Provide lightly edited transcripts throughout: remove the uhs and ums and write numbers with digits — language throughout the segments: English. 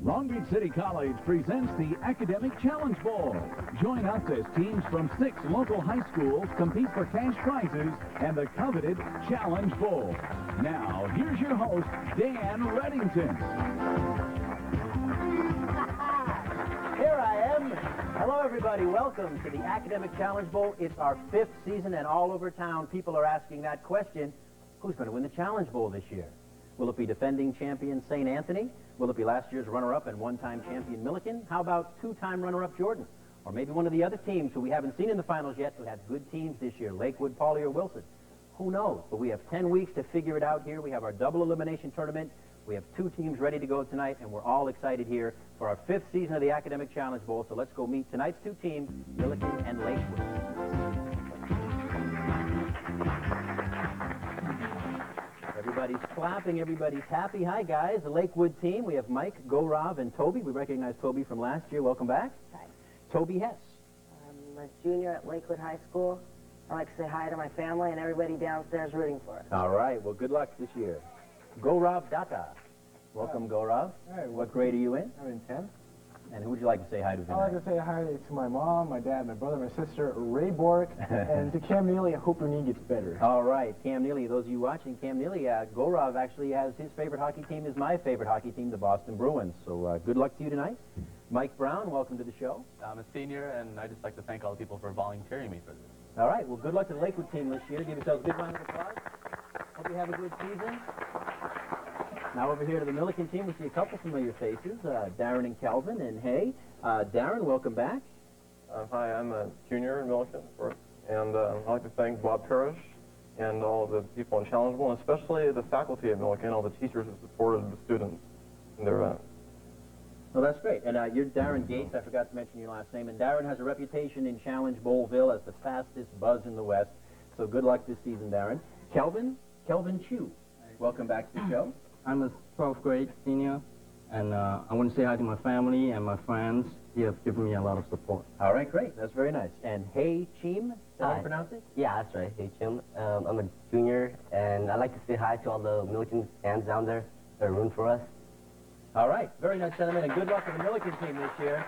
Long Beach City College presents the Academic Challenge Bowl. Join us as teams from 6 local high schools compete for cash prizes and the coveted Challenge Bowl. Now, here's your host, Dan Reddington. Here I am. Hello, everybody. Welcome to the Academic Challenge Bowl. It's our 5th season, and all over town, people are asking that question. Who's going to win the Challenge Bowl this year? Will it be defending champion St. Anthony? Will it be last year's runner-up and one-time champion Millikin? How about 2-time runner-up Jordan? Or maybe one of the other teams who we haven't seen in the finals yet who had good teams this year, Lakewood, Pauley, or Wilson? Who knows? But we have 10 weeks to figure it out here. We have our double elimination tournament. We have 2 teams ready to go tonight, and we're all excited here for our 5th season of the Academic Challenge Bowl. So let's go meet tonight's 2 teams, Millikin and Lakewood. Everybody's clapping. Everybody's happy. Hi, guys. The Lakewood team. We have Mike, Gaurav, and Toby. We recognize Toby from last year. Welcome back. Hi. Toby Hess. I'm a junior at Lakewood High School. I like to say hi to my family and everybody downstairs rooting for us. All right. Well, good luck this year. Gaurav Datta. Welcome, Gaurav. Hi. What grade are you in? I'm in 10th. And who would you like to say hi to I'd tonight? like to say hi to my mom, my dad, my brother, my sister, Ray Bork, and to Cam Neely. I hope your knee gets better. All right. Cam Neely. Those of you watching, Cam Neely, Gaurav actually has his favorite hockey team is my favorite hockey team, the Boston Bruins. So good luck to you tonight. Mike Brown, welcome to the show. I'm a senior, and I'd just like to thank all the people for volunteering me for this. All right. Well, good luck to the Lakewood team this year. Give yourselves a big round of applause. Hope you have a good season. Now over here to the Millikin team, we see a couple familiar faces, Darren and Kelvin. And hey, Darren, welcome back. Hi, I'm a junior in Millikin, and I'd like to thank Bob Parrish and all the people in Challenge Bowl, and especially the faculty at Millikin, all the teachers who supported the students in their event. Well, that's great. And you're Darren Gates. I forgot to mention your last name. And Darren has a reputation in Challenge Bowlville as the fastest buzz in the West. So good luck this season, Darren. Kelvin Chu. Welcome back to the show. I'm a 12th grade senior, and I want to say hi to my family and my friends. They have given me a lot of support. All right, great. That's very nice. And Hey Chim, is that how you Hi. pronounce it? Yeah, that's right. Hey, Jim. I'm a junior, and I'd like to say hi to all the Millikin fans down there that are rooting for us. All right, very nice sentiment, and good luck to the Millikin team this year.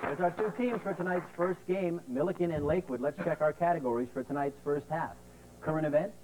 There's our 2 teams for tonight's first game, Millikin and Lakewood. Let's check our categories for tonight's first half. Current events,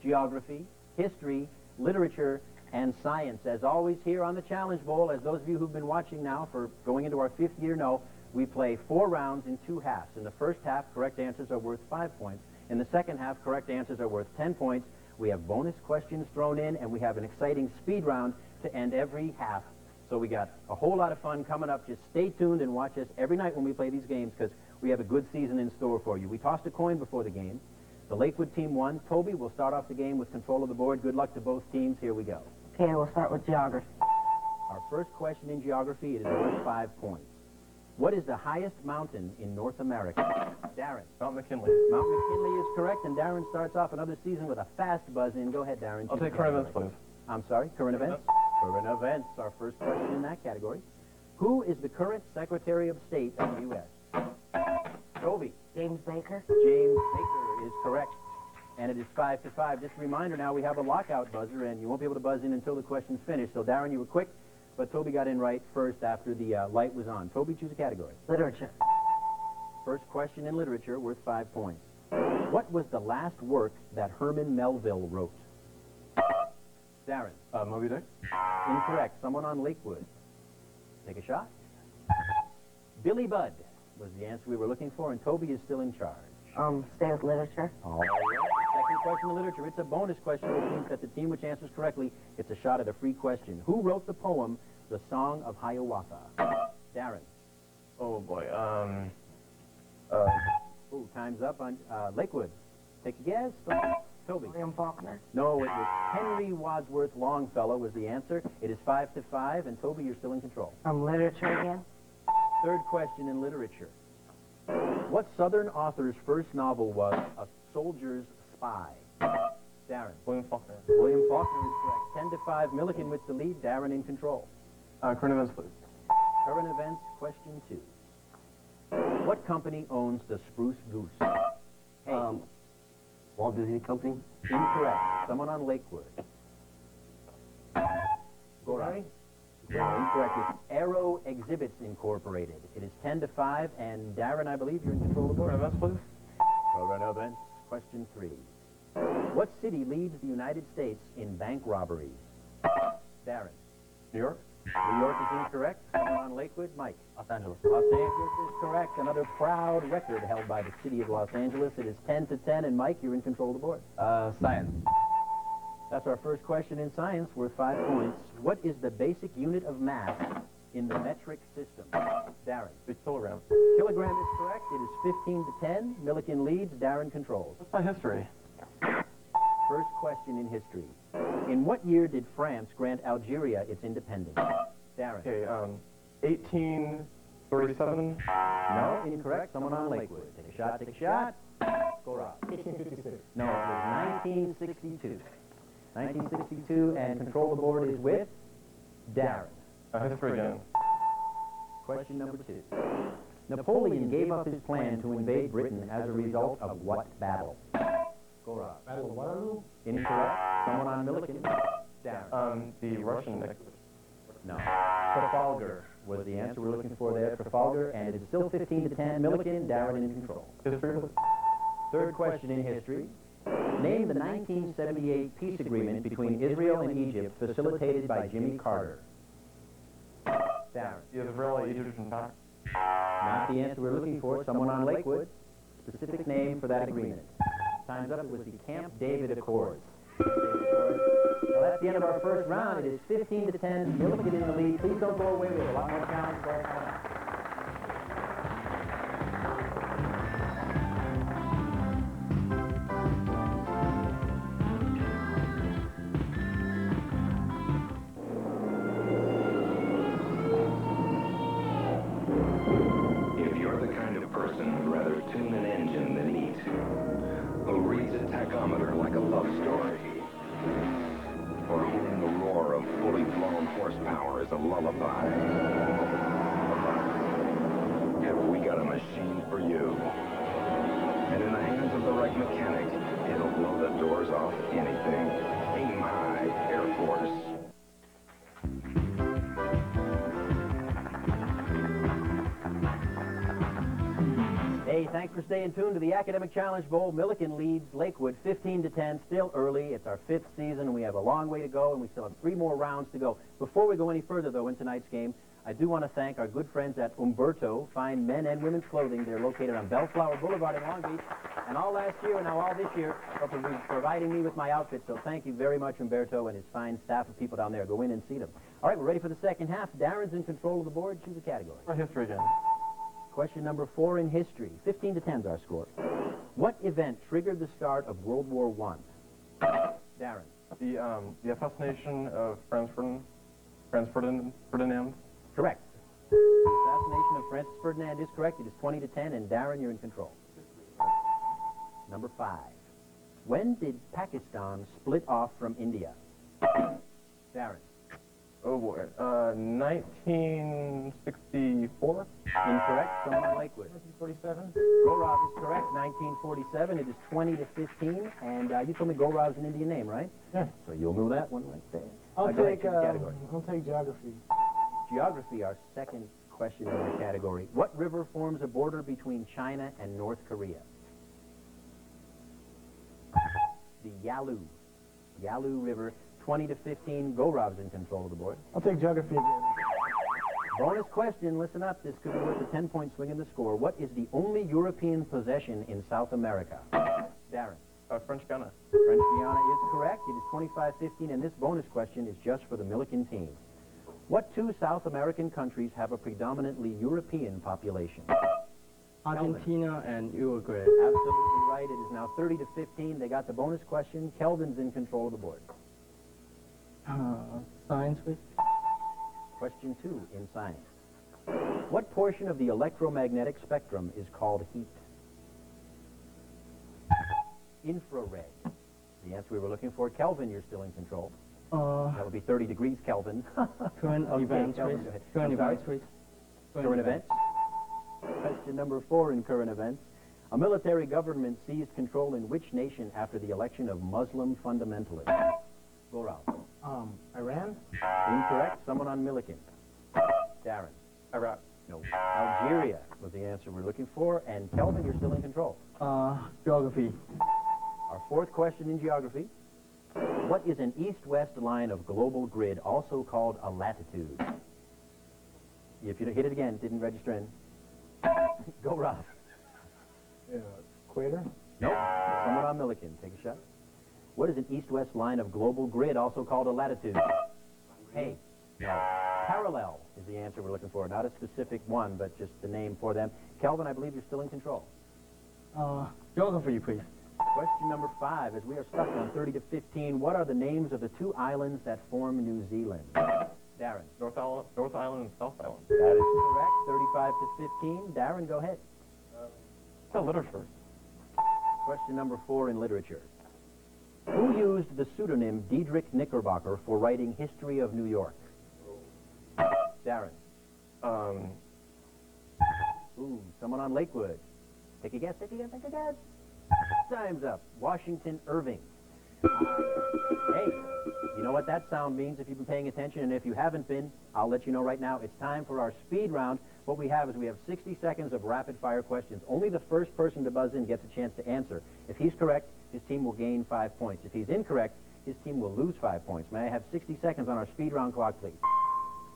geography, history, literature, and science. As always here on the Challenge Bowl, as those of you who've been watching now for going into our 5th year know, we play 4 rounds in 2 halves. In the first half, correct answers are worth 5 points. In the second half, correct answers are worth 10 points. We have bonus questions thrown in, and we have an exciting speed round to end every half. So we got a whole lot of fun coming up. Just stay tuned and watch us every night when we play these games, because we have a good season in store for you. We tossed a coin before the game. The Lakewood team won. Toby will start off the game with control of the board. Good luck to both teams. Here we go. Okay, we'll start with geography. Our first question in geography, it is worth 5 points. What is the highest mountain in North America? Darren. Mount McKinley. Mount McKinley is correct, and Darren starts off another season with a fast buzz-in. Go ahead, Darren. I'll take current events, please. I'm sorry, current events? Current events, our first question in that category. Who is the current Secretary of State of the U.S.? Toby. James Baker. James Baker is correct. And it is 5-5. Just a reminder now, we have a lockout buzzer, and you won't be able to buzz in until the question's finished. So, Darren, you were quick, but Toby got in right first after the light was on. Toby, choose a category. Literature. First question in literature, worth 5 points. What was the last work that Herman Melville wrote? Darren. Moby Dick. Incorrect. Someone on Lakewood. Take a shot. Billy Budd was the answer we were looking for, and Toby is still in charge. Stay with literature. All right. Second question in literature. It's a bonus question, which means that the team which answers correctly gets a shot at a free question. Who wrote the poem, The Song of Hiawatha? Darren. Oh, boy. Ooh, time's up on Lakewood. Take a guess. Toby. William Faulkner. No, it was Henry Wadsworth Longfellow was the answer. It is 5-5, and Toby, you're still in control. Literature again. Third question in literature. What Southern author's first novel was A Soldier's Spy? Darren. William Faulkner. William Faulkner is correct. 10-5. Millikin with the lead. Darren in control. Current events, please. Current events, question 2. What company owns the Spruce Goose? Hey. Walt Disney Company. Incorrect. Someone on Lakewood. Incorrect. It's Aero Exhibits Incorporated. It is 10-5, and Darren, I believe you're in control of the board. Current events, please. Current events. Question 3. What city leads the United States in bank robberies? Darren. New York. New York is incorrect. Someone on Lakewood? Mike. Los Angeles. Los Angeles is correct. Another proud record held by the city of Los Angeles. It is 10-10, and Mike, you're in control of the board. Science. That's our first question in science, worth 5 points. What is the basic unit of mass in the metric system? Darren. The kilogram. Kilogram is correct. It is 15-10. Milliken leads. Darren controls. What's my history? First question in history. In what year did France grant Algeria its independence? Darren. Okay, 1837. No, incorrect. Someone on Lakewood. Take a shot, take a shot. Go Rob. 1856. No, it was 1962. 1962, and control of the board is with Darren. History again. Question number 2. Napoleon gave up his plan to invade Britain as a result of what battle? Go Rob. Battle of Waterloo? Incorrect. Someone on Milliken. Darren. The Russian expedition. No. Trafalgar was the answer we're looking for there. Trafalgar, and it is still 15-10. Milliken, Darren in control. History. Third question in history. Name the 1978 peace agreement between Israel and Egypt facilitated by Jimmy Carter. Darren. The Israeli-Egyptian pact. Not the answer we're looking for. Someone on Lakewood. Specific name for that agreement. Time's up. It was the Camp David Accords. Well, that's the end of our first round. It is 15-10. Milliken in the lead. Please don't go away. We have a lot more challenges going on. If you're the kind of person who'd rather tune an engine than eat, who reads a tachometer like a love story, or hearing the roar of fully blown horsepower is a lullaby, have we got a machine for you. And in the hands of the right mechanic, it'll blow the doors off anything. Aim high, Air Force. Hey, thanks for staying tuned to the Academic Challenge Bowl. Milliken leads Lakewood 15-10. Still early. It's our 5th season. We have a long way to go, and we still have 3 more rounds to go. Before we go any further, though, in tonight's game, I do want to thank our good friends at Umberto Fine Men and Women's Clothing. They're located on Bellflower Boulevard in Long Beach. And all last year and now all this year are providing me with my outfit. So thank you very much, Umberto, and his fine staff of people down there. Go in and see them. All right, we're ready for the second half. Darren's in control of the board. Choose a category. History again. Question number 4 in history. 15-10 is our score. What event triggered the start of World War I? Darren. The assassination of Franz Ferdinand. Correct. The assassination of Francis Ferdinand is correct. It is 20-10, and Darren, you're in control. Number 5. When did Pakistan split off from India? Darren. Oh boy. 1964. Incorrect. Someone on Lakewood. 1947. Gaurav is correct. 1947. It is 20-15, and you told me Gaurav is an Indian name, right? Yeah. So you'll know that one right there. I'll Go ahead, take choose a category. I'll take geography. Geography, our second question in our category. What river forms a border between China and North Korea? The Yalu. Yalu River, 20-15. Gaurav's in control of the board. I'll take geography again. Bonus question, listen up. This could be worth a 10-point swing in the score. What is the only European possession in South America? Darren. French Guiana. French Guiana is correct. It is 25-15, and this bonus question is just for the Milliken team. What 2 South American countries have a predominantly European population? Argentina and Uruguay. Absolutely right. It is now 30-15. They got the bonus question. Kelvin's in control of the board. Science, please. Question 2 in science. What portion of the electromagnetic spectrum is called heat? Infrared. The answer we were looking for. Kelvin, you're still in control. That would be 30 degrees Kelvin. Current events, Kelvin, please. go ahead. Current I'm sorry? events, please. Current events. Question number 4 in current events. A military government seized control in which nation after the election of Muslim fundamentalists? Gaurav. Iran? Incorrect. Someone on Milliken. Darren. Iraq. No. Algeria was the answer we're looking for. And Kelvin, you're still in control. Geography. Our fourth question in geography. What is an east-west line of global grid, also called a latitude? If you hit it again, didn't register in. Go, Rob. Equator? Nope. Someone on Milliken. Take a shot. What is an east-west line of global grid, also called a latitude? Hey. No. Parallel is the answer we're looking for. Not a specific one, but just the name for them. Kelvin, I believe you're still in control. Geography, please. Question number 5, as we are stuck on 30 to 15, what are the names of the 2 islands that form New Zealand? Darren. North Island and South Island. That is correct. 35 to 15. Darren, go ahead. Literature. Question number 4 in literature. Who used the pseudonym Diedrich Knickerbocker for writing History of New York? Darren. Ooh, someone on Lakewood. Take a guess, take a guess, take a guess. Time's up. Washington Irving. Hey, you know what that sound means if you've been paying attention, and if you haven't been, I'll let you know right now. It's time for our speed round. What we have is we have 60 seconds of rapid-fire questions. Only the first person to buzz in gets a chance to answer. If he's correct, his team will gain 5 points. If he's incorrect, his team will lose 5 points. May I have 60 seconds on our speed round clock, please?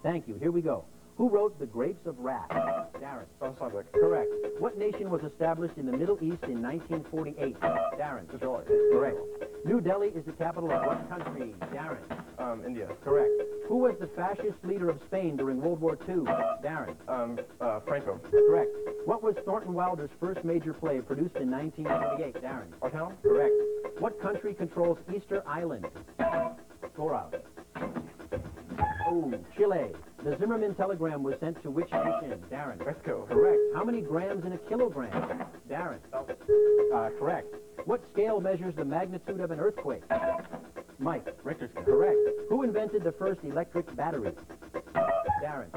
Thank you. Here we go. Who wrote The Grapes of Wrath? Darren. John Steinbeck. Correct. What nation was established in the Middle East in 1948? Darren. Detroit. Correct. New Delhi is the capital of what country? Darren. India. Correct. Who was the fascist leader of Spain during World War II? Darren. Franco. Correct. What was Thornton Wilder's first major play produced in 1978? Darren. Artown. Correct. What country controls Easter Island? Gorov. Oh, Chile. The Zimmerman telegram was sent to which nation? Darren. Mexico. Correct. How many grams in a kilogram? Darren. Correct. What scale measures the magnitude of an earthquake? Mike. Richter scale. Correct. Who invented the first electric battery? Darren.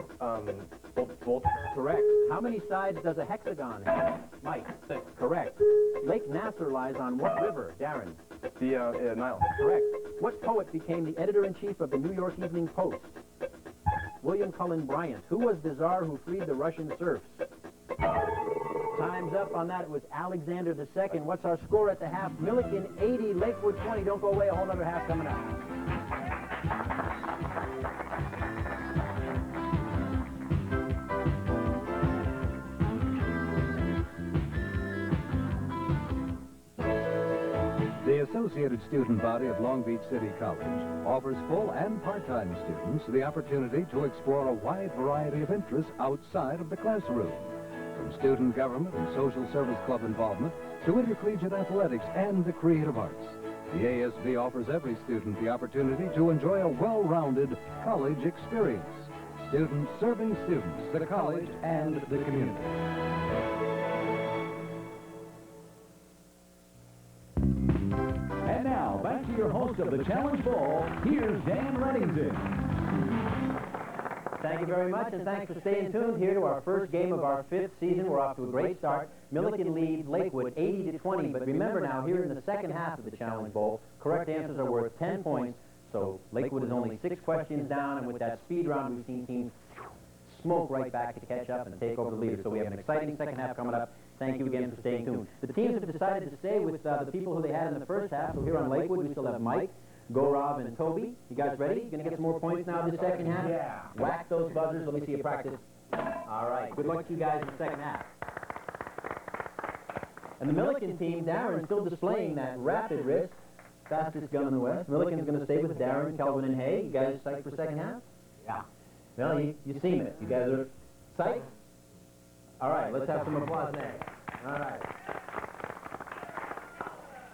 Volt. Correct. How many sides does a hexagon have? Mike. 6. Correct. Lake Nasser lies on what river? Darren. The Nile. Correct. What poet became the editor-in-chief of the New York Evening Post? William Cullen Bryant. Who was the czar who freed the Russian serfs? Time's up on that. It was Alexander II. What's our score at the half? Milliken 80, Lakewood 20. Don't go away. A whole other half coming up. The Associated Student Body of Long Beach City College offers full and part-time students the opportunity to explore a wide variety of interests outside of the classroom. From student government and social service club involvement to intercollegiate athletics and the creative arts, the ASB offers every student the opportunity to enjoy a well-rounded college experience. Students serving students, the college, and the community. And now, back to your host of the Challenge Bowl, here's Dan Reddington. Thank you very much, and thanks for staying tuned here to our first game of our 5th season. We're off to a great start. Milliken leads Lakewood 80 to 20, but remember now, here in the second half of the Challenge Bowl, correct answers are worth 10 points, so Lakewood is only 6 questions down, and with that speed round, we've seen teams smoke right back to catch up and take over the leader. So we have an exciting second half coming up. Thank you again for staying tuned. The teams have decided to stay with the people who they had in the first half. So here on Lakewood, we still have Mike, Gorov, and Toby. You guys ready? You gonna get some more points now this second half? Yeah. Whack those buzzers. Let me see you practice. All right. Good luck to you guys in the second half. And the Milliken team, Darren, still displaying that rapid wrist. Fastest gun in the West. Milliken's going to stay with Darren, Kelvin, and Hay. You guys psyched for second half? Yeah. Well, you seen it. You guys are psyched? All right, let's have some applause there. All right.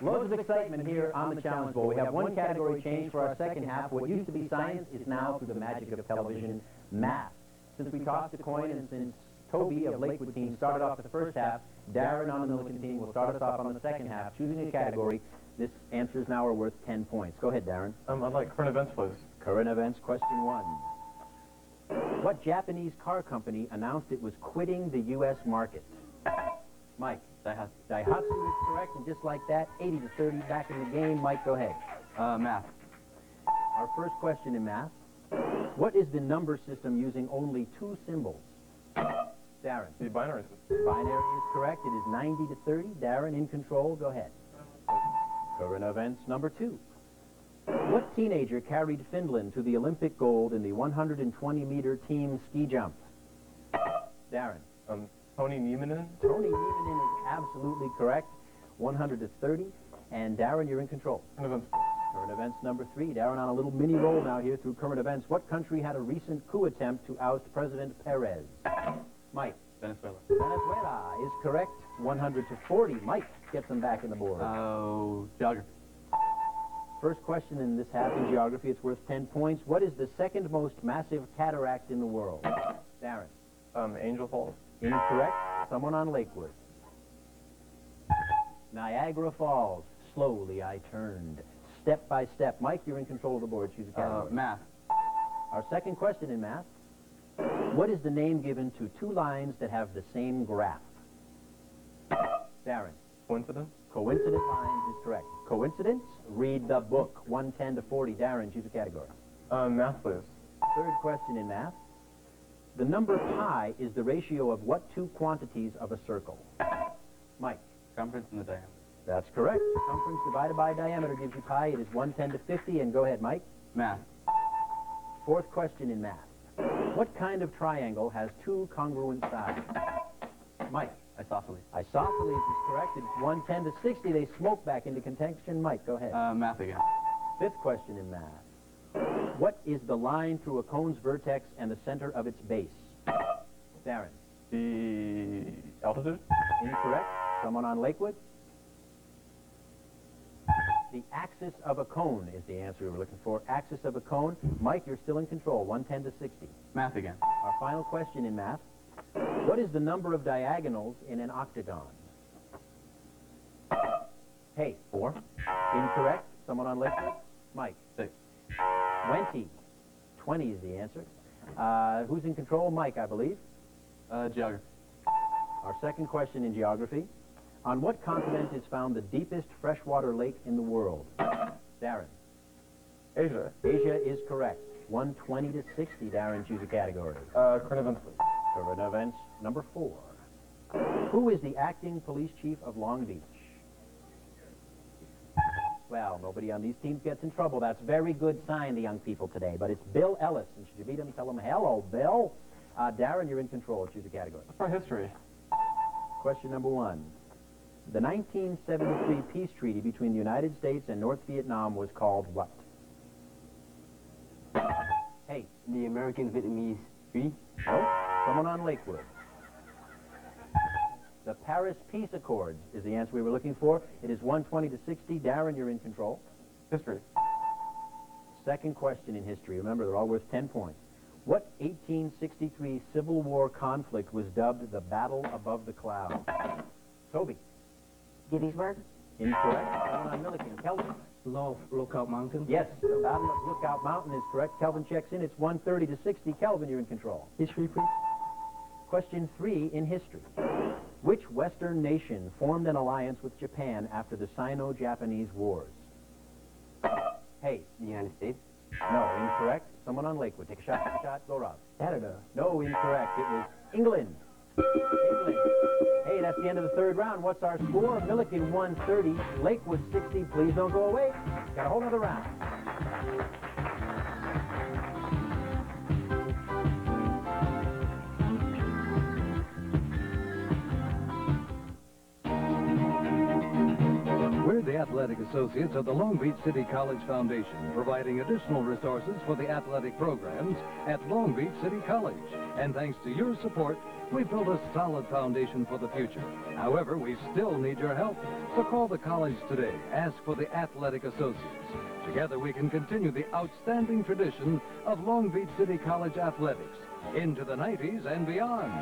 Loads of excitement here on the Challenge Bowl. We have one category change for our second half. What used to be science is now, through the magic of television, math. Since we tossed a coin and since Toby of Lakewood team started off the first half, Darren on the Milliken team will start us off on the second half, choosing a category. This answers now are worth 10 points. Go ahead, Darren. I'd like current events, please. Current events, question 1. What Japanese car company announced it was quitting the U.S. market? Mike. Daihatsu. Daihatsu is correct, and just like that, 80 to 30 back in the game. Mike, go ahead. Math. Our first question in math. What is the number system using only 2 symbols? Darren. The binary system. Binary is correct. It is 90 to 30. Darren, in control. Go ahead. Current events number 2. What teenager carried Finland to the Olympic gold in the 120-meter team ski jump? Darren. Tony Nieminen. Tony Nieminen is absolutely correct. 100 to 30. And Darren, you're in control. Current events. Current events number 3. Darren on a little mini roll now here through current events. What country had a recent coup attempt to oust President Perez? Mike. Venezuela. Venezuela is correct. 100 to 40. Mike gets them back in the board. Geography. First question in this half in geography. It's worth 10 points. What is the second most massive cataract in the world? Darren. Angel Falls. Incorrect. Someone on Lakewood. Niagara Falls. Slowly I turned. Step by step. Mike, you're in control of the board. Choose a category. Math. Our second question in math. What is the name given to 2 lines that have the same graph? Darren. Coincidence. Coincident lines is correct. Coincidence? Read the book. 110 to 40. Darren, choose a category. Math, please. Third question in math. The number pi is the ratio of what 2 quantities of a circle? Mike. Circumference and the diameter. That's correct. Circumference divided by diameter gives you pi. It is 110 to 50. And go ahead, Mike. Math. Fourth question in math. What kind of triangle has 2 congruent sides? Mike. Isosceles. Isosceles is correct. It's 110 to 60. They smoke back into contention. Mike, go ahead. Math again. Fifth question in math. What is the line through a cone's vertex and the center of its base? Darren. The altitude. Incorrect. Someone on Lakewood? The axis of a cone is the answer we were looking for. Axis of a cone. Mike, you're still in control. 110 to 60. Math again. Our final question in math. What is the number of diagonals in an octagon? Hey. 4. Incorrect. Someone on Lakewood? Mike. 6. 20. 20 is the answer. Who's in control? Mike, I believe. Geography. Our second question in geography. On what continent is found the deepest freshwater lake in the world? Darren. Asia. Asia is correct. 120 to 60. Darren, choose a category. Current events, please. Current events number 4. Who is the acting police chief of Long Beach? Well, nobody on these teams gets in trouble. That's very good sign to young people today. But it's Bill Ellis. And should you meet him, tell him, hello, Bill. Darren, you're in control. Choose a category. Let's try history. Question number 1. The 1973 peace treaty between the United States and North Vietnam was called what? Hey. The American-Vietnamese Treaty. No. Someone on Lakewood. The Paris Peace Accords is the answer we were looking for. It is 120 to 60. Darren, you're in control. History. Second question in history. Remember, they're all worth 10 points. What 1863 Civil War conflict was dubbed the Battle Above the Clouds? Toby. Gettysburg? Incorrect. Someone on Milliken. Kelvin. Lookout Mountain. Yes, the Battle of Lookout Mountain is correct. Kelvin checks in. It's 130 to 60. Kelvin, you're in control. History, please. Question 3 in history. Which Western nation formed an alliance with Japan after the Sino-Japanese Wars? Hey. The United States. No, incorrect. Someone on Lakewood. Take a shot, take a shot. Go, Rob. Canada. No, incorrect. It was England. England. Hey, that's the end of the third round. What's our score? Milliken 130, Lakewood 60. Please don't go away. Got a whole other round. We're the Athletic Associates of the Long Beach City College Foundation, providing additional resources for the athletic programs at Long Beach City College. And thanks to your support, we've built a solid foundation for the future. However, we still need your help. So call the college today. Ask for the Athletic Associates. Together we can continue the outstanding tradition of Long Beach City College athletics into the 90s and beyond.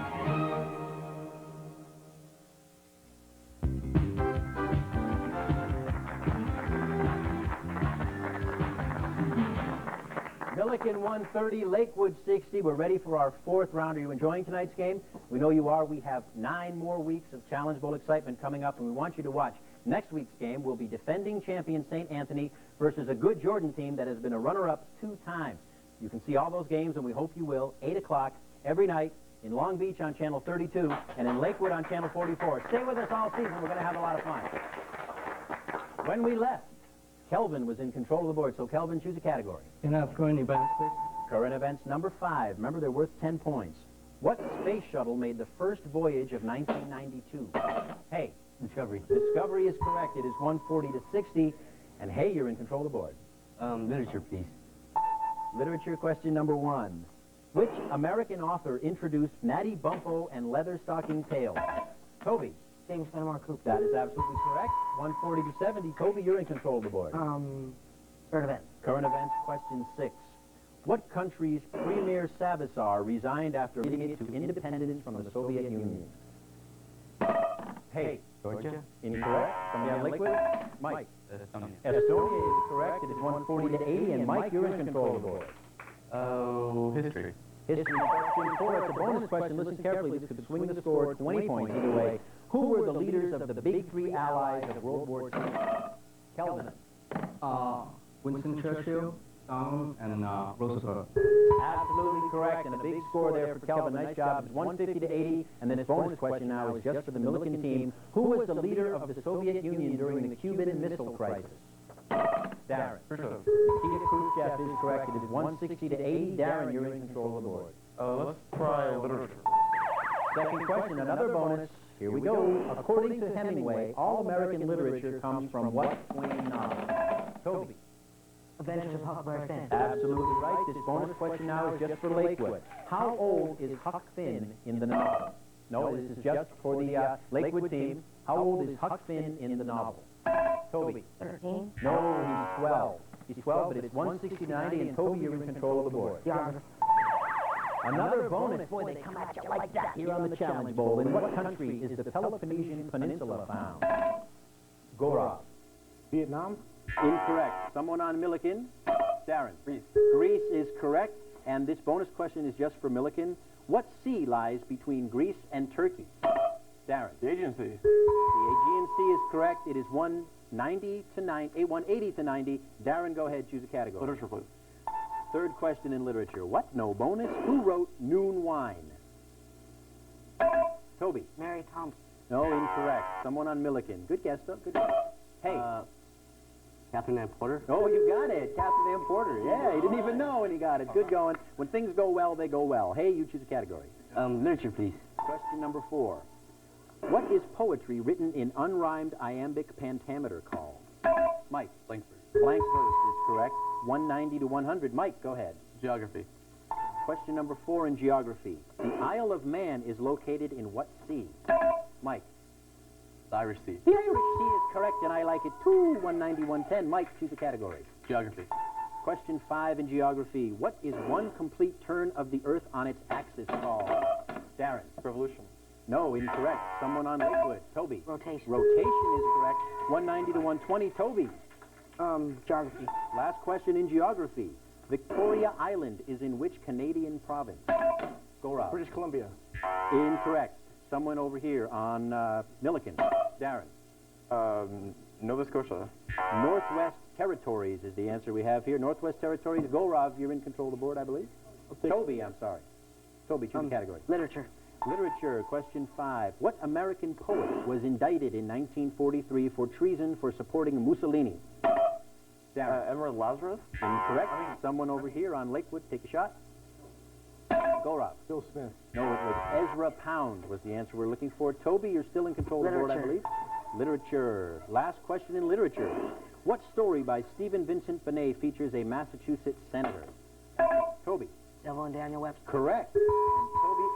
Milliken 130, Lakewood 60. We're ready for our fourth round. Are you enjoying tonight's game? We know you are. We have 9 more weeks of Challenge Bowl excitement coming up, and we want you to watch. Next week's game will be defending champion St. Anthony versus a good Jordan team that has been a runner-up 2 times. You can see all those games, and we hope you will, 8 o'clock every night in Long Beach on Channel 32 and in Lakewood on Channel 44. Stay with us all season. We're going to have a lot of fun. When we left, Kelvin was in control of the board. So, Kelvin, choose a category. Can I have current events, please? Current events number 5. Remember, they're worth 10 points. What space shuttle made the first voyage of 1992? Hey. Discovery. Discovery is correct. It is 140 to 60. And, hey, you're in control of the board. Literature, please. Literature question number 1. Which American author introduced Natty Bumppo and Leatherstocking Tales? Toby. James Fenimore Cooper. That is absolutely correct. 140 to 70. Toby, you're in control of the board. Current events. Current events question 6. What country's Premier Savisaar resigned after leading it to independence from the Soviet Union? Hey. Georgia? Incorrect. Somebody on Lakewood? Mike. Estonia. Estonia is correct. It is 140 to 80. And Mike, you're in control of the board. History. History question 4. It's a bonus question. Listen carefully. This could swing the score 20 points either way. Who were the leaders of the big 3 allies of World War II? Kelvin. Winston Churchill, Stalin, and Roosevelt. Absolutely correct. And a big score there for Kelvin. Nice job. It's 150 to 80. And then this bonus question now is just for the Millikan team. Who was the leader of the Soviet Union during the Cuban Missile Crisis? Darren. Khrushchev. Nikita Khrushchev is correct. It is 160 to 80. Darren, you're in control of the board. Let's try literature. Second question, another bonus. Here we go. According to Hemingway, all American literature comes from what Twain novel? Toby. Adventures of Huckleberry Finn. Absolutely right. This bonus question now is just for Lakewood. How old is Huck Finn in the novel? No, this is just for the Lakewood team. How old is Huck Finn in the novel? Toby. 13. No, he's 12. He's 12, but it's 160 to 90, and Toby, you're in control of the board. Geography. Another bonus. Boy, they come at you like that here on the Challenge Bowl. In what country is the Peloponnesian Peninsula found? Gaurav. Vietnam? Incorrect. Someone on Millikan? Darren. Greece. Greece is correct. And this bonus question is just for Millikan. What sea lies between Greece and Turkey? Darren. The Aegean Sea. The Aegean Sea is correct. It is 180 to 90. Darren, go ahead. Choose a category. Literature, please. Third question in literature. What? No bonus. Who wrote Noon Wine? Toby. Mary Thompson. No, incorrect. Someone on Millikan. Good guess, though. Good guess. Hey. Catherine Ann Porter. Oh, you got it. Catherine Ann Porter. Yeah, he didn't even know, and he got it. Good going. When things go well, they go well. Hey, you choose a category. Literature, please. Question number 4. What is poetry written in unrhymed iambic pentameter called? Mike. Blank verse. Blank verse is correct. 190 to 100. Mike, go ahead. Geography. Question number 4 in geography. The Isle of Man is located in what sea? Mike. The Irish Sea. The Irish Sea is correct, and I like it too. 190, 110. Mike, choose a category. Geography. Question 5 in geography. What is one complete turn of the Earth on its axis called? Darren. Revolution. No, incorrect. Someone on Lakewood. Toby. Rotation. Rotation is correct. 190 to 120. Toby. Geography. Last question in geography. Victoria Island is in which Canadian province? Go, Rob. British Columbia. Incorrect. Someone over here on Millikan. Darren. Nova Scotia. Northwest Territories is the answer we have here. Northwest Territories. Go, Rob. You're in control of the board, I believe. Toby, I'm sorry. Toby, choose a category. Literature. Literature, question 5. What American poet was indicted in 1943 for treason for supporting Mussolini? Darren. Emerald Lazarus. Incorrect. Someone over here on Lakewood, take a shot. Go, Rob. Bill Smith. No, it was Ezra Pound was the answer we're looking for. Toby, you're still in control of the board, I believe. Literature. Last question in literature. What story by Stephen Vincent Benet features a Massachusetts senator? Toby. Devil and Daniel Webster. Correct. And Toby,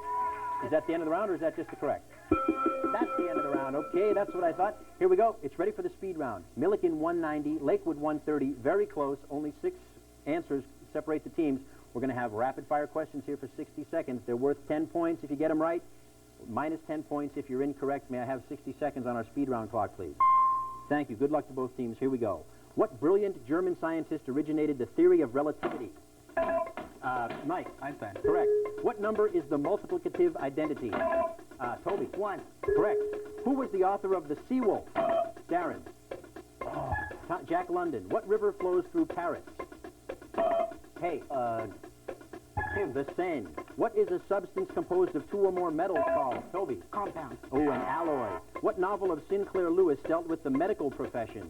is that the end of the round, or is that just the correct? That's the end of the round. Okay, that's what I thought. Here we go. It's ready for the speed round. Millikan 190, Lakewood 130. Very close. Only 6 answers separate the teams. We're going to have rapid-fire questions here for 60 seconds. They're worth 10 points if you get them right. Minus 10 points if you're incorrect. May I have 60 seconds on our speed round clock, please? Thank you. Good luck to both teams. Here we go. What brilliant German scientist originated the theory of relativity? Mike. Einstein. Correct. What number is the multiplicative identity? Toby. 1. Correct. Who was the author of The Seawolf? Darren. Jack London. What river flows through Paris? Hey, Tim, the Seine. What is a substance composed of two or more metals called? Toby. Compound. Oh, an alloy. What novel of Sinclair Lewis dealt with the medical profession?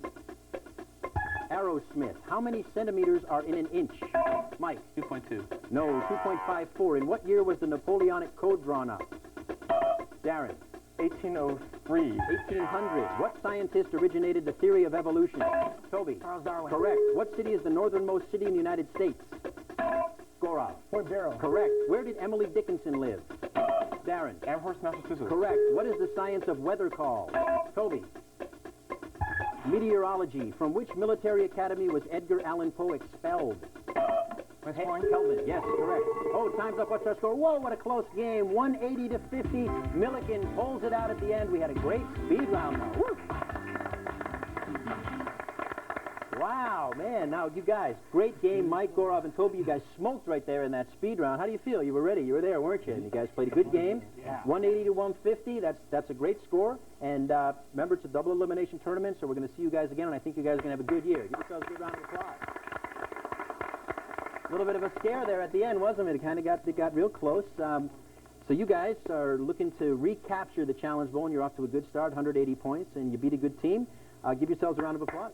Aerosmith. How many centimeters are in an inch? Mike. 2.2. No, 2.54. In what year was the Napoleonic Code drawn up? Darren. 1803. 1800. What scientist originated the theory of evolution? Toby. Charles Darwin. Correct. What city is the northernmost city in the United States? Gorov. Point Barrow. Correct. Where did Emily Dickinson live? Darren. Amherst, Massachusetts. Correct. What is the science of weather called? Toby. Meteorology. From which military academy was Edgar Allan Poe expelled? West Hey, Point. Kelvin. Yes, correct. Oh, time's up. What's our score? Whoa, what a close game. 180 to 50. Milliken pulls it out at the end. We had a great speed round, though. Woo! Wow, man. Now, you guys, great game. Mike, Gorov, and Toby, you guys smoked right there in that speed round. How do you feel? You were ready. You were there, weren't you? And you guys played a good game. Yeah. 180 to 150. That's a great score. And remember, it's a double elimination tournament, so we're going to see you guys again, and I think you guys are going to have a good year. Give yourselves a good round of applause. A little bit of a scare there at the end, wasn't it? It got real close. So you guys are looking to recapture the Challenge Bowl, and you're off to a good start, 180 points, and you beat a good team. Give yourselves a round of applause.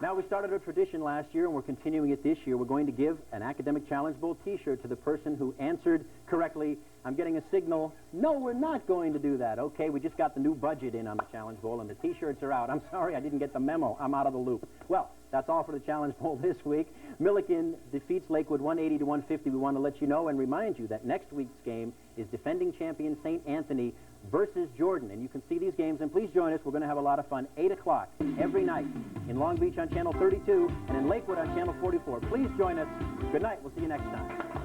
Now, we started a tradition last year, and we're continuing it this year. We're going to give an Academic Challenge Bowl T-shirt to the person who answered correctly. I'm getting a signal. No, we're not going to do that. Okay, we just got the new budget in on the Challenge Bowl, and the T-shirts are out. I'm sorry, I didn't get the memo. I'm out of the loop. Well, that's all for the Challenge Bowl this week. Milliken defeats Lakewood 180 to 150. We want to let you know and remind you that next week's game is defending champion St. Anthony versus Jordan. And you can see these games, and please join us. We're going to have a lot of fun. 8 o'clock every night in Long Beach on Channel 32 and in Lakewood on Channel 44. Please join us. Good night. We'll see you next time.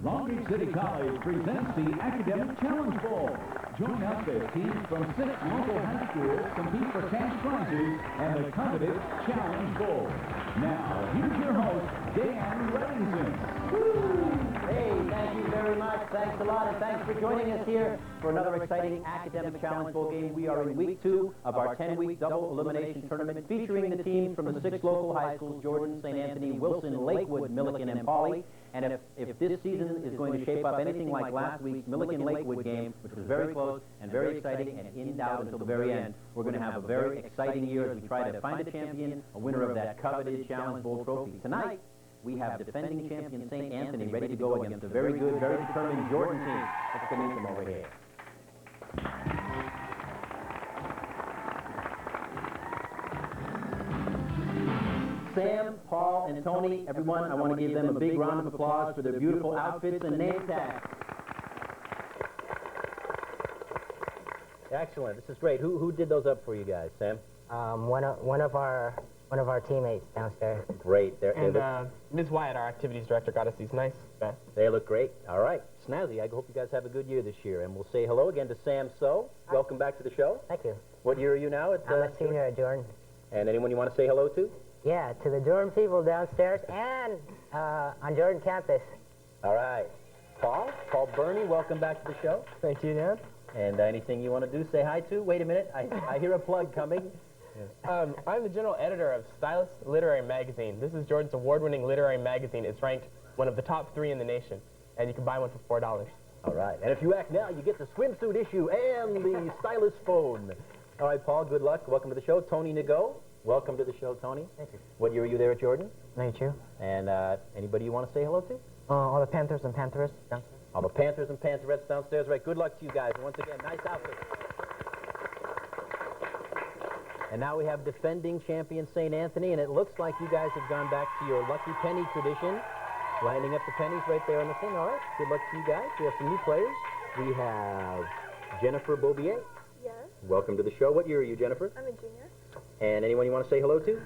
Long Beach City College presents the Academic Challenge Bowl. Join us as teams from 6 local high schools compete for cash prizes and the coveted Challenge Bowl. Now, here's your host, Dan Reddington. Hey, thank you very much. Thanks a lot, and thanks for joining us here for another exciting Academic Challenge Bowl game. We are in week 2 of our 10-week double elimination tournament featuring the teams from the 6 local high schools, Jordan, St. Anthony, Wilson, Lakewood, Milliken, and Pauley. And if this season is going to shape up anything like last week's Milliken-Lakewood game, which was very close and very exciting and in doubt until the very end, we're going to have a very exciting year as we try to find a champion, a winner of that coveted Challenge Bowl trophy. Tonight, we have defending champion St. Anthony ready to go against a very good, very determined Jordan team. Let's go meet them over here. Sam, Paul, and Tony, everyone, I want to give them a big round of applause for their beautiful outfits and name tags. Excellent. This is great. Who did those up for you guys, Sam? One of our One of our teammates downstairs. Great. And Ms. Wyatt, our activities director, got us these nice vests. They look great. All right. Snazzy, I hope you guys have a good year this year. And we'll say hello again to Sam So. Welcome back to the show. Thank you. What year are you now? I'm a senior at Jordan. And anyone you want to say hello to? Yeah, to the Jordan people downstairs and on Jordan campus. All right. Paul Burney, welcome back to the show. Thank you, Dan. And anything you want to do, say hi to? Wait a minute. I hear a plug coming. I'm the general editor of Stylus Literary Magazine. This is Jordan's award-winning literary magazine. It's ranked one of the top 3 in the nation, and you can buy one for $4. All right. And if you act now, you get the swimsuit issue and the Stylus phone. All right, Paul, good luck. Welcome to the show. Tony Nago, welcome to the show, Tony. Thank you. What year are you there at Jordan? 92. And anybody you want to say hello to? All the Panthers and Pantherists downstairs. All the Panthers and Pantherettes downstairs. Right, good luck to you guys. And once again, nice outfit. And now we have defending champion St. Anthony, and it looks like you guys have gone back to your lucky penny tradition, lining up the pennies right there on the thing. All right, good luck to you guys. We have some new players. We have Jennifer Bobier. Yes. Welcome to the show. What year are you, Jennifer? I'm a junior. And anyone you want to say hello to?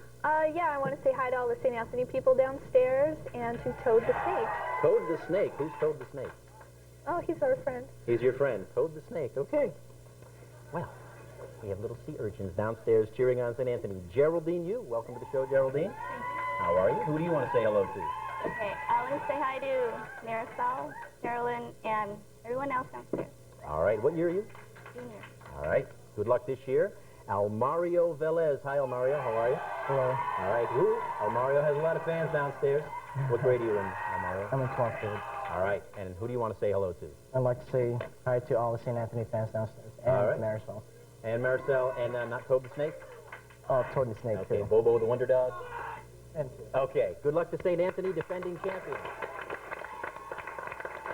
Yeah, I want to say hi to all the St. Anthony people downstairs and to Toad the Snake. Toad the Snake. Who's Toad the Snake? Oh, he's our friend. He's your friend. Toad the Snake. Okay. Well, we have little sea urchins downstairs cheering on St. Anthony. Geraldine Yu, welcome to the show, Geraldine. How are you? Who do you want to say hello to? Okay, I want to say hi to Marisol, Carolyn, and everyone else downstairs. All right. What year are you? Junior. All right. Good luck this year. Almario Velez. Hi, Almario. How are you? Hello. All right. Almario has a lot of fans downstairs. What grade are you in, Almario? I'm in 12th grade. All right. And who do you want to say hello to? I'd like to say hi to all the St. Anthony fans downstairs and All right. Marisol. And Maricel, and not Toad the Snake? Oh, Toad the Snake, Okay, too. Bobo the Wonder Dog? And Okay, good luck to St. Anthony, defending champion.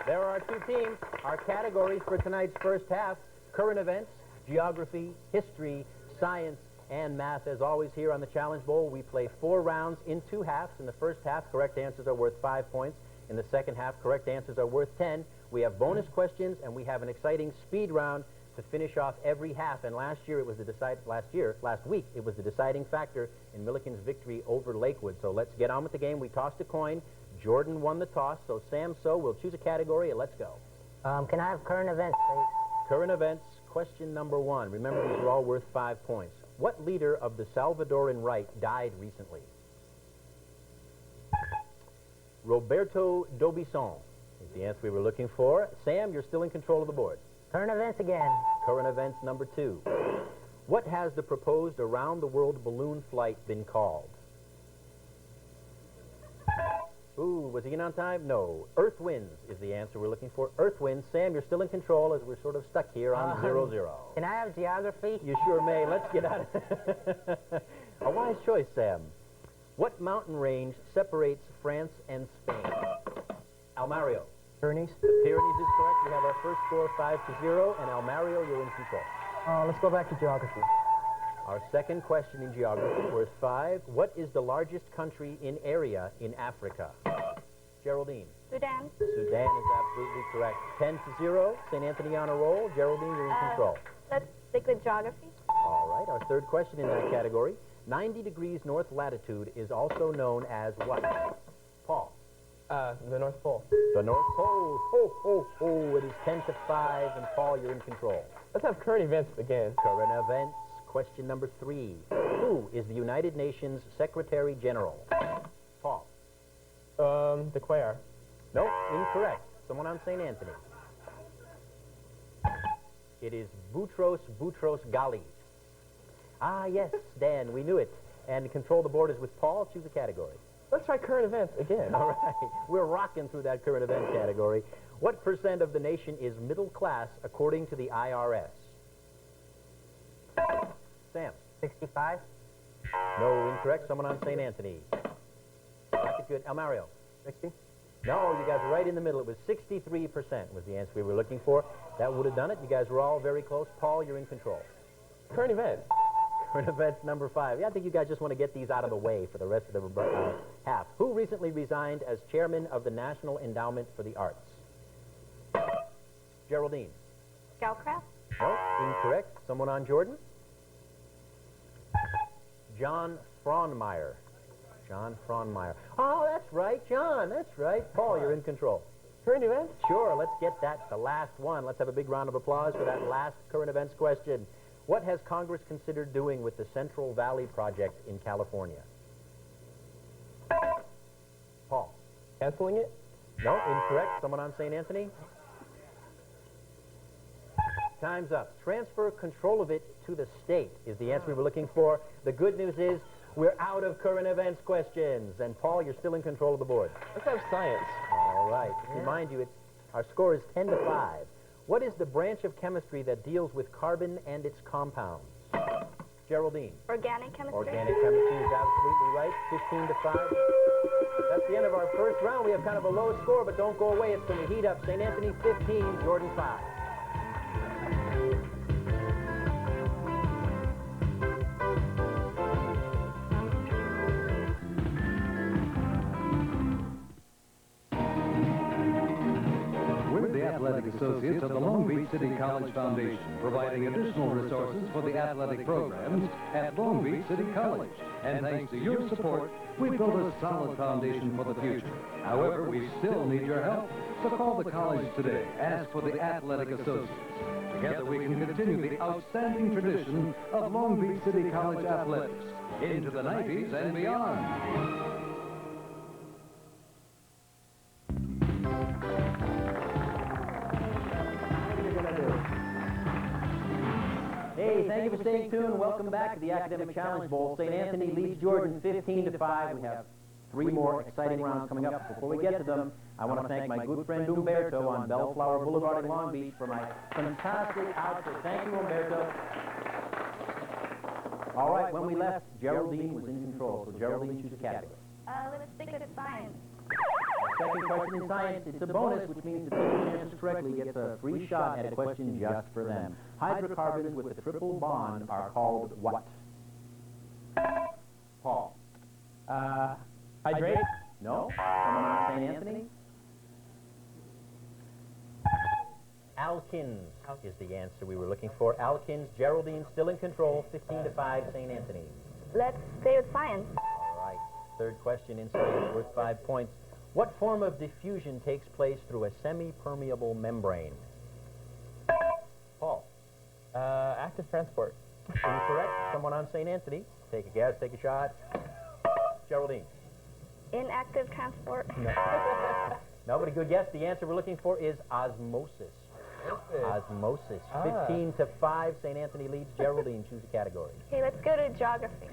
There are 2 teams. Our categories for tonight's first half: current events, geography, history, science, and math. As always, here on the Challenge Bowl, we play 4 rounds in 2 halves. In the first half, correct answers are worth 5 points. In the second half, correct answers are worth 10. We have bonus questions, and we have an exciting speed round to finish off every half. And last week, it was the deciding factor in Milliken's victory over Lakewood. So let's get on with the game. We tossed a coin. Jordan won the toss. So Sam So will choose a category, and let's go. Can I have current events, please? Current events, question number 1. Remember, these are all worth 5 points. What leader of the Salvadoran Right died recently? Roberto D'Aubisson is the answer we were looking for. Sam, you're still in control of the board. Current events again. Current events number 2. What has the proposed around-the-world balloon flight been called? Ooh, was he in on time? No. Earth Winds is the answer we're looking for. Earth Winds. Sam, you're still in control as we're sort of stuck here on 0-0. Can I have geography? You sure may. Let's get out of A wise choice, Sam. What mountain range separates France and Spain? Almario. Pyrenees. The Pyrenees is correct. We have our first score 5-0, and Almario, you're in control. Let's go back to geography. Our second question in geography, worth 5. What is the largest country in area in Africa? Geraldine. Sudan. Sudan is absolutely correct. 10-0. St. Anthony on a roll. Geraldine, you're in control. Let's stick with geography. All right. Our third question in that category. 90 degrees north latitude is also known as what? Paul. The North Pole. The North Pole. Ho, ho, ho. It is 10-5, and Paul, you're in control. Let's have current events again. Current events. Question number 3. Who is the United Nations Secretary General? Paul. The Cuellar. No, incorrect. Someone on St. Anthony. It is Boutros Ghali. Ah, yes, Dan, we knew it. And control the board is with Paul. Choose a category. Let's try current events again. All right. We're rocking through that current event category. What % of the nation is middle class according to the IRS? Sam. 65. No, incorrect. Someone on St. Anthony. That's good. Almario. 60. No, you guys were right in the middle. It was 63% was the answer we were looking for. That would have done it. You guys were all very close. Paul, you're in control. Current events. Current events number 5. Yeah, I think you guys just want to get these out of the way for the rest of the half. Who recently resigned as chairman of the National Endowment for the Arts? Geraldine. Scowcraft. No, incorrect. Someone on Jordan? John Frohnmeyer. John Frohnmeyer. Oh, that's right, John. That's right. Paul, you're in control. Current events? Sure, let's get that, the last one. Let's have a big round of applause for that last current events question. What has Congress considered doing with the Central Valley Project in California? Paul. Canceling it? No, incorrect. Someone on St. Anthony? Time's up. Transfer control of it to the state is the answer we were looking for. The good news is we're out of current events questions. And Paul, you're still in control of the board. Let's have science. All right. Remind you, our score is 10-5. What is the branch of chemistry that deals with carbon and its compounds? Geraldine. Organic chemistry. Organic chemistry is absolutely right. 15-5. That's the end of our first round. We have kind of a low score, but don't go away. It's going to heat up. St. Anthony 15, Jordan 5. Athletic Associates of the Long Beach City College Foundation, providing additional resources for the athletic programs at Long Beach City College. And thanks to your support, we've built a solid foundation for the future. However, we still need your help. So call the college today. Ask for the Athletic Associates. Together we can continue the outstanding tradition of Long Beach City College athletics into the 90s and beyond. Hey, thank you for staying tuned. Welcome back to the Academic Challenge Bowl. St. Anthony leads Jordan 15-5. We have 3 more exciting rounds coming up. Before we get to them, I want to thank my good friend Umberto on Bellflower Boulevard in Long Beach for my fantastic outfit. Thank you, Umberto. All right, when we left, Geraldine was in control. So Geraldine, choose a category. Let's stick with science. Second question in science, it's a bonus, which means the team who answers correctly gets a free shot at a question just for them. Hydrocarbons with a triple bond are called what? Paul. Hydrate? No. Someone on St. Anthony? Alkyns is the answer we were looking for. Alkyns. Geraldine still in control, 15-5, St. Anthony. Let's stay with science. All right. Third question in science, worth 5 points. What form of diffusion takes place through a semi-permeable membrane? Paul. Active transport. Incorrect. Someone on St. Anthony. Take a guess, take a shot. Geraldine. Inactive transport. No. Nobody good guess. The answer we're looking for is osmosis. Osmosis. 15-5. St. Anthony leads. Geraldine, choose a category. Okay, let's go to geography.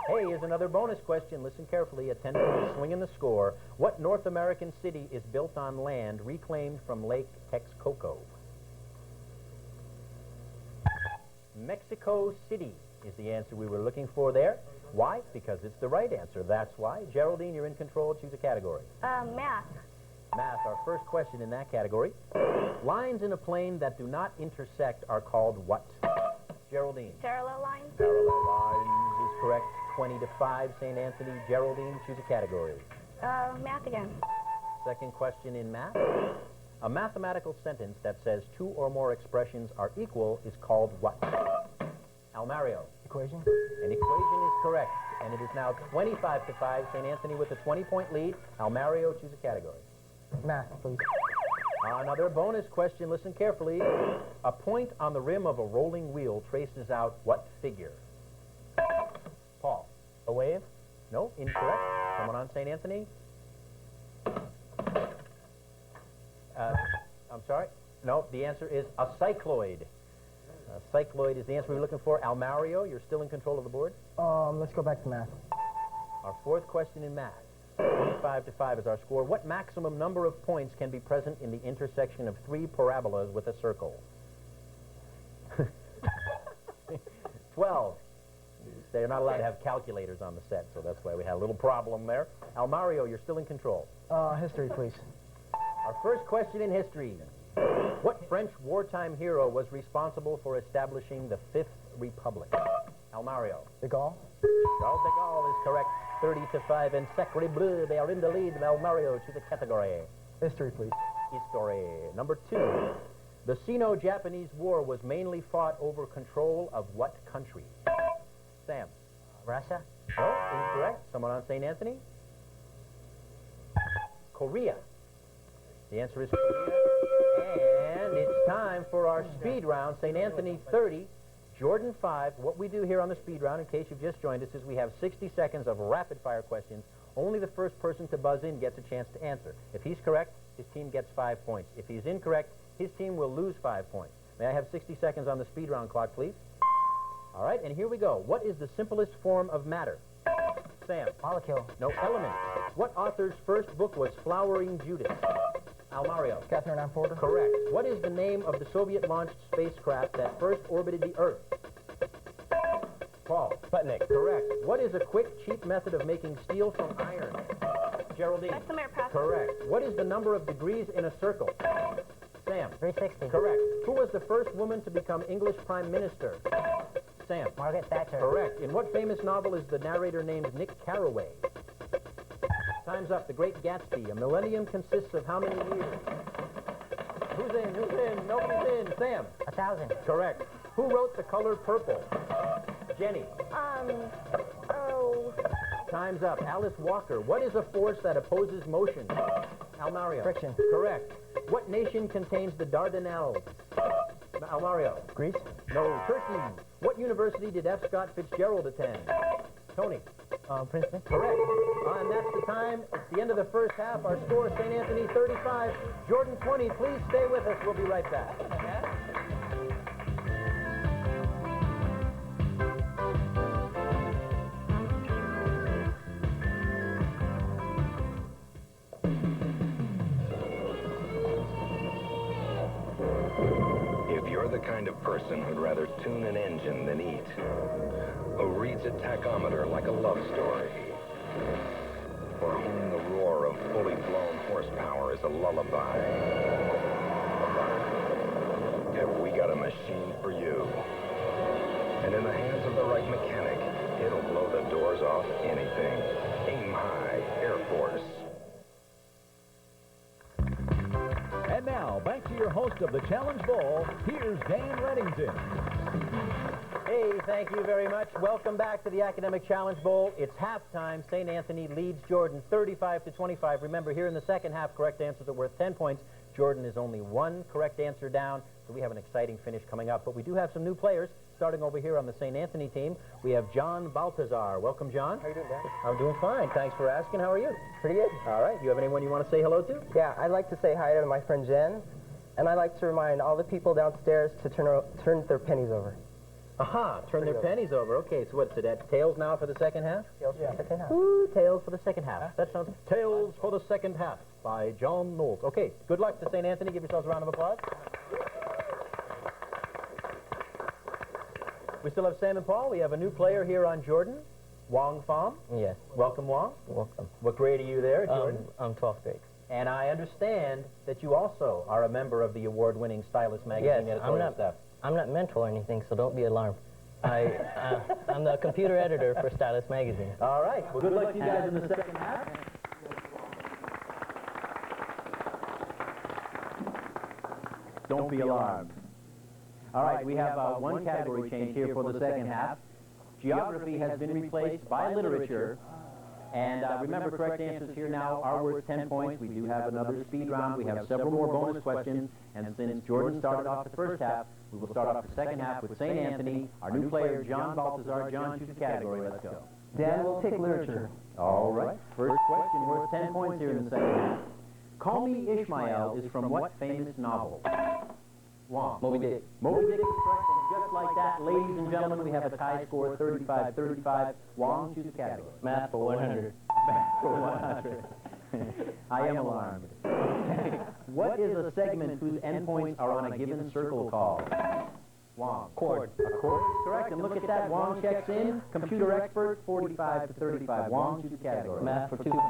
Hey, here's another bonus question. Listen carefully. A 10-point swing in the score. What North American city is built on land reclaimed from Lake Texcoco? Mexico City is the answer we were looking for there. Why? Because it's the right answer. That's why. Geraldine, you're in control. Choose a category. Math. Math, our first question in that category. Lines in a plane that do not intersect are called what? Geraldine. Parallel lines. Parallel lines is correct. 20-5, St. Anthony. Geraldine, choose a category. Math again. Second question in math. A mathematical sentence that says 2 or more expressions are equal is called what? Almario. Equation. An equation is correct. And it is now 25-5, St. Anthony with a 20-point lead. Almario, choose a category. Math, please. Another bonus question. Listen carefully. A point on the rim of a rolling wheel traces out what figure? Paul. A wave? No, incorrect. Someone on St. Anthony? I'm sorry? No, the answer is a cycloid. A cycloid is the answer we were looking for. Almario, you're still in control of the board. Let's go back to math. Our fourth question in math. 25-5 is our score. What maximum number of points can be present in the intersection of 3 parabolas with a circle? 12. They're not allowed to have calculators on the set, so that's why we had a little problem there. Almario, you're still in control. History, please. Our first question in history. What French wartime hero was responsible for establishing the Fifth Republic? Almario. De Gaulle. Charles de Gaulle is correct. 30-5, and Sacre Bleu, they are in the lead. Almario, choose a category. History, please. History. Number 2. The Sino-Japanese War was mainly fought over control of what country? Sam. Russia. No, incorrect. Someone on St. Anthony? Korea. The answer is Korea. And it's time for our speed round. St. Anthony 30, Jordan 5. What we do here on the speed round, in case you've just joined us, is we have 60 seconds of rapid-fire questions. Only the first person to buzz in gets a chance to answer. If he's correct, his team gets 5 points. If he's incorrect, his team will lose 5 points. May I have 60 seconds on the speed round clock, please? All right, and here we go. What is the simplest form of matter? Sam. Molecule. No, element. What author's first book was Flowering Judas? Almario. Catherine Ann Porter. Correct. What is the name of the Soviet-launched spacecraft that first orbited the Earth? Paul. Sputnik. Correct. What is a quick, cheap method of making steel from iron? Geraldine. Bessemer process. Correct. What is the number of degrees in a circle? Sam. 360. Correct. Who was the first woman to become English Prime Minister? Sam. Margaret Thatcher. Correct. In what famous novel is the narrator named Nick Carraway? Time's up. The Great Gatsby. A millennium consists of how many years? Who's in? Who's in? Nobody's in. Sam. 1,000. Correct. Who wrote The Color Purple? Jenny. Oh. Time's up. Alice Walker. What is a force that opposes motion? Almario. Friction. Correct. What nation contains the Dardanelles? Almario. Greece. No. Turkey. What university did F. Scott Fitzgerald attend? Tony. Princeton. Correct. And that's the time. It's the end of the first half. Our score, St. Anthony 35, Jordan 20. Please stay with us. We'll be right back. If you're the kind of person who'd rather tune an engine than eat, who reads a tachometer like a love story, or whom the roar of fully blown horsepower is a lullaby, have we got a machine for you. And in the hands of the right mechanic, it'll blow the doors off anything. Aim high, Air Force. And now, back to your host of the Challenge Bowl, here's Dan Reddington. Hey, thank you very much. Welcome back to the Academic Challenge Bowl. It's halftime. St. Anthony leads Jordan 35-25. Remember, here in the second half, correct answers are worth 10 points. Jordan is only one correct answer down, so we have an exciting finish coming up. But we do have some new players. Starting over here on the St. Anthony team, we have John Baltazar. Welcome, John. How you doing, Dan? I'm doing fine. Thanks for asking. How are you? Pretty good. All right. You have anyone you want to say hello to? Yeah, I'd like to say hi to my friend Jen, and I'd like to remind all the people downstairs to turn their pennies over. Aha, turn their pennies over. Okay, so what's it at? Tails now for the second half? Tails for the second half. Ooh, Tails for the second half. That sounds... Tails for the second half by John Knowles. Okay, good luck to St. Anthony. Give yourselves a round of applause. We still have Sam and Paul. We have a new player here on Jordan, Wong Pham. Yes. Welcome, Wong. Welcome. What grade are you there, Jordan? I'm 12th grade. And I understand that you also are a member of the award-winning Stylist magazine editorial staff. I'm not mental or anything, so don't be alarmed. I'm the computer editor for Stylist magazine. All right. Well, good luck to you guys in the second half. Don't be alarmed. All right, we have one category change here for the second half. Geography has been replaced by literature. And remember, correct answers here now are worth 10 points. We do have another speed round. We have several more bonus questions. And since Jordan started off the first half, we will start off the second half with St. Anthony. Our new player, John Baltazar. John, choose a category. Let's go. Dan will take literature. All right. First question worth 10 points here in the second half. Call Me Ishmael is from what famous novel? Wong. Moby Dick. Moby Dick is correct. And just like that, ladies and gentlemen, we have a tie score, 35-35. Wong, choose a category. Math for 100. Math for 100. I am alarmed. What is a segment whose endpoints are on a given circle called? Wong. Chord. A chord is correct. And look at that. Wong checks in. Computer expert, 45-35. Wong, choose a category. Math for 200.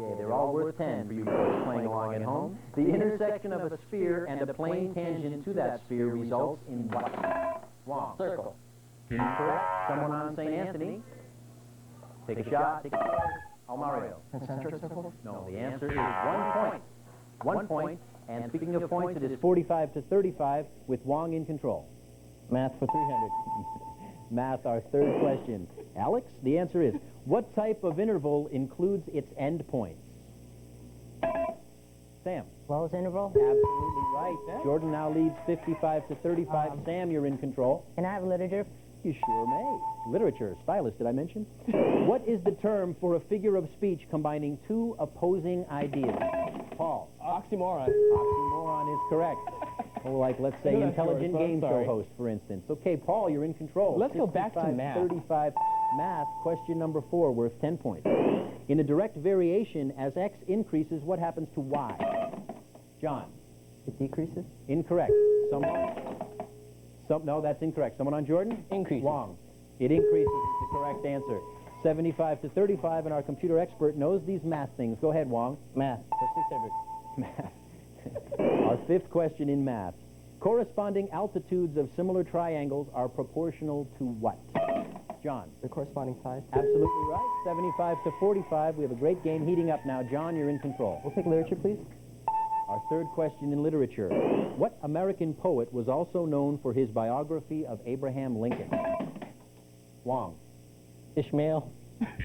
Okay, they're all worth 10 for you folks playing along at home. The intersection of a sphere and a plane tangent to that sphere results in what? Wong. Circle. Incorrect. Someone on St. Anthony. Take a shot. Take a shot. Almario. Concentric circle? No, the answer is 1 point. 1 point. And speaking of points, it is 45-35 with Wong in control. Math for 300. Math, our third question. Alex, the answer is, what type of interval includes its endpoints? Sam. Closed interval? Absolutely right. Jordan now leads 55 to 35. Sam, you're in control. Can I have literature? You sure may. Literature. Stylist, did I mention? What is the term for a figure of speech combining two opposing ideas? Paul. Oxymoron. Oxymoron is correct. Or like, let's say, I know that intelligent story, so I'm game show sorry. host, for instance. Okay, Paul, you're in control. Let's go back to 65, math. 35. Math, question number 4, worth 10 points. In a direct variation, as x increases, what happens to y? John. It decreases? Incorrect. No, that's incorrect. Someone on Jordan? Increases. Wrong. It increases is the correct answer. 75 to 35, and our computer expert knows these math things. Go ahead, Wong. Math. For 600. Math. Our fifth question in math. Corresponding altitudes of similar triangles are proportional to what? John. The corresponding size. Absolutely right. 75 to 45. We have a great game heating up now. John, you're in control. We'll take literature, please. Our third question in literature. What American poet was also known for his biography of Abraham Lincoln? Wong. Ishmael.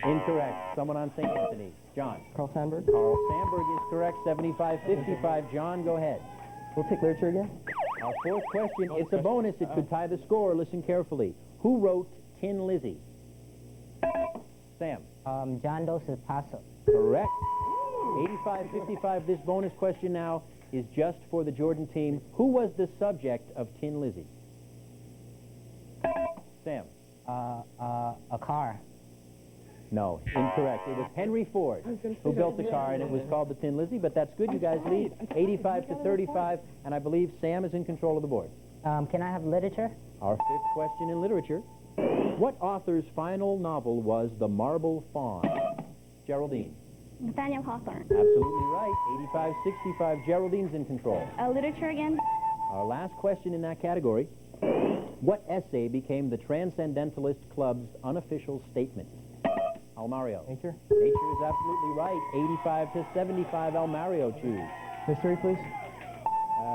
Incorrect. Someone on St. Anthony. John. Carl Sandburg. Carl Sandburg is correct. 75-55. John, go ahead. We'll take literature again. Our fourth question. It's a bonus. It could tie the score. Listen carefully. Who wrote Tin Lizzie? Sam. John Dos Passos. Correct. 85-55. This bonus question now is just for the Jordan team. Who was the subject of Tin Lizzie? Sam. A car. No, incorrect. It was Henry Ford who built the car, and it was called the Tin Lizzie, but that's good. You guys lead 85 to 35, and I believe Sam is in control of the board. Can I have literature? Our fifth question in literature. What author's final novel was The Marble Fawn? Geraldine. Nathaniel Hawthorne. Absolutely right. 85-65. Geraldine's in control. Literature again. Our last question in that category. What essay became the Transcendentalist Club's unofficial statement? Almario. Nature. Nature is absolutely right. 85 to 75. Almario choose. History, please.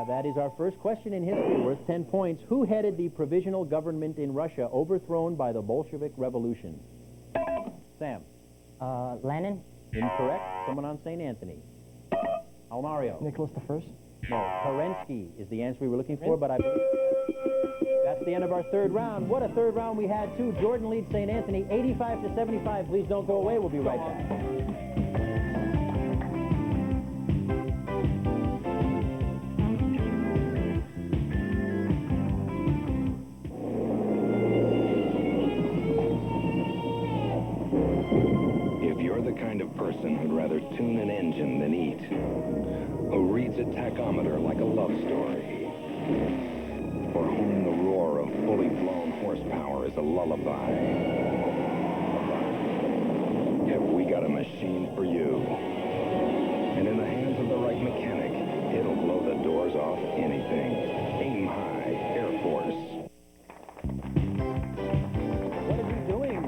That is our first question in history, worth 10 points. Who headed the provisional government in Russia overthrown by the Bolshevik Revolution? Sam. Lenin. Incorrect. Someone on St. Anthony. Almario. Nicholas I. No, Kerensky is the answer we were looking for, but I believe that's the end of our third round. What a third round we had, too. Jordan leads St. Anthony 85 to 75. Please don't go away. We'll be right back. If you're the kind of person who'd rather tune an engine than eat, who reads a tachometer like a love story, for whom the roar of fully blown horsepower is a lullaby, have we got a machine for you. And in the hands of the right mechanic, it'll blow the doors off anything. Aim high, Air Force. What are we doing?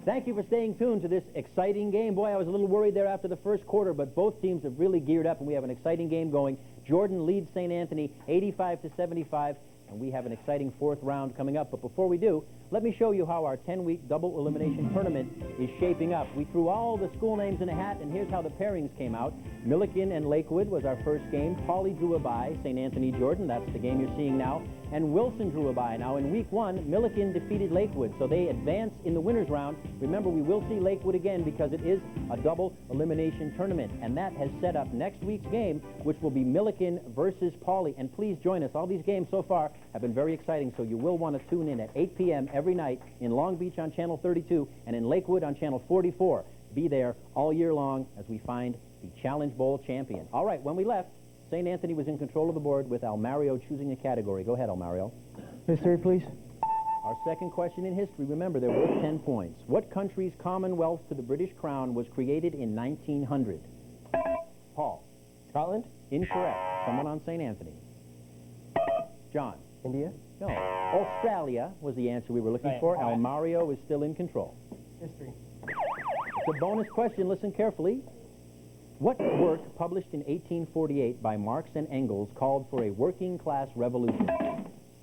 Thank you for staying tuned to this exciting game. Boy, I was a little worried there after the first quarter, but both teams have really geared up, and we have an exciting game going. Jordan leads St. Anthony 85 to 75, and we have an exciting fourth round coming up. But before we do, let me show you how our 10-week double elimination tournament is shaping up. We threw all the school names in a hat, and here's how the pairings came out. Millikin and Lakewood was our first game. Pauley drew a bye. St. Anthony Jordan, that's the game you're seeing now. And Wilson drew a bye. Now, in week one, Millikin defeated Lakewood, so they advance in the winners round. Remember, we will see Lakewood again because it is a double elimination tournament, and that has set up next week's game, which will be Millikin versus Pauley. And please join us. All these games so far have been very exciting, so you will want to tune in at 8 p.m. every night in Long Beach on Channel 32 and in Lakewood on Channel 44. Be there all year long as we find the Challenge Bowl champion. All right, when we left, St. Anthony was in control of the board with Almario choosing a category. Go ahead, Almario. History, please. Our second question in history. Remember, they're worth 10 points. What country's Commonwealth to the British Crown was created in 1900? Paul. Scotland. Incorrect. Someone on St. Anthony. John. India. No. Australia was the answer we were looking for. Almario is still in control. History. It's a bonus question. Listen carefully. What work published in 1848 by Marx and Engels called for a working class revolution?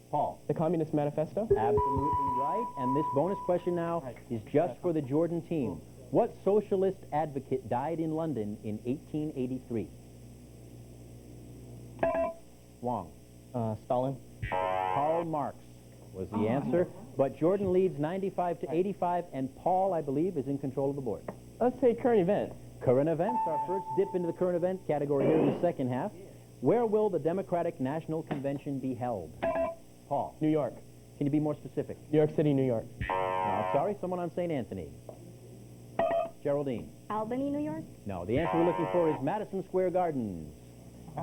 Paul. The Communist Manifesto? Absolutely right. And this bonus question now is just for the Jordan team. What socialist advocate died in London in 1883? Wong. Stalin. Karl Marx was the answer. But Jordan leads 95 to 85, and Paul, I believe, is in control of the board. Let's say current events. Current events, our first dip into the current event category here in the second half. Where will the Democratic National Convention be held? Paul. New York. Can you be more specific? New York City, New York. No, sorry, someone on St. Anthony. Geraldine. Albany, New York. No, the answer we're looking for is Madison Square Gardens.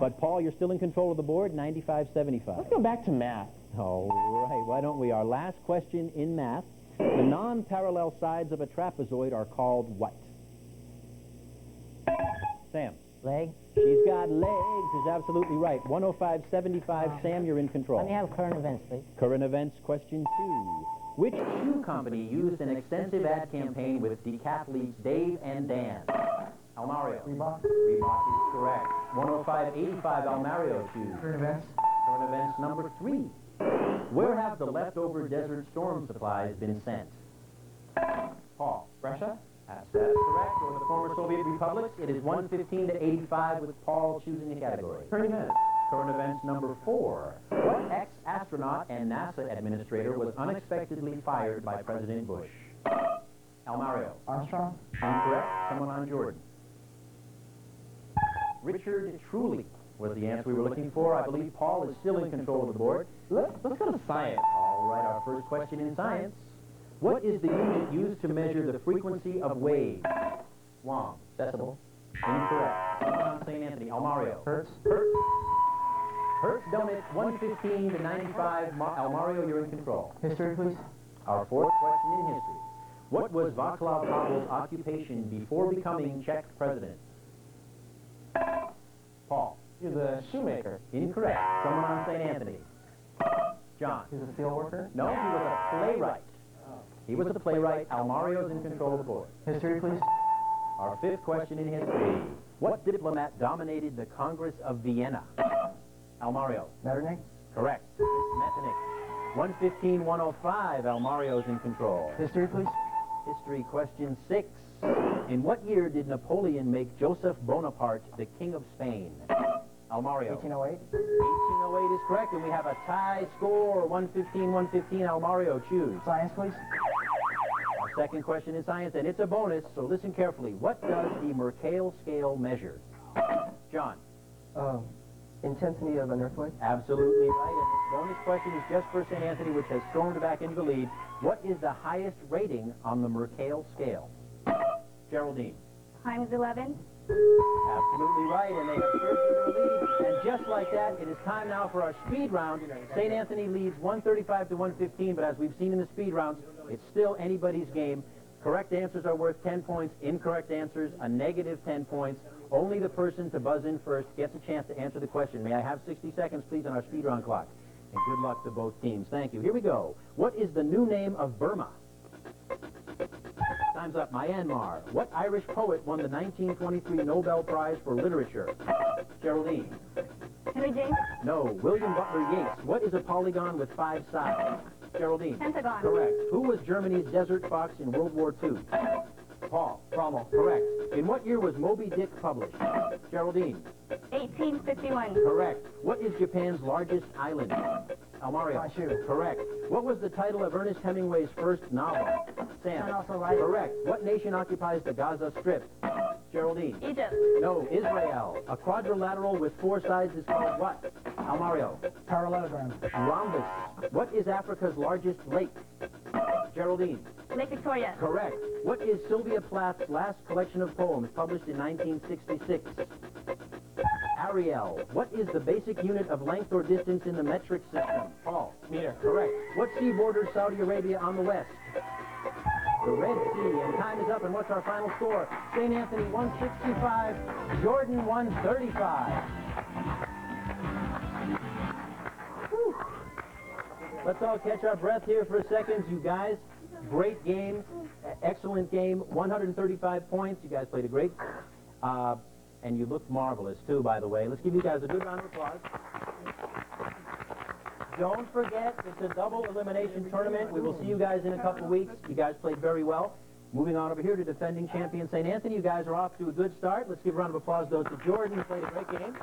But Paul, you're still in control of the board, 95-75. Let's go back to math. All right, why don't we? Our last question in math. The non-parallel sides of a trapezoid are called what? Sam. Leg. She's got legs, is absolutely right. 105-75. Sam, you're in control. Let me have current events, please. Current events, question 2. Which shoe company used an extensive ad campaign with decathletes Dave and Dan? Almario. Reebok. Reebok is correct. 105-85. Almario shoes. Current events. Current events number 3. Where have the leftover Desert Storm supplies been sent? Paul. Russia? That's correct. Or the former Soviet republics. It is 115-85 with Paul choosing the category. Current events. Current events number 4. What ex-astronaut and NASA administrator was unexpectedly fired by President Bush? Almario. Armstrong. Incorrect. Someone on Jordan. Richard Truly was the answer we were looking for. I believe Paul is still in control of the board. Let's go to science. All right, our first question in science. What is the unit used to measure the frequency of waves? Wong. Decibel. Incorrect. Someone on St. Anthony. Almario. Hertz. Hertz donut 115-95. Almario, you're in control. History, please. Our fourth question in history. What was Václav Havel's occupation before becoming Czech president? Paul. You're the shoemaker. Incorrect. Someone on St. Anthony. John. He's a steel worker. No, he was a playwright. He was the playwright. Almario's in control of the board. History, please. Our fifth question in history. What diplomat dominated the Congress of Vienna? Almario. Metternich. Correct. Metternich. 115-105. Almario's in control. History, please. History question 6. In what year did Napoleon make Joseph Bonaparte the King of Spain? Almario. 1808. 1808 is correct, and we have a tie score, 115-115. Almario, choose. Science, please. Our second question in science, and it's a bonus, so listen carefully. What does the Mercalli scale measure? John. Intensity of an earthquake. Absolutely right, and this bonus question is just for St. Anthony, which has stormed back into the lead. What is the highest rating on the Mercalli scale? Geraldine. Times 11. Absolutely right, and they have surged into the lead. And just like that, it is time now for our speed round. St. Anthony leads 135-115, but as we've seen in the speed rounds, it's still anybody's game. Correct answers are worth 10 points. Incorrect answers, a negative 10 points. Only the person to buzz in first gets a chance to answer the question. May I have 60 seconds, please, on our speed round clock? And good luck to both teams. Thank you. Here we go. What is the new name of Burma? Time's up. Myanmar. What Irish poet won the 1923 Nobel Prize for Literature? Geraldine. Henry James. No. William Butler Yeats. What is a polygon with 5 sides? Geraldine. Pentagon. Correct. Who was Germany's desert fox in World War II? Paul. Rommel. Correct. In what year was Moby Dick published? Geraldine. 1851. Correct. What is Japan's largest island? Almario. Honshu. Correct. What was the title of Ernest Hemingway's first novel? Sam. Son also right. Correct. What nation occupies the Gaza Strip? Geraldine. Egypt. No, Israel. A quadrilateral with 4 sides is called what? Almario. Parallelogram. Rhombus. What is Africa's largest lake? Geraldine. Lake Victoria. Correct. What is Sylvia Plath's last collection of poems published in 1966? Ariel. What is the basic unit of length or distance in the metric system? Paul. Meter. Correct. What sea borders Saudi Arabia on the west? The Red Sea. And time is up, and what's our final score? St. Anthony 165, Jordan 135. Whew. Let's all catch our breath here for a second, you guys. Great game, excellent game, 135 points. You guys played a great. and you looked marvelous, too, by the way. Let's give you guys a good round of applause. Don't forget, it's a double elimination tournament. We will see you guys in a couple of weeks. You guys played very well. Moving on over here to defending champion St. Anthony. You guys are off to a good start. Let's give a round of applause, though, to Jordan, who played a great game.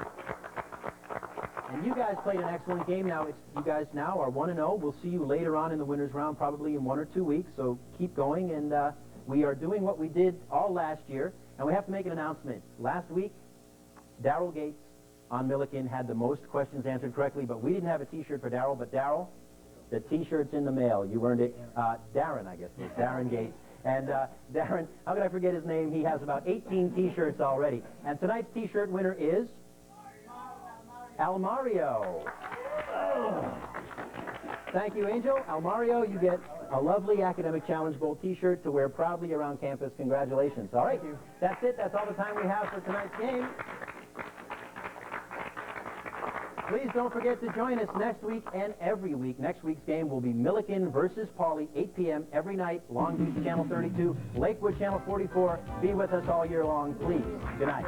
And you guys played an excellent game. Now, you guys now are 1-0. We'll see you later on in the winners round, probably in 1 or 2 weeks. So keep going. And we are doing what we did all last year. And we have to make an announcement. Last week, Daryl Gates on Millikin had the most questions answered correctly, but we didn't have a T-shirt for Daryl. But Daryl, the T-shirt's in the mail. You earned it. Darren, I guess it was. Darren Gates. And Darren, how could I forget his name? He has about 18 T-shirts already. And tonight's T-shirt winner is Almario. Thank you, Angel. Almario, you get a lovely Academic Challenge Bowl T-shirt to wear proudly around campus. Congratulations. All right, that's it. That's all the time we have for tonight's game. Please don't forget to join us next week and every week. Next week's game will be Millikin versus Pauley, 8 p.m. every night. Long Beach, Channel 32, Lakewood, Channel 44. Be with us all year long, please. Good night.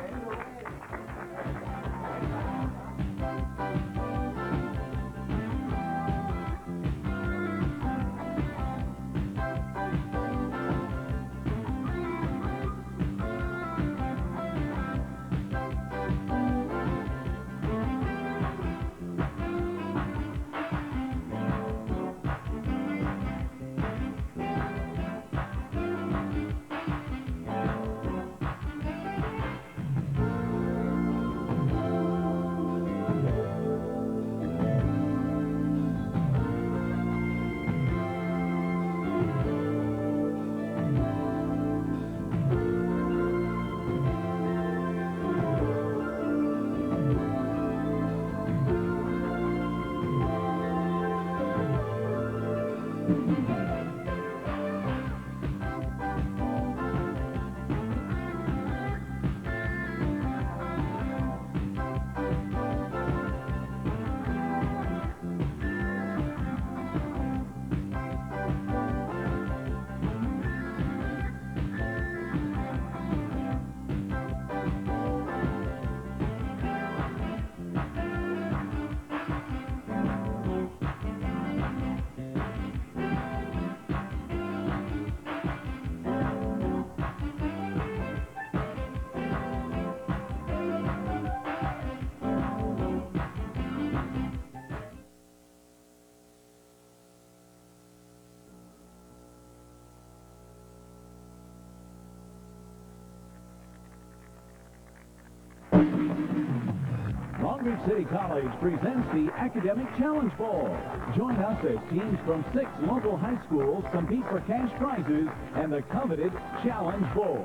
Long Beach City College presents the Academic Challenge Bowl. Join us as teams from 6 local high schools compete for cash prizes and the coveted Challenge Bowl.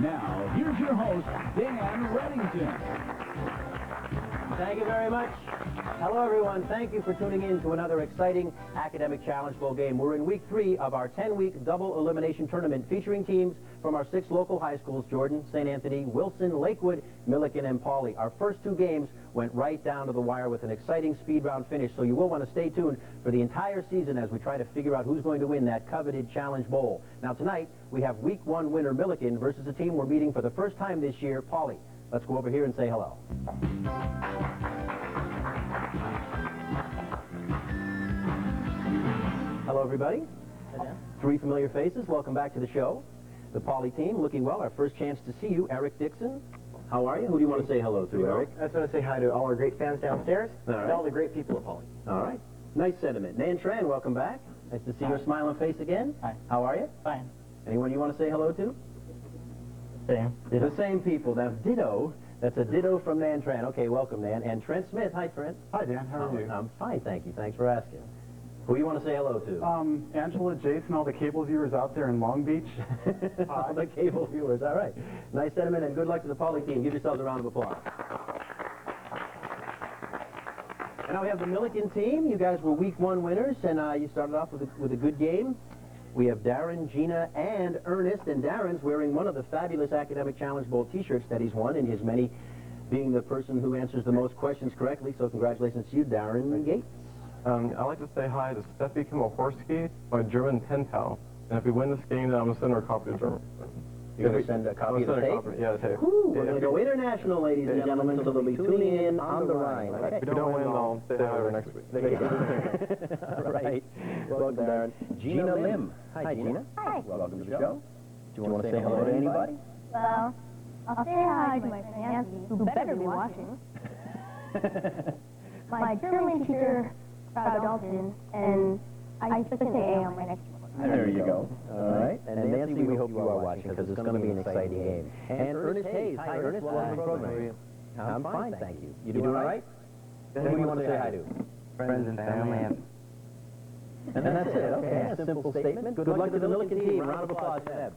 Now, here's your host, Dan Reddington. Thank you very much. Hello, everyone. Thank you for tuning in to another exciting Academic Challenge Bowl game. We're in week 3 of our 10-week double elimination tournament featuring teams from our 6 local high schools, Jordan, St. Anthony, Wilson, Lakewood, Millikin, and Pauley. Our first 2 games went right down to the wire with an exciting speed round finish, so you will want to stay tuned for the entire season as we try to figure out who's going to win that coveted Challenge Bowl. Now, tonight, we have week 1 winner Millikin versus a team we're meeting for the first time this year, Pauley. Let's go over here and say hello. Hello, everybody. 3 familiar faces. Welcome back to the show. The Pauley team looking well. Our first chance to see you, Eric Dixon. How are you? Who do you want to say hello to, Eric? I just want to say hi to all our great fans downstairs and all the great people at Pauley. All right. Nice sentiment. Nan Tran, welcome back. Nice to see your smiling face again. Hi. How are you? Fine. Anyone you want to say hello to? Same. The same people. Now, ditto. That's a ditto from Nan Tran. Okay, welcome, Nan. And Trent Smith. Hi, Trent. Hi, Dan. How are you? I'm fine, thank you. Thanks for asking. Who you want to say hello to? Angela, Jason, all the cable viewers out there in Long Beach. All the cable viewers. All right. Nice sentiment, and good luck to the Pauley team. Give yourselves a round of applause. And now we have the Millikin team. You guys were week 1 winners, and you started off with a good game. We have Darren, Gina, and Ernest, and Darren's wearing one of the fabulous Academic Challenge Bowl T-shirts that he's won, in his many being the person who answers the most questions correctly. So congratulations to you, Darren Gates. I'd like to say hi to Steffi Kimmelhorski, my German pen pal. And if we win this game, then I'm going to send her a copy of German. You're going to send a copy of the tape? Yeah, the tape. We're going to go international, ladies and gentlemen, so they'll be tuning in on the Rhine. Okay. If you don't win, I'll say hi over next week. Right. Welcome, Darren. Gina Lim. Hi, Gina. Hi. Welcome to the show. Do you want to say hello to anybody? Well, I'll say hi to my friend Anthony, who better be watching. My German teacher, Frau Dalton, and I expect an A on my next one. There you go. All right. And Nancy, we hope you are watching because it's going to be an exciting game. And Ernest Hayes. Hi, Ernest. Welcome to the program. I'm fine, thank you. You doing all right? Who do you want to say hi to? Friends and family. And that's it. Okay, a simple statement. Good luck to the Milliken team. Round of applause to them.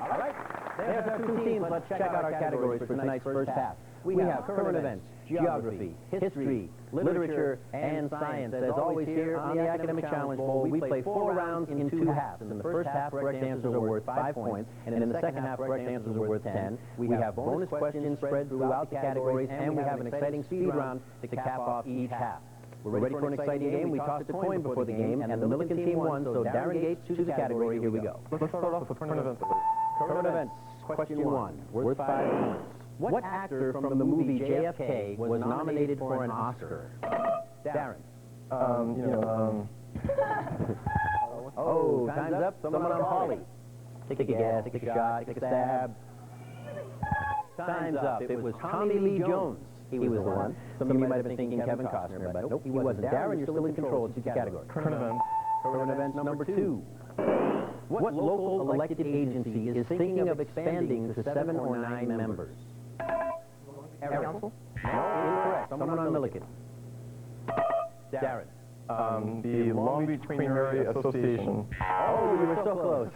All right. There's our two teams. Let's check out our categories for tonight's first half. We have current events, geography, history, literature, and science. As always here on the Academic Challenge Bowl, we play 4 rounds in 2 halves. In the first half, correct answers are worth 5 points, and in the second half, correct answers are worth 10. We have bonus questions spread throughout the categories, and we have an exciting speed round to cap off each half. We're ready for an exciting game. We tossed a coin before the game, and the Milliken team won, so Darren Gates chooses the category. Here we go. Let's start off with current events. Current events, question 1, worth 5 points. What actor from the movie JFK was nominated for an Oscar? Darren. Oh, time's up. Someone on Polly. Take a guess, take a shot, take a stab. Time's up. It was Tommy Lee Jones. He was the one. Some of you might have been thinking Kevin Costner, but nope, he wasn't. Darren, you're still in control. It's your category. Current events. Current events number 2. What local elected agency is thinking of expanding to 7 or 9 members? Area Council? No, incorrect. Someone on Milliken. Darren. The Long Beach Queen Mary Association. Oh, you were so close.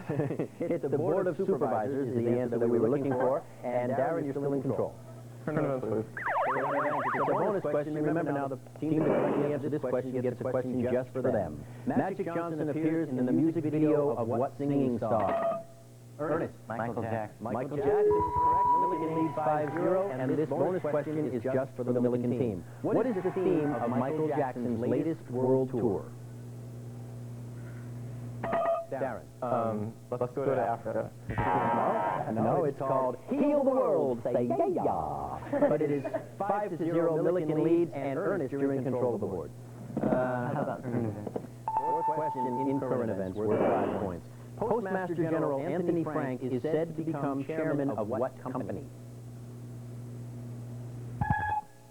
It's the Board of Supervisors is the answer that we were looking for, and Darren, you're still in control. Current events, please. It's a bonus question. Remember now, the team that correctly answers this question gets a question just for them. Magic Johnson appears in the music video of what singing star? Ernest. Michael Jackson. Michael Jackson is correct. Milliken leads 5-0, and this bonus question is just for the Milliken team. What is the theme of Michael Jackson's latest world tour? Darren. Let's go to Africa. No, it's called Heal the World, Say Yeah. But it is 5-0, Milliken leads, and Ernest, you're in control of the board. How about current events? Fourth question in current events, worth 5 points. Postmaster General Anthony Frank is said to become chairman of what company?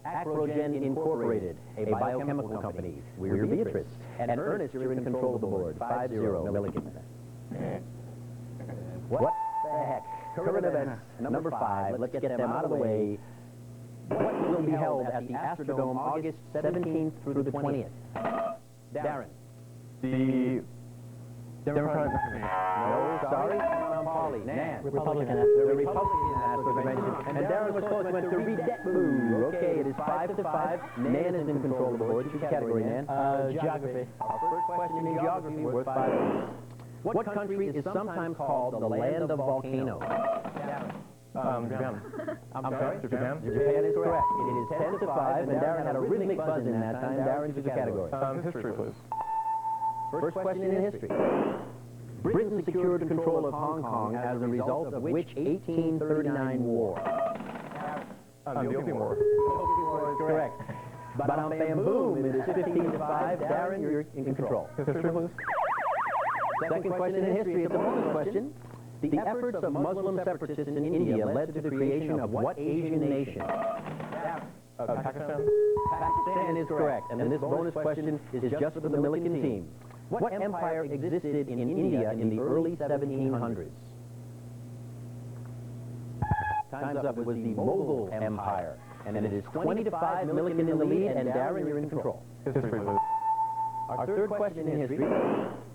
Acrogen Incorporated, a biochemical company. We're Beatrice. And Ernest, you're in control of the board. 5-0, Milliken. What the heck? Current events, number 5. Let's get them out of the way. What will be held at the Astrodome August 17th through the 20th? Darren. The Democratic. No, sorry. Polly. Nan. Republican. The Republican National Convention. And Darren was close, went to Redetmu. Okay, it is 5-5. Nan is in control of the board. Choose category, Nan. Geography. Our first question in geography worth 5 points. What country is sometimes called the land of volcanoes? Japan. I'm sorry? Japan? Japan is correct. It is 10-5, and Darren had a rhythmic buzz in that time. Darren, choose a category. History, please. First question in history. Britain secured control of Hong Kong as a result of which 1839 war? The Opium War. Correct. Ba-dum, bam, boom. It is 15-5. Darren, you're in control. History, please. Second question in history. It's a bonus question. The efforts of Muslim separatists in India led to the creation of what Asian nation? Pakistan. Pakistan is correct. And this bonus question is just for the Milliken team. What empire existed in India in the early 1700s? Time's up. It was the Mughal Empire. And it is 20-5, Milliken in the lead, and Darren, you're in control. History, please. Our third question in history.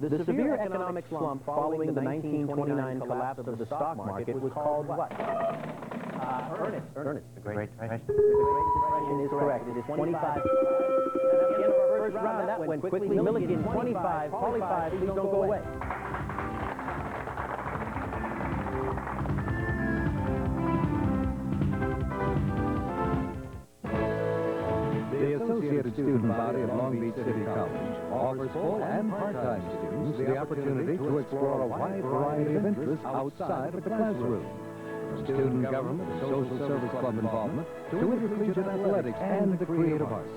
The severe economic slump following the 1929 collapse of the stock market was called what? Ernest. The Great Depression. The Great Depression is correct. It is 25. At the end of our first round, that went quickly. Milliken, 25, Polly 5. Please don't go away. The Associated Student Body of Long Beach City College offers full and part-time students the opportunity to explore a wide variety of interests outside of the classroom. From student government, social service club involvement, to intercollegiate athletics and the creative arts.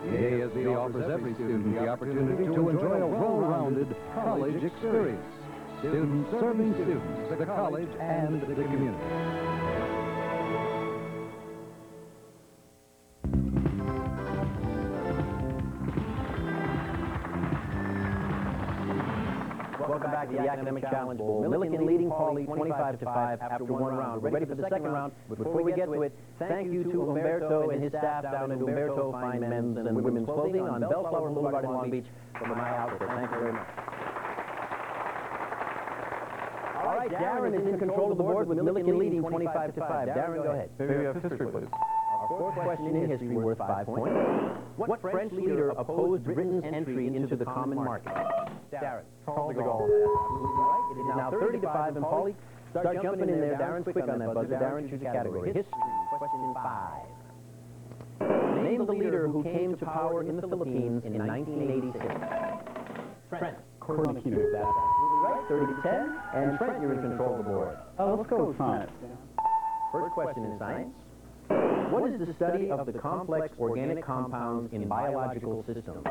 The ASB offers every student the opportunity to enjoy a well-rounded college experience. Students serving students, the college, and the community. Welcome back to the Academic Challenge Bowl. Milliken leading Pauley 25-5 after one round. We're ready for the second round. Before we get to it, thank you to Umberto and his staff down at Umberto Fine Men's and Women's Clothing on Bellflower Boulevard in Long Beach for my outfit. Thank you very much. All right, Darren is in control of the board with Milliken leading 25-5. Darren, go ahead. May we have history, please? Our fourth question in history worth 5 points. What French leader opposed Britain's entry into the common market? Darren. Charles de Gaulle. Right. It is now 30-5, and Pauley, start jumping in there. Darren's quick on that buzzer. Darren, choose a category. History, question 5. Name the leader who came to power in the Philippines in 1986. Trent. Courtney Keating. That's absolutely right. 30-10, and Trent, you're in control of the board. Let's go with science. First question in science. What is the study of the complex organic compounds in biological systems?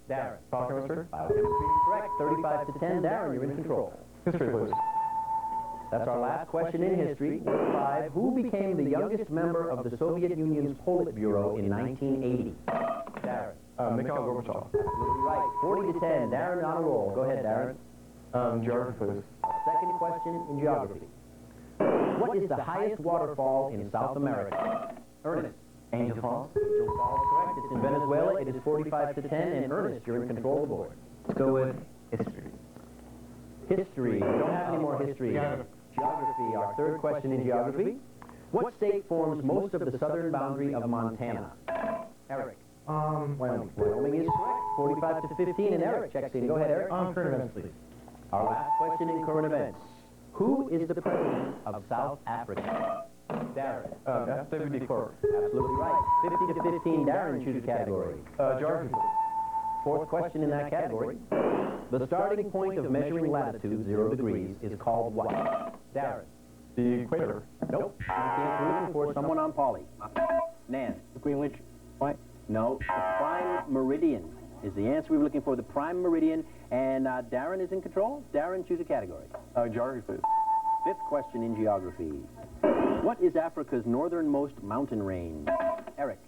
Darren. Biochemistry. Biochemistry, correct. 35-10. Darren, you're in control. History, please. That's our last question in history. 5. Who became the youngest member of the Soviet Union's Politburo in 1980? Darren. Mikhail Gorbachev. Absolutely right. 40-10. Darren on a roll. Go ahead, Darren. Geography, please. Second question in geography. What is the highest waterfall in South America? Ernest. Angel Falls. Angel Falls, correct. It's in Venezuela. It is 45-10, and Ernest, you're in control of the board. Let's go with history. History. We don't have any more history. Geography. Our third question in geography. What state forms most of the southern boundary of Montana? Eric. Wyoming. Wyoming is correct. 45-15, and Eric checks in. Go ahead, Eric. Current events, please. Our last question in current events. Who is the president of South Africa? Darren. David de Klerk. Absolutely right. 50-15. Darren, choose a category. Geography. Fourth question in that category. The starting point of measuring latitude, 0 degrees, is called what? Darren. The equator. Nope. Not the answer we're looking for. Someone on Pauley. Nan. The Greenwich Point. No. The prime meridian is the answer we were looking for. The prime meridian. And Darren is in control. Darren, choose a category. Geography, please. Fifth question in geography. What is Africa's northernmost mountain range? Eric.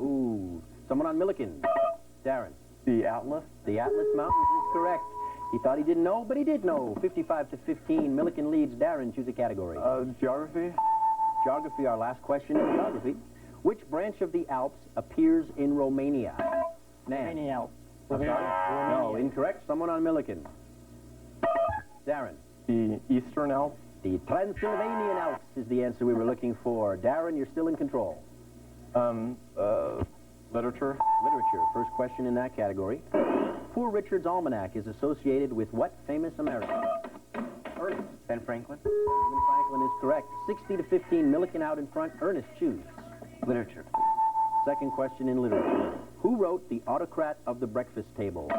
Ooh. Someone on Milliken. Darren. The Atlas. The Atlas Mountains is correct. He thought he didn't know, but he did know. 55-15. Milliken leads. Darren, choose a category. Geography. Geography, our last question in geography. Which branch of the Alps appears in Romania? Nan. Romania Alps. I'm sorry? No, incorrect. Someone on Milliken. Darren. The Eastern Alps. The Transylvanian Alps is the answer we were looking for. Darren, you're still in control. Literature. Literature. First question in that category. Poor Richard's Almanac is associated with what famous American? Ernest. Ben Franklin. Benjamin Franklin is correct. 60-15. Milliken out in front. Ernest, choose. Literature. Second question in literature. Who wrote The Autocrat of the Breakfast Table?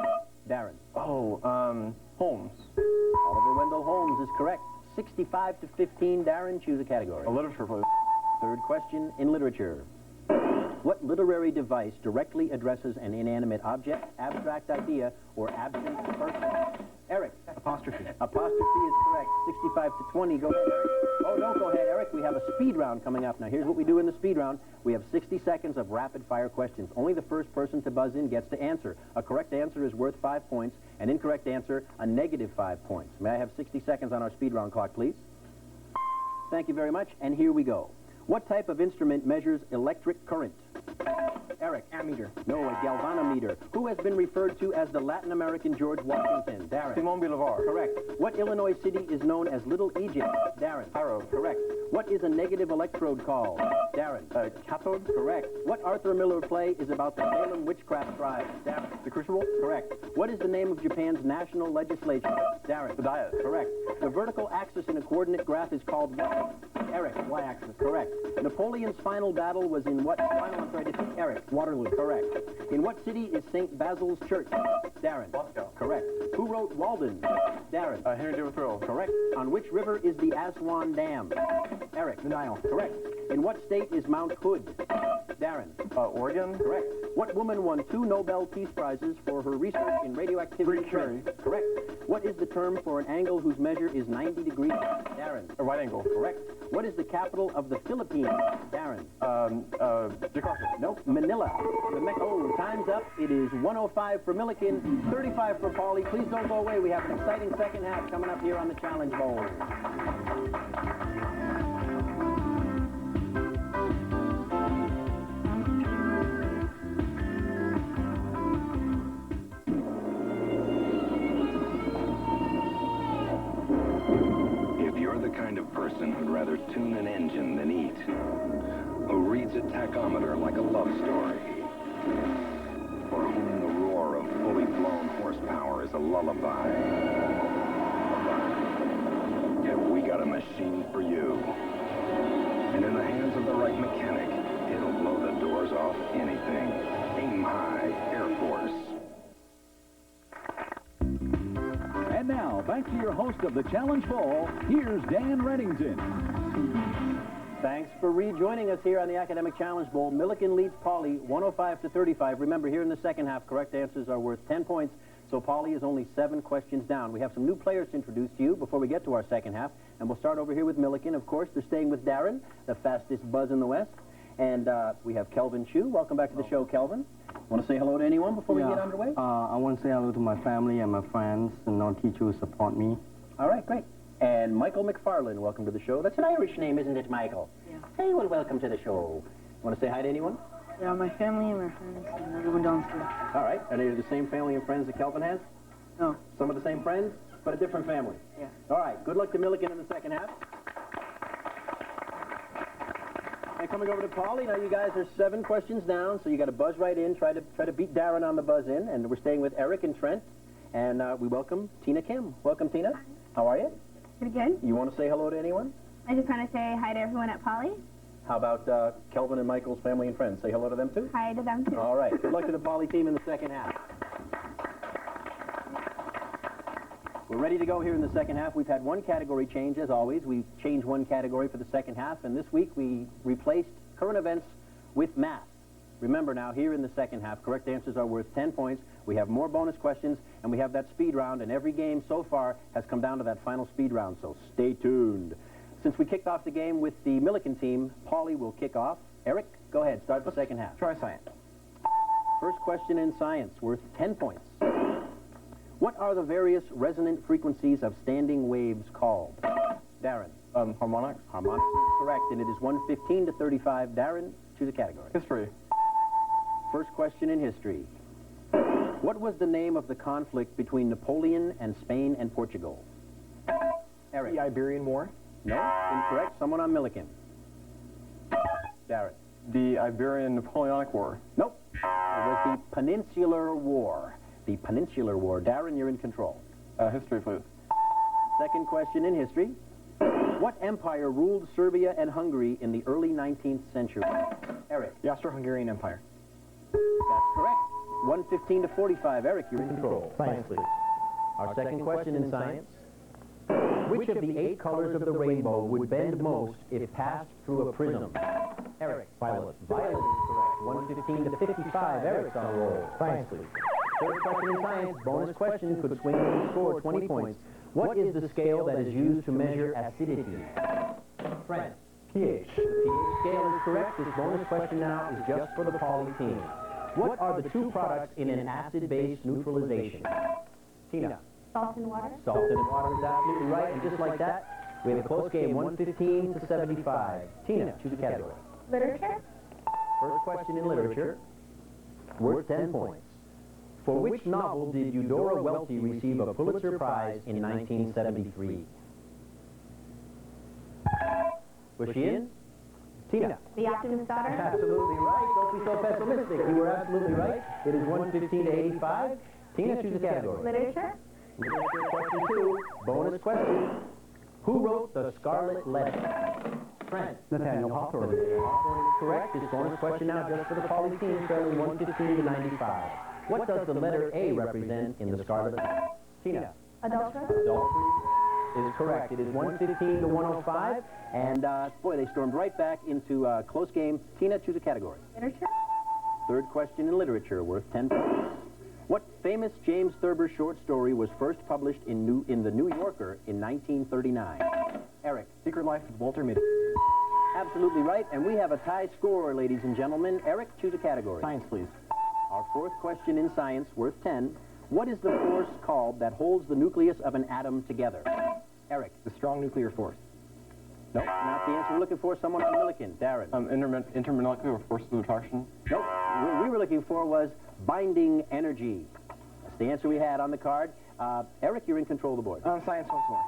Darren. Holmes. Oliver Wendell Holmes is correct. 65-15. Darren, choose a category. Literature, please. Third question in literature. What literary device directly addresses an inanimate object, abstract idea, or absent person? Eric. Apostrophe. Apostrophe is correct. 65-20. Go ahead, Eric. Oh, don't go ahead, Eric. We have a speed round coming up. Now, here's what we do in the speed round. We have 60 seconds of rapid-fire questions. Only the first person to buzz in gets to answer. A correct answer is worth 5 points. An incorrect answer, a negative 5 points. May I have 60 seconds on our speed round clock, please? Thank you very much, and here we go. What type of instrument measures electric current? Eric. Ammeter. No, a galvanometer. Who has been referred to as the Latin American George Washington? Darren. Simon Bolivar. Correct. What Illinois city is known as Little Egypt? Darren. Cairo. Correct. What is a negative electrode called? Darren. Cathode? Correct. What Arthur Miller play is about the Salem witchcraft tribe? Darren. The Crucible? Correct. What is the name of Japan's national legislature? Darren. The Diet. Correct. The vertical axis in a coordinate graph is called what? Eric. Y-axis. Correct. Napoleon's final battle was in what defeat? Eric. Waterloo. Correct. In what city is St. Basil's Church? Darren. Moscow. Correct. Who wrote Walden? Darren. Henry David Thoreau. Correct. On which river is the Aswan Dam? Eric. The Nile. Correct. In what state is Mount Hood? Darren. Oregon. Correct. What woman won 2 Nobel Peace Prizes for her research in radioactivity? Marie Curie. Correct. What is the term for an angle whose measure is 90 degrees? Darren. A right angle. Correct. What is the capital of the Philippines? Darren. Jakarta. Nope. Manila. Time's up. It is 105 for Milliken, 35 for Pauly. Please don't go away. We have an exciting second half coming up here on the Challenge Bowl. If you're the kind of person who'd rather tune an engine than eat, who reads a tachometer like a love story, for whom the roar of fully blown horsepower is a lullaby, have we got a machine for you. And in the hands of the right mechanic, it'll blow the doors off anything. Aim high, Air Force. And now, back to your host of the Challenge Bowl, here's Dan Reddington. Thanks for rejoining us here on the Academic Challenge Bowl. Milliken leads Pauly 105 to 35. Remember, here in the second half, correct answers are worth 10 points, so Pauly is only 7 questions down. We have some new players to introduce to you before we get to our second half, and we'll start over here with Milliken. Of course, they're staying with Darren, the fastest buzz in the West, and we have Kelvin Chu. Welcome back to the show, Kelvin. Want to say hello to anyone before we get underway? I want to say hello to my family and my friends and all teachers who support me. All right, great. And Michael McFarlane, welcome to the show. That's an Irish name, isn't it, Michael? Yeah. Hey, well, welcome to the show. Want to say hi to anyone? Yeah, my family and my friends and everyone downstairs. All right. Are they the same family and friends that Kelvin has? No. Some of the same friends, but a different family? Yeah. All right. Good luck to Milliken in the second half. And coming over to Pauly, now you guys are 7 questions down, so you got to buzz right in, try to beat Darren on the buzz in, and we're staying with Eric and Trent, and we welcome Tina Kim. Welcome, Tina. How are you? Pretty good. You want to say hello to anyone? I just want to say hi to everyone at Pauly. How about Kelvin and Michael's family and friends? Say hello to them, too? Hi to them, too. All right. Good luck to the Pauly team in the second half. We're ready to go here in the second half. We've had one category change, as always. We changed one category for the second half, and this week we replaced current events with math. Remember now, here in the second half, correct answers are worth 10 points. We have more bonus questions, and we have that speed round, and every game so far has come down to that final speed round, so stay tuned. Since we kicked off the game with the Milliken team, Pauly will kick off. Eric, go ahead. Start the second half. Try science. First question in science, worth 10 points. What are the various resonant frequencies of standing waves called? Darren. Harmonics. Harmonics is correct, and it is 115 to 35. Darren, choose a category. History. First question in history. What was the name of the conflict between Napoleon and Spain and Portugal? Eric. The Iberian War. No, incorrect. Someone on Milliken. Darren. The Iberian Napoleonic War. Nope. It was the Peninsular War. The Peninsular War. Darren, you're in control. History, please. Second question in history. What empire ruled Serbia and Hungary in the early 19th century? Eric. The Austro-Hungarian Empire. That's correct. 115 to 45. Eric, you're in control. Science, please. Our second question in science. Which of the 8 colors of the rainbow would bend most if passed through a prism? Eric. Violet. Violet is correct. 115 to 55. Eric's on a roll. Science, please. Third question in science. Bonus question could swing the score 20 points. What is the scale that is used to measure acidity? Trent. pH. The pH scale is correct. This bonus question now is just for the Pauly team. What are the 2 products in an acid-base neutralization? Tina. Salt and water. Salt and water is absolutely right. And just like that, we have a close game, 115 to 75. Tina, choose a category. Literature. First question in literature, worth 10 points. For which novel did Eudora Welty receive a Pulitzer Prize in 1973? Was she in? Tina. The Optimist's Daughter. Absolutely right. Don't be so pessimistic. You were absolutely right. It is 115 to 85. Tina, choose a category. Literature. Literature, question 2. Bonus question. Who wrote The Scarlet Letter? Trent. Nathaniel Hawthorne. Hawthorne is correct. This bonus question now just for the Poly team, trailing 115 to 95. What does the letter A represent in The Scarlet Letter? Tina. Adultery. Adultery is correct. It is 115 to 105. And, boy, they stormed right back into a close game. Tina, choose a category. Literature. Third question in literature, worth 10 points. What famous James Thurber short story was first published in the New Yorker in 1939? Eric. Secret Life of Walter Mitty. Absolutely right. And we have a tie score, ladies and gentlemen. Eric, choose a category. Science, please. Our fourth question in science, worth 10. What is the force called that holds the nucleus of an atom together? Eric. The strong nuclear force. Nope, not the answer we're looking for. Someone on Milliken. Darren. Intermolecular force of attraction. Nope. What we were looking for was binding energy. That's the answer we had on the card. Eric, you're in control of the board. Science once more.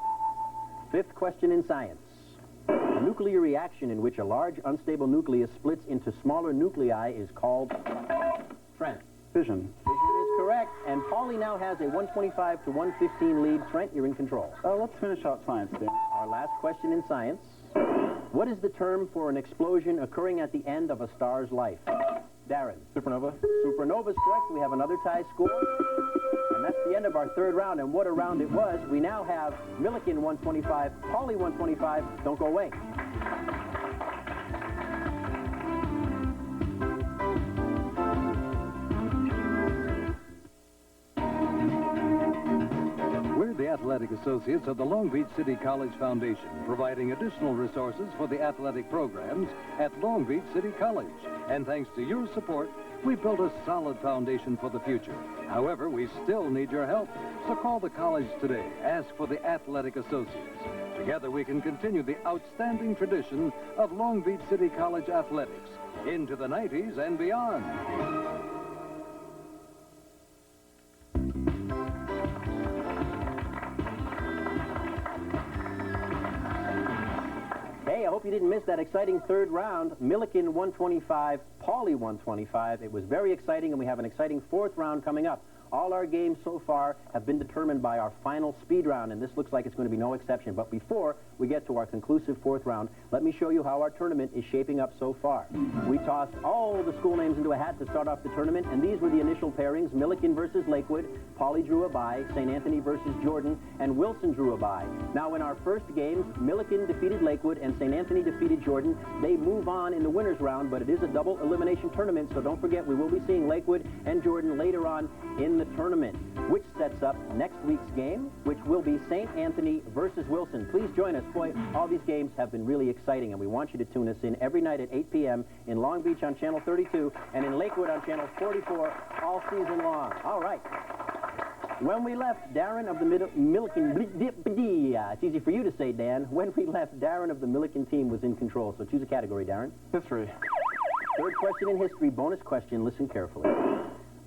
Fifth question in science. A nuclear reaction in which a large unstable nucleus splits into smaller nuclei is called Trent. Fission. Fission is correct. And Paulie now has a 125 to 115 lead. Trent, you're in control. Let's finish out science, Dan. Our last question in science. What is the term for an explosion occurring at the end of a star's life? Darren. Supernova. Supernova is correct. We have another tie score. And that's the end of our third round. And what a round it was. We now have Milliken 125, Paulie 125. Don't go away. We're the athletic associates of the Long Beach City College Foundation, providing additional resources for the athletic programs at Long Beach City College. And thanks to your support, we've built a solid foundation for the future. However, we still need your help. So call the college today. Ask for the athletic associates. Together, we can continue the outstanding tradition of Long Beach City College athletics into the 90s and beyond. Hey, I hope you didn't miss that exciting third round. Milliken 125, Paulie 125. It was very exciting, and we have an exciting fourth round coming up. All our games so far have been determined by our final speed round, and this looks like it's going to be no exception. But before we get to our conclusive fourth round, let me show you how our tournament is shaping up so far. We tossed all the school names into a hat to start off the tournament, and these were the initial pairings: Milliken versus Lakewood, Paulie drew a bye, St. Anthony versus Jordan, and Wilson drew a bye. Now, in our first games, Milliken defeated Lakewood and St. Anthony defeated Jordan. They move on in the winner's round, but it is a double elimination tournament, so don't forget we will be seeing Lakewood and Jordan later on in the tournament, which sets up next week's game, which will be St. Anthony versus Wilson. Please join us. Boy, all these games have been really exciting, and we want you to tune us in every night at 8 p.m. in Long Beach on Channel 32 and in Lakewood on Channel 44 all season long. All right. When we left Darren of the Milliken, it's easy for you to say, Dan. When we left, Darren of the Milliken team was in control. So choose a category, Darren. History. Third question in history, bonus question. Listen carefully.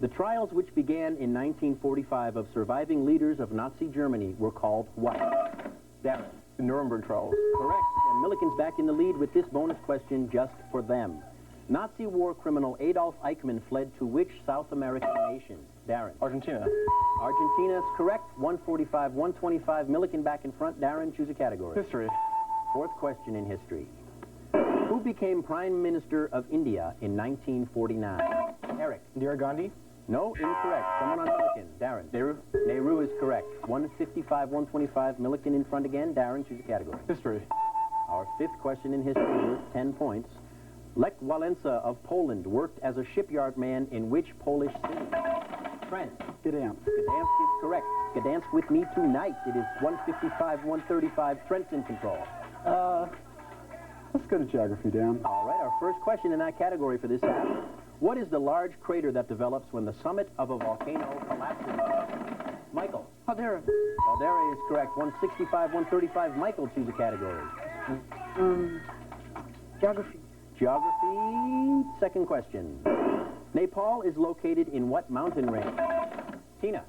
The trials which began in 1945 of surviving leaders of Nazi Germany were called what? Darren. The Nuremberg trials. Correct. And Milliken's back in the lead with this bonus question just for them. Nazi war criminal Adolf Eichmann fled to which South American nation? Darren. Argentina. Argentina is correct. 145, 125. Milliken back in front. Darren, choose a category. History. Fourth question in history. Who became Prime Minister of India in 1949? Eric. Indira Gandhi. No, incorrect. Someone on Milliken. Darren. Nehru. Nehru is correct. 155, 125. Milliken in front again. Darren, choose a category. History. Our fifth question in history worth 10 points. Lech Walesa of Poland worked as a shipyard man in which Polish city? Trent. Gdansk. Gdansk is correct. Gdansk with me tonight. It is 155, 135. Trent's in control. Let's go to geography, Dan. All right, our first question in that category for this half. What is the large crater that develops when the summit of a volcano collapses? Michael. Caldera. Caldera is correct. 165, 135. Michael, choose a category. Geography. Geography. Second question. Nepal is located in what mountain range? Tina.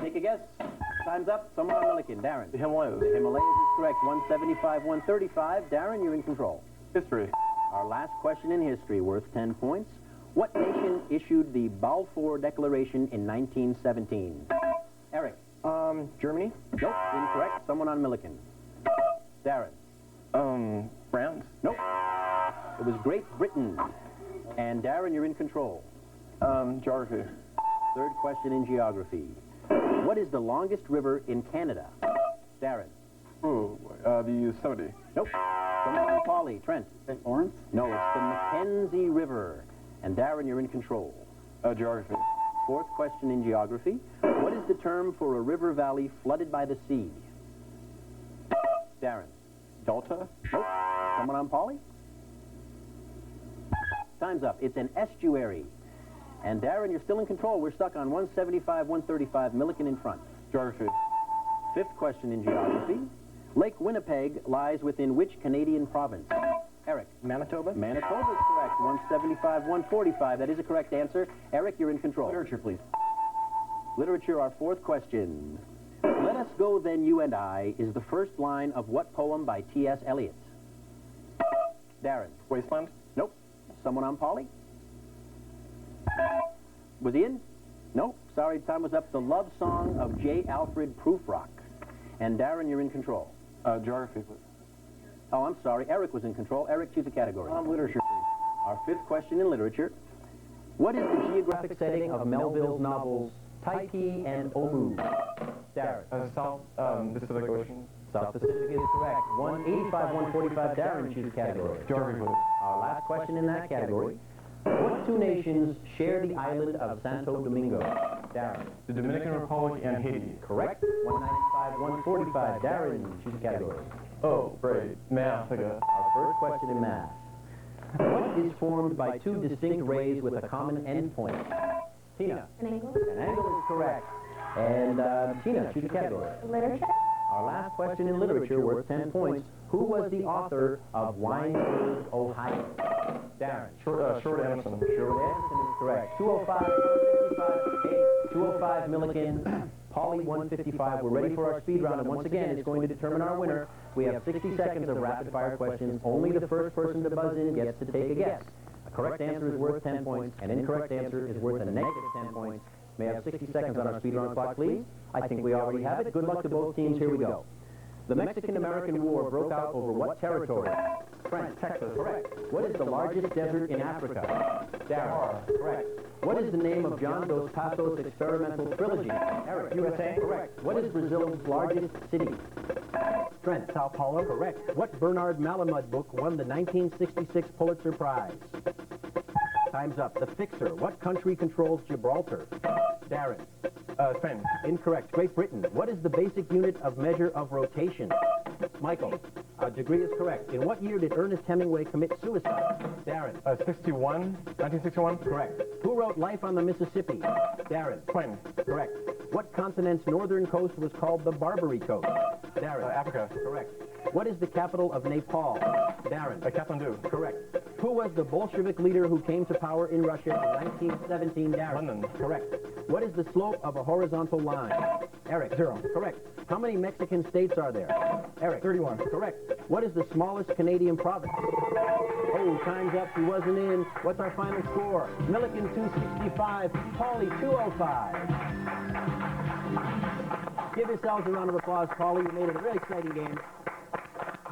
Take a guess. Time's up. Someone on Milliken. Darren. The Himalayas. The Himalayas is correct. 175, 135. Darren, you're in control. History. Our last question in history, worth 10 points. What nation issued the Balfour Declaration in 1917? Eric. Germany? Nope, incorrect. Someone on Milliken. Darren. France? Nope. It was Great Britain. And Darren, you're in control. Geography. Third question in geography. What is the longest river in Canada? Darren. Ooh, the Yosemite. Nope. Someone on Polly. Trent. St. Lawrence? No, it's the Mackenzie River. And Darren, you're in control. Geography. Fourth question in geography. What is the term for a river valley flooded by the sea? Darren. Delta? Nope. Someone on Polly? Time's up. It's an estuary. And Darren, you're still in control. We're stuck on 175, 135. Milliken in front. Geography. Fifth question in geography. Lake Winnipeg lies within which Canadian province? Eric. Manitoba? Manitoba is correct. 175, 145. That is a correct answer. Eric, you're in control. Literature, please. Literature, our fourth question. Let us go then, you and I, is the first line of what poem by T.S. Eliot? Darren. Wasteland? Nope. Someone on Polly? Was he in? Nope. Sorry, time was up. The Love Song of J. Alfred Prufrock. And Darren, you're in control. Geography, please. Oh, I'm sorry. Eric was in control. Eric, choose a category. Literature, please. Our fifth question in literature. What is the geographic setting of Melville's novels Tyche and Omu? Darren. South Pacific Ocean. South Pacific is correct. 185, 145. Darren, choose a category. Geography, please. Our last question in that category. What two nations share the island of Santo Domingo? Darren. The Dominican Republic and Haiti. Correct. 195, 145. Darren, choose a category. Oh, great. Math. Our first question in math. What is formed by two distinct rays with a common endpoint? Tina. An angle? An angle is correct. And Tina, choose a category. Literature? Our last question in literature, worth 10 points. Who was the author of Winesburg, Ohio? Darren. Short Anderson. Short Anderson is correct. 205, 205 Milliken. Polly 155. We're ready for our speed round, and once again, it's going to determine our winner. We have 60 seconds of rapid-fire questions. Only the first person to buzz in gets to take a guess. A correct answer is worth 10 points. An incorrect answer is worth a negative 10 points. May have 60 seconds on our speed round clock, please. I think we already have it. Good luck to both teams. Here we go. The Mexican-American War broke out over what territory? France, Texas. Correct. What is the largest desert in Africa? Darren. Correct. What is the name of John Dos Passos' experimental trilogy? Eric. USA. Correct. What is Brazil's largest city? Trent. Sao Paulo. Correct. What Bernard Malamud book won the 1966 Pulitzer Prize? Time's up. The Fixer. What country controls Gibraltar? Darren. Spain. Incorrect. Great Britain. What is the basic unit of measure of rotation? Michael. Degree is correct. In what year did Ernest Hemingway commit suicide? Darren. 1961. Correct. Who wrote Life on the Mississippi? Darren. Twain. Correct. What continent's northern coast was called the Barbary Coast? Darren. Africa. Correct. What is the capital of Nepal? Darren. Kathmandu. Correct. Who was the Bolshevik leader who came to power in Russia in 1917? Darren. London. Correct. What is the slope of a horizontal line? Eric. 0. Correct. How many Mexican states are there? Eric. 31. Correct. What is the smallest Canadian province? Oh, time's up. He wasn't in. What's our final score? Milliken 265, Pauly 205. Give yourselves a round of applause, Pauly. You made it a very exciting game.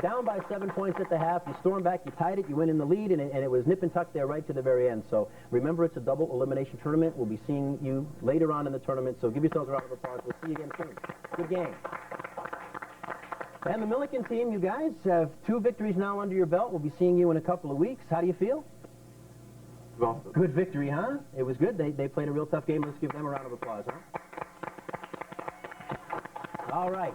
Down by 7 points at the half. You stormed back, you tied it, you went in the lead, and it was nip and tuck there right to the very end. So remember, it's a double elimination tournament. We'll be seeing you later on in the tournament, so give yourselves a round of applause. We'll see you again soon. Good game. And the Milliken team, you guys have 2 victories now under your belt. We'll be seeing you in a couple of weeks. How do you feel? Well, good victory, huh? It was good. They played a real tough game. Let's give them a round of applause, huh? All right.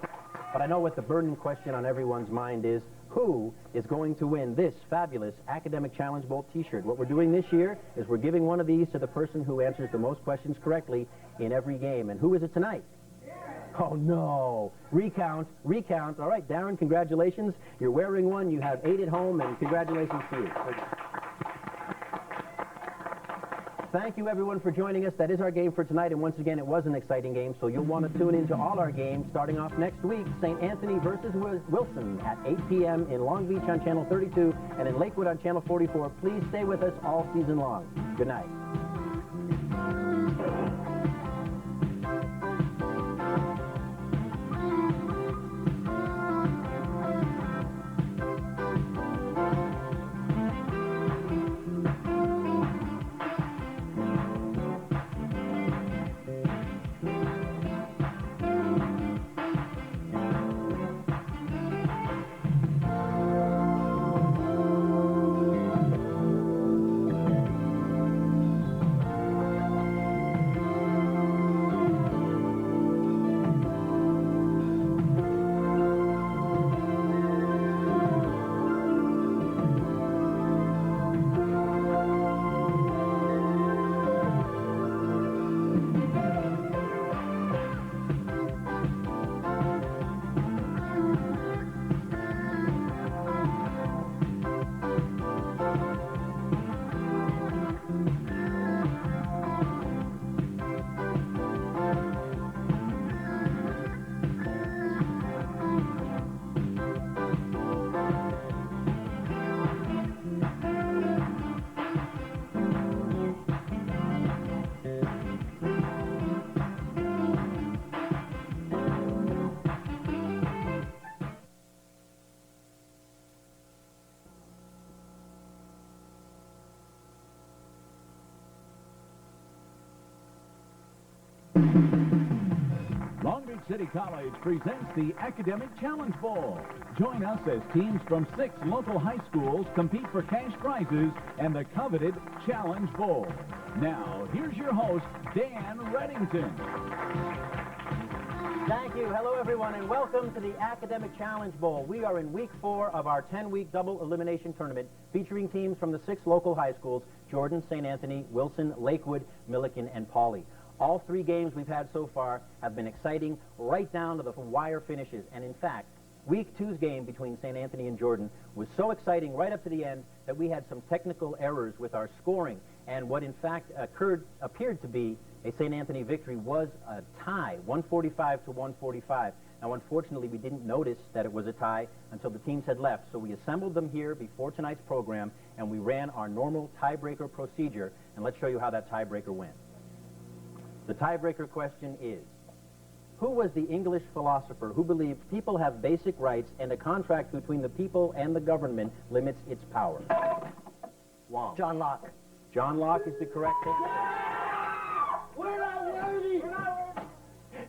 But I know what the burning question on everyone's mind is. Who is going to win this fabulous Academic Challenge Bowl t-shirt? What we're doing this year is we're giving one of these to the person who answers the most questions correctly in every game. And who is it tonight? Oh, no. Recount. All right, Darren, congratulations. You're wearing one. You have 8 at home, and congratulations to you. thank you, everyone, for joining us. That is our game for tonight, and once again, it was an exciting game, so you'll want to tune into all our games starting off next week. St. Anthony versus Wilson at 8 p.m. in Long Beach on Channel 32 and in Lakewood on Channel 44. Please stay with us all season long. Good night. Long Beach City College presents the Academic Challenge Bowl. Join us as teams from 6 local high schools compete for cash prizes and the coveted Challenge Bowl. Now, here's your host, Dan Reddington. Thank you. Hello, everyone, and welcome to the Academic Challenge Bowl. We are in week 4 of our 10-week double elimination tournament featuring teams from the 6 local high schools, Jordan, St. Anthony, Wilson, Lakewood, Milliken, and Pauley. All 3 games we've had so far have been exciting right down to the wire finishes. And in fact, week 2's game between St. Anthony and Jordan was so exciting right up to the end that we had some technical errors with our scoring. And what in fact appeared to be a St. Anthony victory was a tie, 145 to 145. Now, unfortunately, we didn't notice that it was a tie until the teams had left. So we assembled them here before tonight's program, and we ran our normal tiebreaker procedure. And let's show you how that tiebreaker went. The tiebreaker question is, who was the English philosopher who believed people have basic rights and a contract between the people and the government limits its power? Wong. John Locke. John Locke is the correct answer. We're not worthy!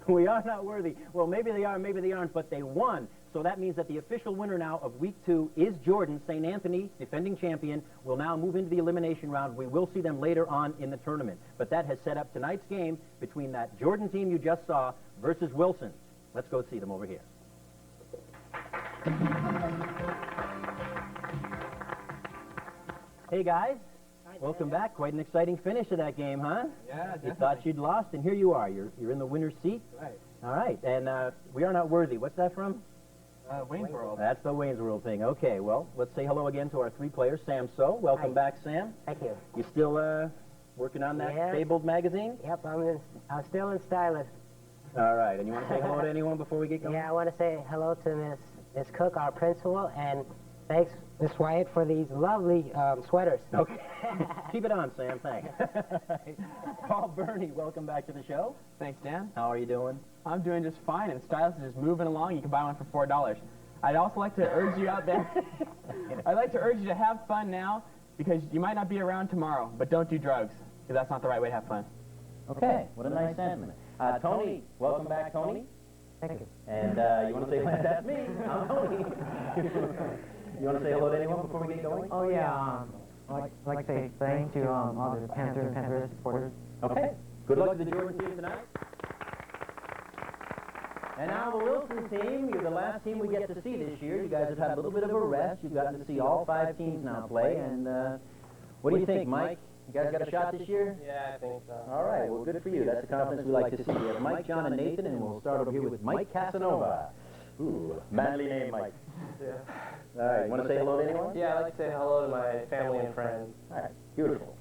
We are not worthy. Well, maybe they are, maybe they aren't, but they won. So that means that the official winner now of week 2 is Jordan. St. Anthony, defending champion, will now move into the elimination round. We will see them later on in the tournament. But that has set up tonight's game between that Jordan team you just saw versus Wilson. Let's go see them over here. Hey, guys. Welcome back. Quite an exciting finish to that game, huh? Yeah, definitely. You thought you'd lost, and here you are. You're in the winner's seat. Right. All right. And we are not worthy. What's that from? Wayne's World. That's the Wayne's World thing. Okay, well, let's say hello again to our 3 players. Sam So, welcome back, Sam. Thank you. You still working on that fabled magazine? Yep, I'm still in stylist. All right, and you want to say hello to anyone before we get going? Yeah, I want to say hello to Miss Cook, our principal, and thanks, Miss Wyatt, for these lovely sweaters. Okay. Keep it on, Sam. Thanks. Paul Burney, welcome back to the show. Thanks, Dan. How are you doing? I'm doing just fine, and Stylus is just moving along. You can buy one for $4. I'd also like to urge you out there, I'd like to urge you to have fun now, because you might not be around tomorrow, but don't do drugs, because that's not the right way to have fun. Okay, what a nice sentiment. Tony, welcome back, Tony. Thank you. And you want to say, that's me, I'm Tony. You want to say hello to anyone before we get going? Oh, yeah, I'd like to say thanks to all the Panther and Pantheress supporters. Okay. Good luck to the Jordan team tonight. And now the Wilson team, you're the last team we get to see this year. You guys have had a little bit of a rest. You've gotten to see all 5 teams now play. And what do you think, Mike? You guys got a shot this year? Yeah, I think so. All right, well, good for you. That's the confidence we like to see. We have Mike, John, and Nathan, and we'll start over here with Mike Casanova. Ooh, manly name, Mike. Yeah. All right, you want to say hello to anyone? Yeah, I'd like to say hello to my family and friends. All right, beautiful.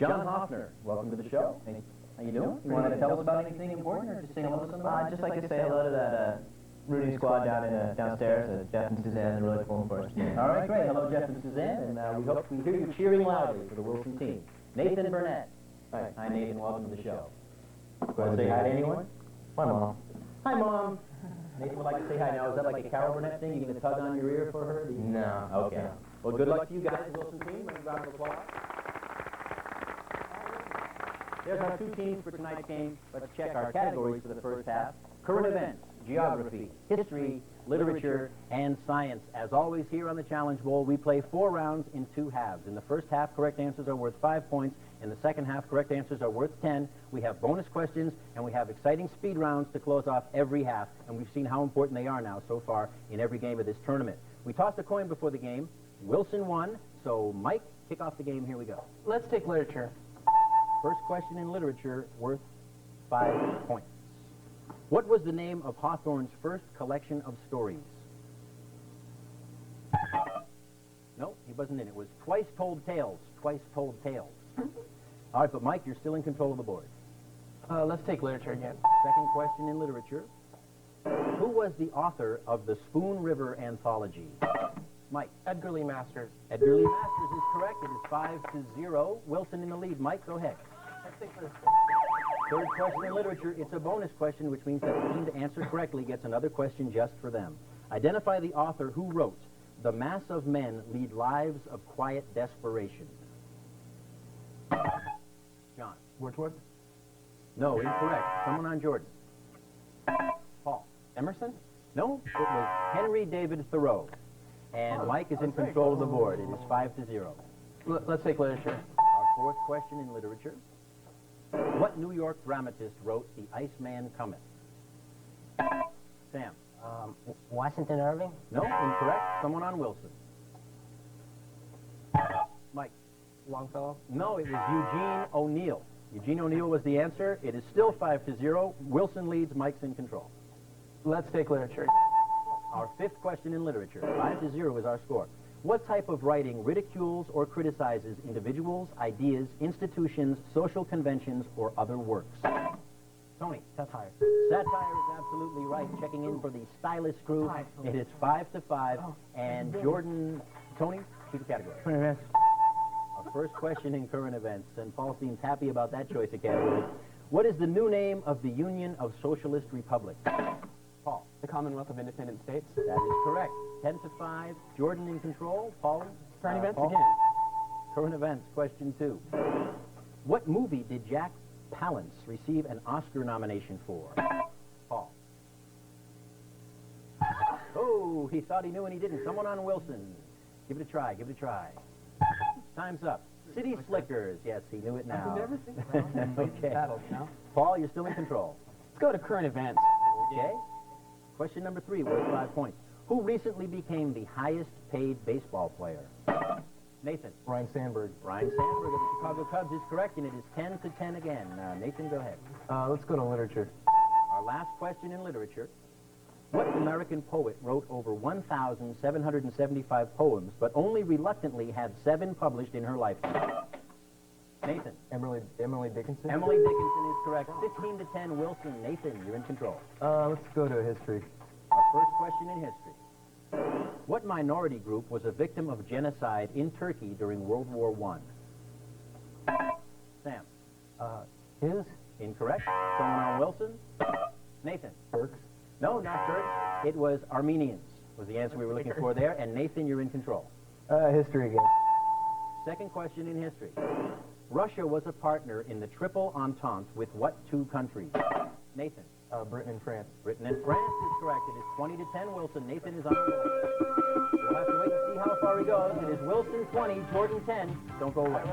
John Hoffner, welcome to the show. How you doing? You want to tell us about anything important or just say hello to somebody? I'd just like to say hello to that Rudy squad downstairs. Jeff and Suzanne, they're really pulling for us. All right, great. Hello, Jeff and Suzanne, and we hope we hear you cheering loudly for the Wilson team. Nathan Burnett. Hi, Nathan. Welcome to the show. Go ahead and say hi to anyone. Hi, Mom. Hi, Mom. Nathan would like to say hi. Now, is that like a Carol Burnett thing? You going to tug on your ear for her? No. Okay. Well, good luck to you guys, Wilson team. A round of applause. There's our two teams for tonight's game. Let's check our categories for the first half. Current events, geography, history, literature, and science. As always, here on the Challenge Bowl, we play 4 rounds in 2 halves. In the first half, correct answers are worth 5 points. In the second half, correct answers are worth 10. We have bonus questions, and we have exciting speed rounds to close off every half. And we've seen how important they are now so far in every game of this tournament. We tossed a coin before the game. Wilson won. So, Mike, kick off the game. Here we go. Let's take literature. First question in literature, worth 5 points. What was the name of Hawthorne's first collection of stories? No, he wasn't in it. It was Twice Told Tales. Twice Told Tales. All right, but Mike, you're still in control of the board. Let's take literature again. Second question in literature. Who was the author of the Spoon River Anthology? Mike. Edgar Lee Masters. Edgar Lee Masters is correct. It is 5-0. Wilson in the lead. Mike, go ahead. Let's take literature. Third question in literature. It's a bonus question, which means that the team to answer correctly gets another question just for them. Identify the author who wrote, "The mass of men lead lives of quiet desperation." John. Wordsworth? No, incorrect. Someone on Jordan. Paul. Emerson? No, it was Henry David Thoreau. And Mike is in control of the board. It is 5-0. Let's take literature. Our fourth question in literature. What New York dramatist wrote The Iceman Cometh? Sam. Washington Irving? No, incorrect. Someone on Wilson. Mike. Longfellow? No, it was Eugene O'Neill. Eugene O'Neill was the answer. It is still 5-0. Wilson leads. Mike's in control. Let's take literature. Our fifth question in literature. 5-0 is our score. What type of writing ridicules or criticizes individuals, ideas, institutions, social conventions, or other works? Tony. Satire. Satire is absolutely right. Checking in for the stylist crew. It is 5-5. And Jordan, Tony, choose a category. Current events. Our first question in current events, and Paul seems happy about that choice of category. What is the new name of the Union of Socialist Republics? Paul. The Commonwealth of Independent States. That is correct. 10-5. Jordan in control. Paul. Current events Paul? again. Current events, question 2. What movie did Jack Palance receive an Oscar nomination for? Paul. Oh, he thought he knew and he didn't. Someone on Wilson. Give it a try. Give it a try. Time's up. City Slickers. Yes, he knew it now. I've never seen Okay. battles, no? Paul, you're still in control. Let's go to current events. Okay. Question number 3, worth 5 points. Who recently became the highest paid baseball player? Nathan. Ryne Sandberg. Ryne Sandberg of the Chicago Cubs is correct, and it is 10-10 again. Nathan, go ahead. Let's go to literature. Our last question in literature. What American poet wrote over 1,775 poems, but only reluctantly had 7 published in her lifetime? Nathan. Emily Dickinson. Emily Dickinson is correct. 15-10, Wilson. Nathan, you're in control. Let's go to history. Our first question in history. What minority group was a victim of genocide in Turkey during World War I? Sam. His? Incorrect. Someone on Wilson? Nathan. Turks. No, not Turks. It was Armenians was the answer we were looking for there. And Nathan, you're in control. History again. Second question in history. Russia was a partner in the Triple Entente with what 2 countries? Nathan. Britain and France. Britain and France is correct. It is 20-10, Wilson. Nathan is on the board. We'll have to wait and see how far he goes. It is Wilson 20, Jordan 10. Don't go away.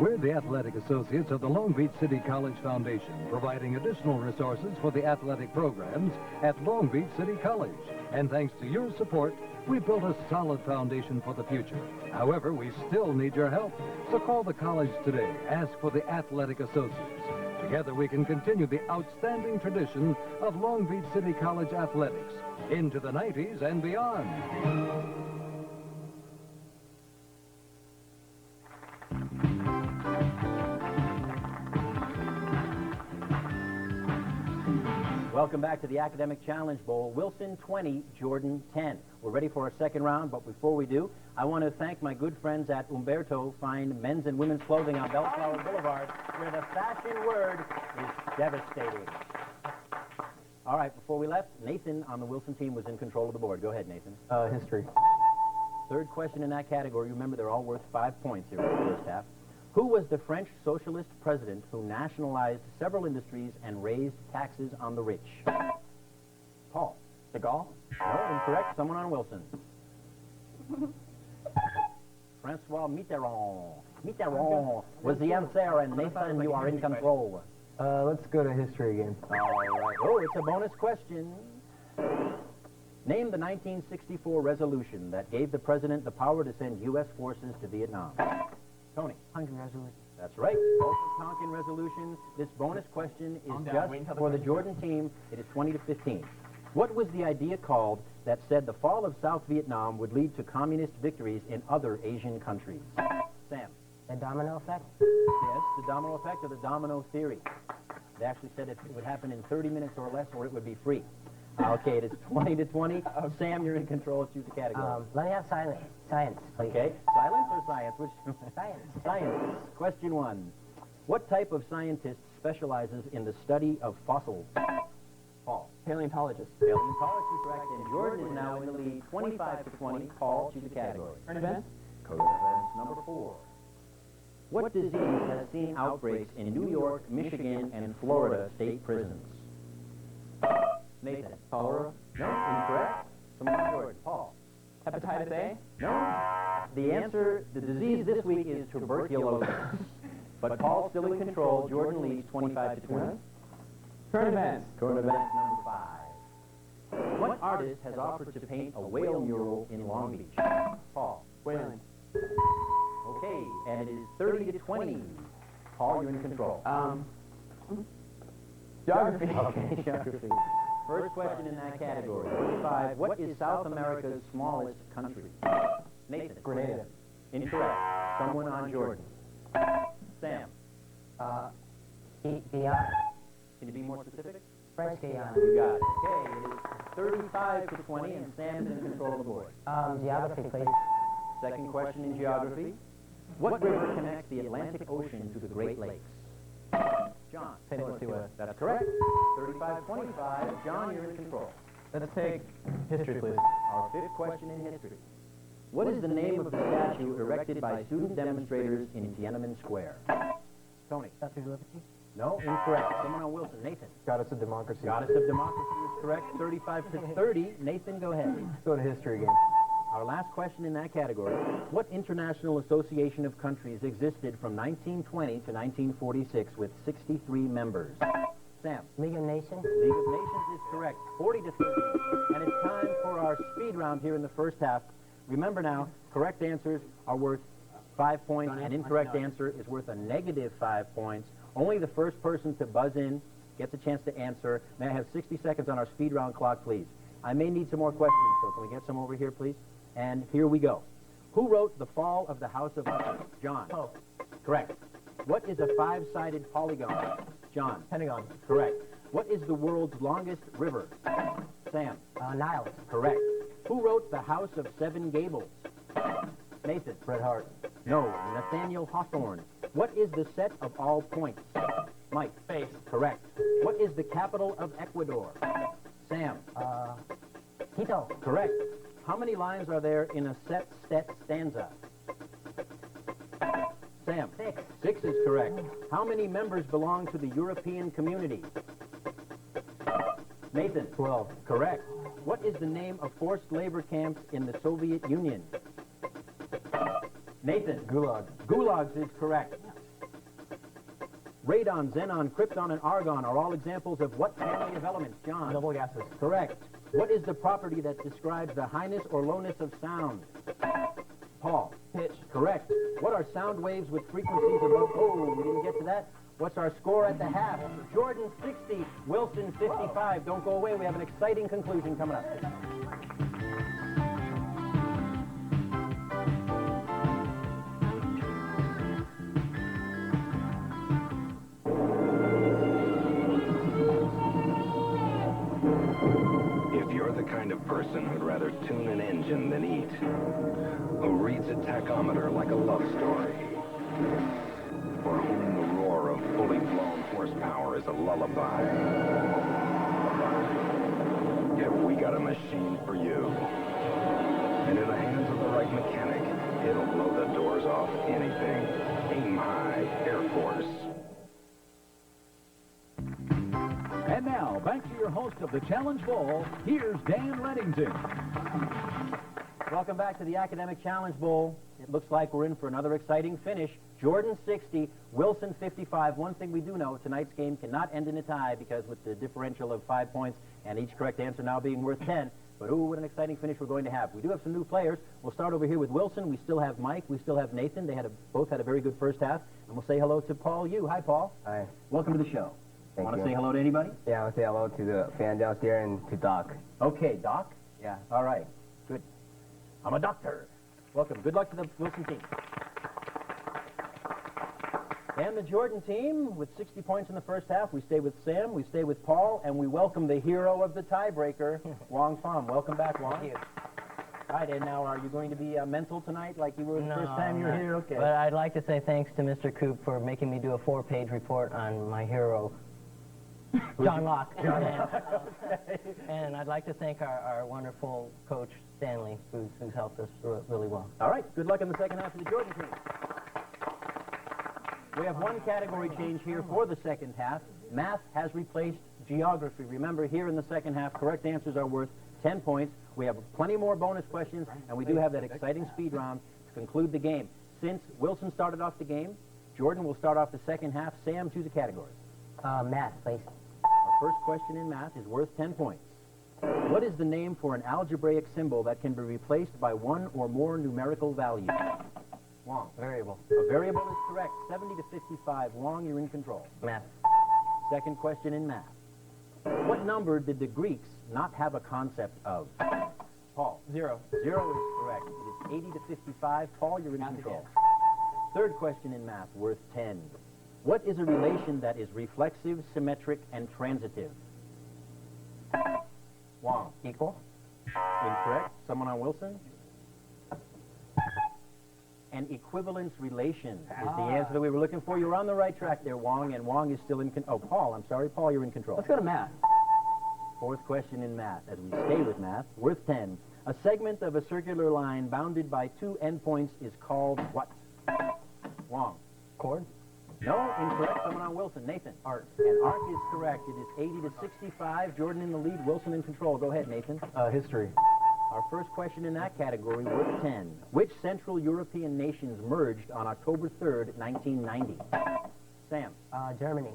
We're the Athletic Associates of the Long Beach City College Foundation, providing additional resources for the athletic programs at Long Beach City College. And thanks to your support, we've built a solid foundation for the future. However, we still need your help. So call the college today. Ask for the Athletic Associates. Together we can continue the outstanding tradition of Long Beach City College athletics into the 90s and beyond. Welcome back to the Academic Challenge Bowl. Wilson 20, Jordan 10. We're ready for our second round, but before we do, I want to thank my good friends at Umberto Fine Men's and Women's Clothing on Bellflower Boulevard, where the fashion word is devastating. All right, before we left, Nathan on the Wilson team was in control of the board. Go ahead, Nathan. History. Third question in that category. Remember, they're all worth 5 points here in the first half. Who was the French socialist president who nationalized several industries and raised taxes on the rich? Paul. De Gaulle? No, incorrect. Someone on Wilson. Francois Mitterrand. Mitterrand was the answer, and Nathan, you are in control. Let's go to history again. All right. Oh, it's a bonus question. Name the 1964 resolution that gave the president the power to send U.S. forces to Vietnam. Tony. Tonkin Resolution. That's right. Both the Tonkin resolutions. This bonus question is just for the Jordan team. It is 20 to 15. What was the idea called that said the fall of South Vietnam would lead to communist victories in other Asian countries? Sam. The domino effect? Yes, the domino effect or the domino theory. They actually said it would happen in 30 minutes or less or it would be free. Okay, it is 20 to 20. Sam, you're in control. Choose the category. Let me have science, please. Okay, silence or science? Which? Science. Science. Question 1. What type of scientist specializes in the study of fossils? Paul. Paleontologist. Paleontologist is correct, and Jordan is now in the lead, 25 to 20. Paul, choose the category. Current events? Current events number 4. What disease has seen outbreaks in New York, Michigan, and Florida state prisons? Nathan. Cholera? No, incorrect. Someone on Jordan. Paul. Hepatitis A? No. The answer, the disease this week is tuberculosis. But Paul's still in control. Jordan leads 25 to 20. Current events? Current events number 5. What artist has offered to paint a whale mural in Long Beach? Paul. Whaling. Okay, and it is 30 to 20. Paul, you're in control. Geography. Okay, geography. First question in that category. 45. What is South America's smallest country? Nathan. Grenada. Incorrect. Someone on Jordan. Sam. Guyana. Can you be more specific? French Guyana. You got it. Okay, it is 35 to 20, and Sam's in control of the board. Geography, please. Second question in geography. What river connects the Atlantic Ocean to the Great Lakes? John. That's correct. 35-25. John, you're in control. Let's take history, please. Our fifth question in history. What is the name of the statue erected by student demonstrators in Tiananmen Square? Tony. Statue of Liberty? No, incorrect. Someone on Wilson. Nathan. Goddess of Democracy. Goddess of Democracy is correct. 35 to 30. Nathan, go ahead. Let's go to history again. Our last question in that category. What international association of countries existed from 1920 to 1946 with 63 members? Sam. League of Nations? League of Nations is correct. 40 to 30. And it's time for our speed round here in the first half. Remember now, correct answers are worth 5 points. An incorrect answer is worth a negative 5 points. Only the first person to buzz in gets a chance to answer. May I have 60 seconds on our speed round clock, please? I may need some more questions, so can we get some over here, please? And here we go. Who wrote The Fall of the House of Usher? John. Pope. Correct. What is a 5-sided polygon? John. Pentagon. Correct. What is the world's longest river? Sam. Nile. Correct. Who wrote The House of Seven Gables? Nathan. Bret Hart. No. Nathaniel Hawthorne. What is the set of all points? Mike. Space. Correct. What is the capital of Ecuador? Sam. Quito. Correct. How many lines are there in a set stanza? Sam. 6. 6 is correct. How many members belong to the European Community? Nathan. 12. Correct. What is the name of forced labor camps in the Soviet Union? Nathan. Gulag. Gulags is correct. Radon, xenon, krypton, and argon are all examples of what family of elements? John. Noble gases. Correct. What is the property that describes the highness or lowness of sound? Paul. Pitch. Correct. What are sound waves with frequencies above... Oh, we didn't get to that. What's our score at the half? Jordan 60, Wilson 55. Don't go away. We have an exciting conclusion coming up. If you're the kind of person who'd rather tune an engine than eat, who reads a tachometer like a love story, or whom the roar of fully blown horsepower is a lullaby, yeah, we got a machine for you. And in the hands of the right mechanic, it'll blow the doors off anything. Aim high, Air Force. And now, back to your host of the Challenge Bowl, here's Dan Reddington. Welcome back to the Academic Challenge Bowl. It looks like we're in for another exciting finish. Jordan 60, Wilson 55. One thing we do know, tonight's game cannot end in a tie because with the differential of 5 points and each correct answer now being worth 10. But ooh, what an exciting finish we're going to have. We do have some new players. We'll start over here with Wilson. We still have Mike. We still have Nathan. They both had a very good first half. And we'll say hello to Paul Yu. Hi, Paul. Hi. Welcome to the show. Thank Want to you. say hello to anybody? Yeah, I want to say hello to the fan downstairs and to Doc. Okay, Doc? Yeah. All right. Good. I'm a doctor. Welcome. Good luck to the Wilson team. And the Jordan team, with 60 points in the first half, we stay with Sam, we stay with Paul, and we welcome the hero of the tiebreaker, Wong Pham. Welcome back, Wong. Thank you. All right, and now are you going to be mental tonight like you were the first time you were here? Okay. But I'd like to say thanks to Mr. Coop for making me do a 4-page report on my hero, John Locke. John Locke. And I'd like to thank our wonderful coach, Stanley, who's helped us really well. All right, good luck in the second half of the Jordan team. We have one category change here for the second half. Math has replaced geography. Remember, here in the second half, correct answers are worth 10 points. We have plenty more bonus questions, and we do have that exciting speed round to conclude the game. Since Wilson started off the game, Jordan will start off the second half. Sam, choose a category. Math, please. Our first question in math is worth 10 points. What is the name for an algebraic symbol that can be replaced by one or more numerical values? Wong. Variable. A variable is correct. 70 to 55. Wong, you're in control. Math. Second question in math. What number did the Greeks not have a concept of? Paul. 0. 0 is correct. It is 80 to 55. Paul, you're in control. Third question in math, worth 10. What is a relation that is reflexive, symmetric, and transitive? Wong. Equal. Incorrect. Someone on Wilson? An equivalence relation is the answer that we were looking for. You're on the right track there, Wong, and Wong is still in control. Oh, Paul, I'm sorry. Paul, you're in control. Let's go to math. Fourth question in math, as we stay with math, worth 10. A segment of a circular line bounded by 2 endpoints is called what? Wong. Chord. No, incorrect. Someone on Wilson. Nathan. Arc. And arc is correct. It is 80 to 65. Jordan in the lead. Wilson in control. Go ahead, Nathan. History. Our first question in that category, worth 10. Which Central European nations merged on October 3rd, 1990? Sam. Germany.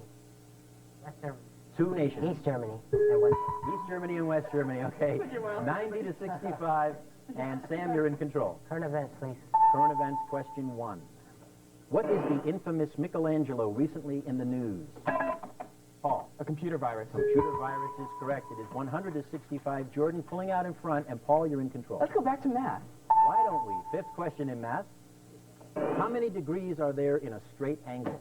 West Germany. 2 nations. East Germany and West East Germany and West Germany, okay. 90 to 65. And Sam, you're in control. Current events, please. Current events, question 1. What is the infamous Michelangelo recently in the news? Paul. A computer virus. Computer virus is correct. It is 100 to 65. Jordan pulling out in front, and Paul, you're in control. Let's go back to math. Why don't we? Fifth question in math. How many degrees are there in a straight angle?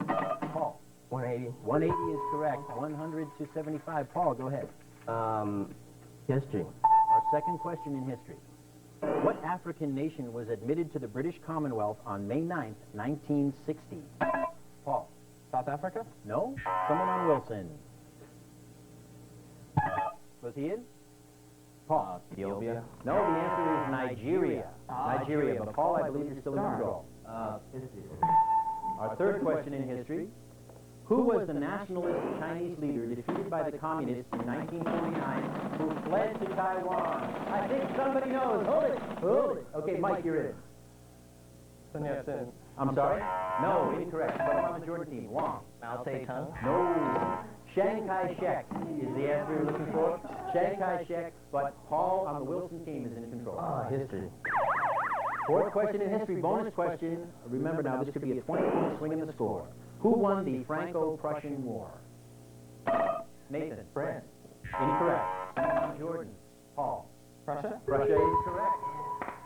Paul. 180. 180 is correct. 100 to 75. Paul, go ahead. History. Our second question in history. What African nation was admitted to the British Commonwealth on May 9th, 1960? Paul. South Africa? No? Someone on Wilson. Was he in? Paul. Ethiopia. No, the answer is Nigeria. Nigeria. But Paul, I believe you're still in control. Our third question in history. Who was the nationalist Chinese leader defeated by the communists in 1949 who fled to Taiwan? I think somebody knows. Hold it. Hold it. Okay, Mike, you're in. Sun Yat-sen. I'm sorry? No, incorrect. Someone on the Jordan team. Wong. Mao Zedong. No. Chiang Kai-shek is the answer you're looking for. Chiang Kai-shek, but Paul on the Wilson team is in control. History. Fourth question in history, bonus question. Remember now, this could be a 20-point swing in the score. Who won the Franco-Prussian War? Nathan. France. Incorrect. Jordan. Paul. Prussia? Prussia is correct.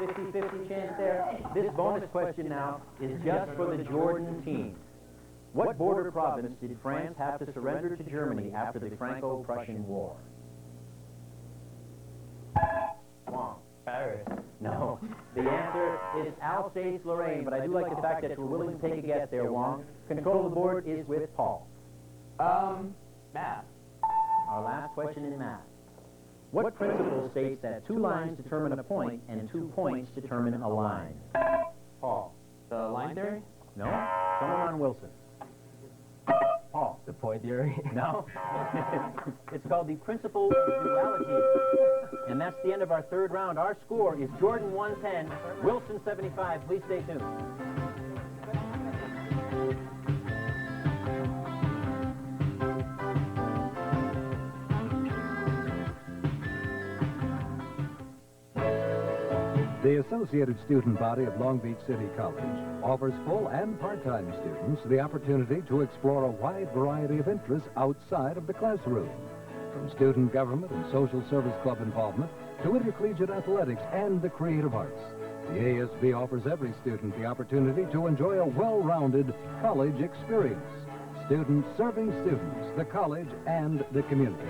50-50 chance there. This bonus question now is just for the Jordan team. What border province did France have to surrender to Germany after the Franco-Prussian War? Wrong. Paris. No. The answer is Alsace-Lorraine, but I do like the fact that you're willing to take a guess there, Wong. Control of the board is with Paul. Math. Our last question in math. What principle states that 2 lines determine a point and 2 points determine a line? Paul. The line theory? No. Someone on Wilson. Paul. The point theory? No. It's called the principle of duality. And that's the end of our third round. Our score is Jordan 110, Wilson 75. Please stay tuned. The Associated Student Body of Long Beach City College offers full and part-time students the opportunity to explore a wide variety of interests outside of the classroom. From student government and social service club involvement to intercollegiate athletics and the creative arts, the ASB offers every student the opportunity to enjoy a well-rounded college experience. Students serving students, the college, and the community.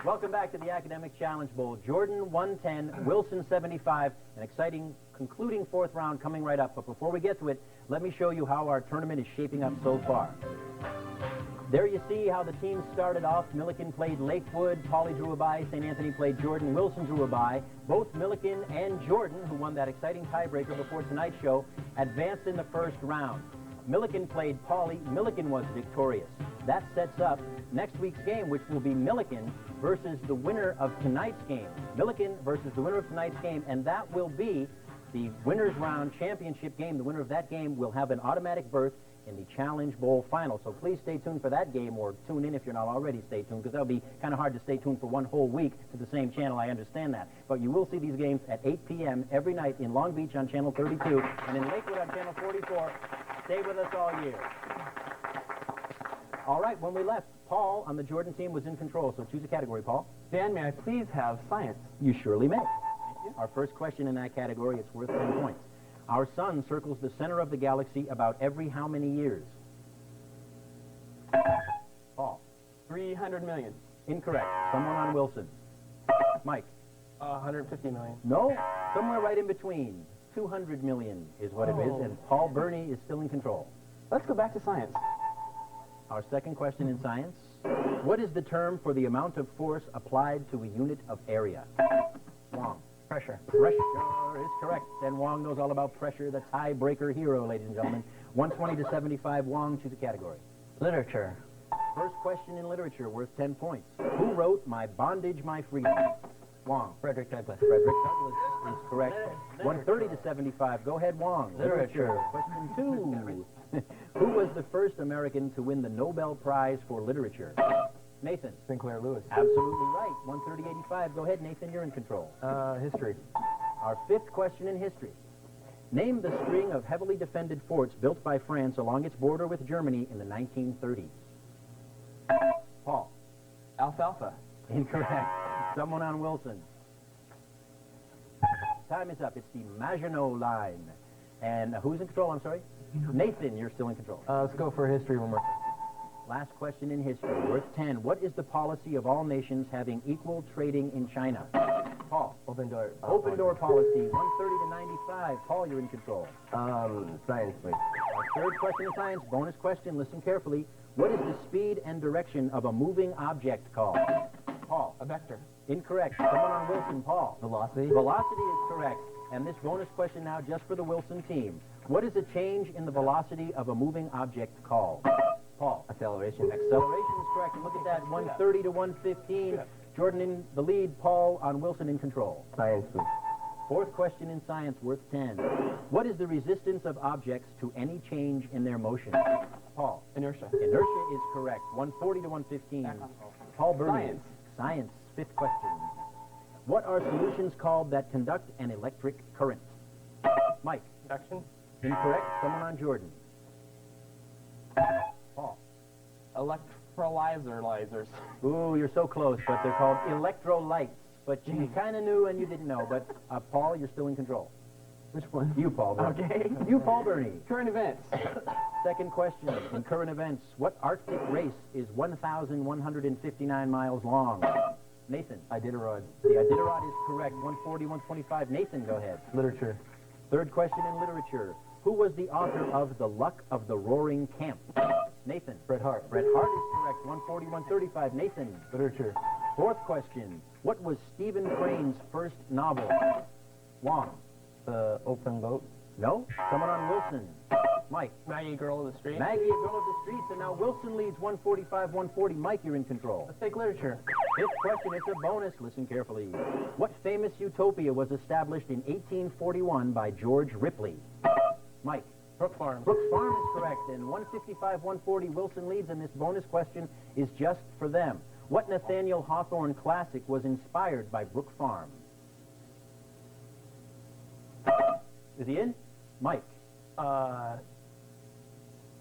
Welcome back to the Academic Challenge Bowl. Jordan 110, Wilson 75. An exciting concluding fourth round coming right up. But before we get to it, let me show you how our tournament is shaping up so far. There you see how the teams started off. Millikin played Lakewood, Pauley drew a bye, St. Anthony played Jordan, Wilson drew a bye. Both Millikin and Jordan, who won that exciting tiebreaker before tonight's show, advanced in the first round. Millikin played Pauley. Millikin was victorious. That sets up next week's game, which will be Millikin versus the winner of tonight's game. Millikin versus the winner of tonight's game, and that will be the Winners Round Championship game. The winner of that game will have an automatic berth in the Challenge Bowl final. So please stay tuned for that game, or tune in if you're not already stay tuned, because that'll be kind of hard to stay tuned for one whole week to the same channel. I understand that. But you will see these games at 8 p.m. every night in Long Beach on Channel 32 and in Lakewood on Channel 44. Stay with us all year. All right, when we left, Paul on the Jordan team was in control, so choose a category, Paul. Dan, may I please have science? You surely may. Our first question in that category, it's worth 10 points. Our sun circles the center of the galaxy about every how many years? Paul. 300 million. Incorrect. Someone on Wilson. Mike. 150 million. No, somewhere right in between. 200 million is what it is, and Paul Burney is still in control. Let's go back to science. Our second question in science. What is the term for the amount of force applied to a unit of area? Wong. Pressure. Pressure is correct. And Wong knows all about pressure, the tiebreaker hero, ladies and gentlemen. 120 to 75. Wong, choose a category. Literature. First question in literature, worth 10 points. Who wrote My Bondage, My Freedom? Wong. Frederick Douglass. Frederick Douglass is correct. 130 to 75. Go ahead, Wong. Literature. Question 2. Who was the first American to win the Nobel Prize for Literature? Nathan. Sinclair Lewis. Absolutely right. 130-85. Go ahead, Nathan. You're in control. History. Our fifth question in history. Name the string of heavily defended forts built by France along its border with Germany in the 1930s. Paul. Alfalfa. Incorrect. Someone on Wilson. Time is up. It's the Maginot Line. And who's in control? I'm sorry? Nathan, you're still in control. Let's go for history one more. Last question in history, worth 10. What is the policy of all nations having equal trading in China? Paul. Open door. Open door policy, 130 to 95. Paul, you're in control. Science, please. Our third question in science, bonus question, listen carefully. What is the speed and direction of a moving object called? Paul. A vector. Incorrect. Someone on Wilson. Paul. Velocity. Velocity is correct. And this bonus question now just for the Wilson team. What is a change in the velocity of a moving object called? Paul. Acceleration. Acceleration is correct. And look at that, 130 to 115. Jordan in the lead, Paul on Wilson in control. Science, please. Fourth question in science, worth 10. What is the resistance of objects to any change in their motion? Paul. Inertia. Inertia is correct. 140 to 115. Paul Burney. Science. Science. fifth question. What are solutions called that conduct an electric current? Mike. Induction. Incorrect. Someone on Jordan. Paul. Electrolyzers. Ooh, you're so close, but they're called electrolytes. But you kind of knew and you didn't know. But Paul, you're still in control. Which one? You, Paul Bernie. Okay. You, Paul Bernie. Current events. Second question. In current events, what Arctic race is 1,159 miles long? Nathan. Iditarod. The Iditarod is correct. 140, 125. Nathan, go ahead. Literature. Third question in literature. Who was the author of The Luck of the Roaring Camp? Nathan. Bret Hart. Bret Hart is correct. 140, 135. Nathan. Literature. Fourth question. What was Stephen Crane's first novel? Wong. The Open Boat. No. Someone on Wilson. Mike. Maggie, Girl of the Street. Maggie, a Girl of the Streets. And now Wilson leads 145, 140. Mike, you're in control. Let's take literature. Fifth question, it's a bonus. Listen carefully. What famous utopia was established in 1841 by George Ripley? Mike. Brook Farm. Brook Farm is correct. And 155, 140, Wilson leads, and this bonus question is just for them. What Nathaniel Hawthorne classic was inspired by Brook Farm? Is he in? Mike.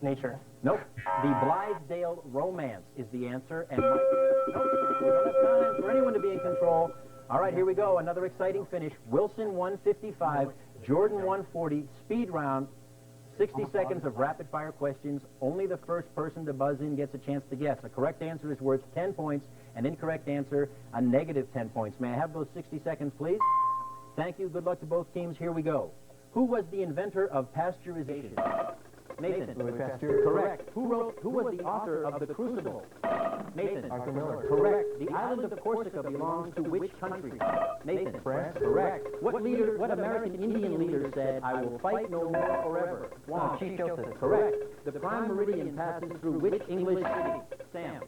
Nature. Nope. The Blithedale Romance is the answer. And Mike. Nope. We don't have time for anyone to be in control. All right, here we go. Another exciting finish. Wilson 155, Jordan 140. Speed round. 60 seconds of rapid-fire questions. Only the first person to buzz in gets a chance to guess. A correct answer is worth 10 points. An incorrect answer, a negative 10 points. May I have those 60 seconds, please? Thank you. Good luck to both teams. Here we go. Who was the inventor of pasteurization? Nathan. Louis Pasteur. Correct. Who was the author of The Crucible? Nathan. Arthur Miller. Correct. The island of Corsica belongs to which country? Nathan. France. Correct. What American Indian leader said, I will fight no more forever? Wong. Chief Joseph. Correct. The prime meridian passes through which English city? Sam.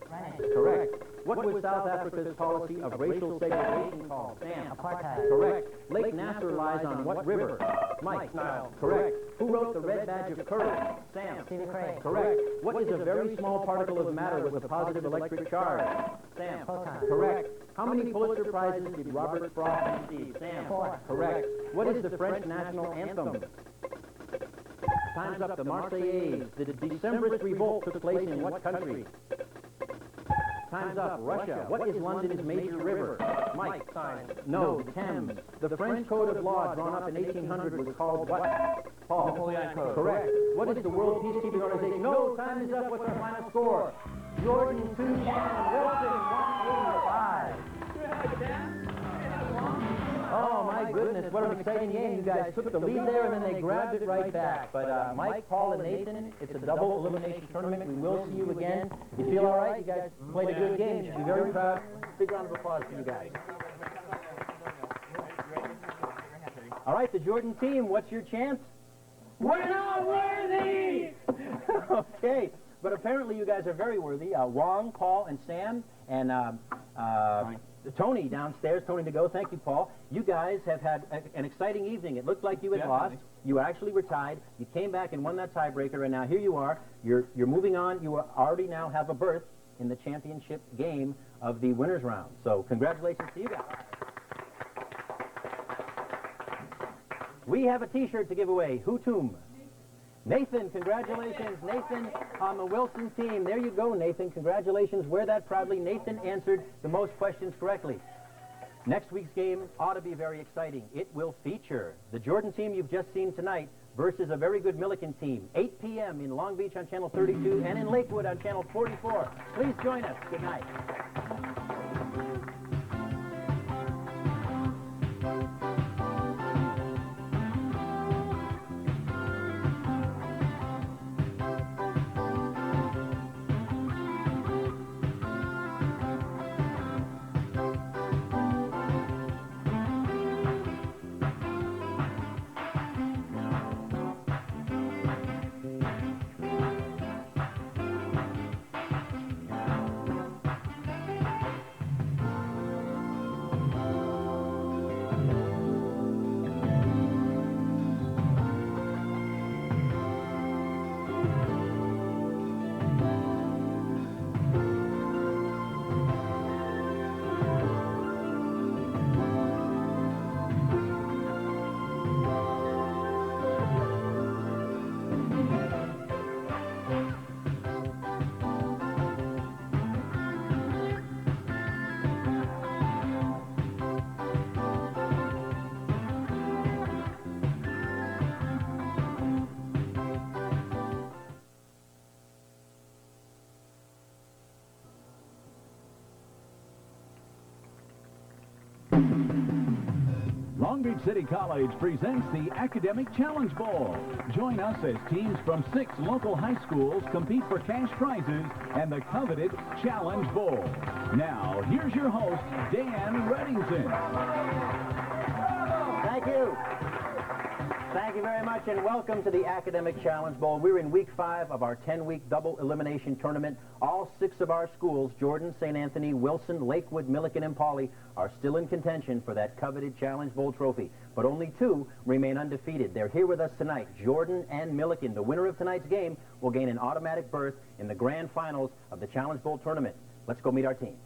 Correct. What was South Africa's policy of racial segregation called? Sam. Apartheid. Correct. Lake Nasser lies on what river? Mike. Nile. Correct. Who wrote The Red Badge of Courage? Sam. Stephen Crane. Correct. What is a very small particle of matter with a positive electric charge? Sam. Photon. Correct. How many Pulitzer Prizes did Robert Frost receive? Sam. 4. Correct. What is the French national anthem? Time's up. The Marseillaise. The Decembrist revolt took place in what country? Time's up. Russia. What is London's major river? Mike. No, the Thames. The French Code of Law drawn up in 1800 was called what? Paul. Napoleonic Code. Correct. What is the World Peacekeeping Organization? No, time is up. What's our final score? Jordan 2, Wilson 185. Oh, my goodness, what an exciting game. You guys took the lead there, and then they grabbed it right back. But Mike, Paul, and Nathan, it's a double elimination tournament. We will see you again. You feel all right? You guys played a good game. You should be very proud. Big round of applause for you guys. All right, the Jordan team, what's your chance? We're not worthy! Okay, but apparently you guys are very worthy. Wong, Paul, and Sam, and Tony downstairs. Tony to go. Thank you, Paul. You guys have had an exciting evening. It looked like you had lost. You actually were tied. You came back and won that tiebreaker, and now here you are. You're moving on. You already now have a berth in the championship game of the winners round. So congratulations to you guys. We have a T-shirt to give away. Hutum. Nathan, congratulations. Nathan on the Wilson team. There you go, Nathan. Congratulations. Wear that proudly. Nathan answered the most questions correctly. Next week's game ought to be very exciting. It will feature the Jordan team you've just seen tonight versus a very good Milliken team. 8 p.m. in Long Beach on Channel 32 and in Lakewood on Channel 44. Please join us. Good night. Long Beach City College presents the Academic Challenge Bowl. Join us as teams from 6 local high schools compete for cash prizes and the coveted Challenge Bowl. Now, here's your host, Dan Reddington. Thank you. Thank you very much, and welcome to the Academic Challenge Bowl. We're in week 5 of our 10-week double elimination tournament. All 6 of our schools, Jordan, St. Anthony, Wilson, Lakewood, Millikin, and Pauley, are still in contention for that coveted Challenge Bowl trophy. But only 2 remain undefeated. They're here with us tonight, Jordan and Millikin. The winner of tonight's game will gain an automatic berth in the grand finals of the Challenge Bowl tournament. Let's go meet our team.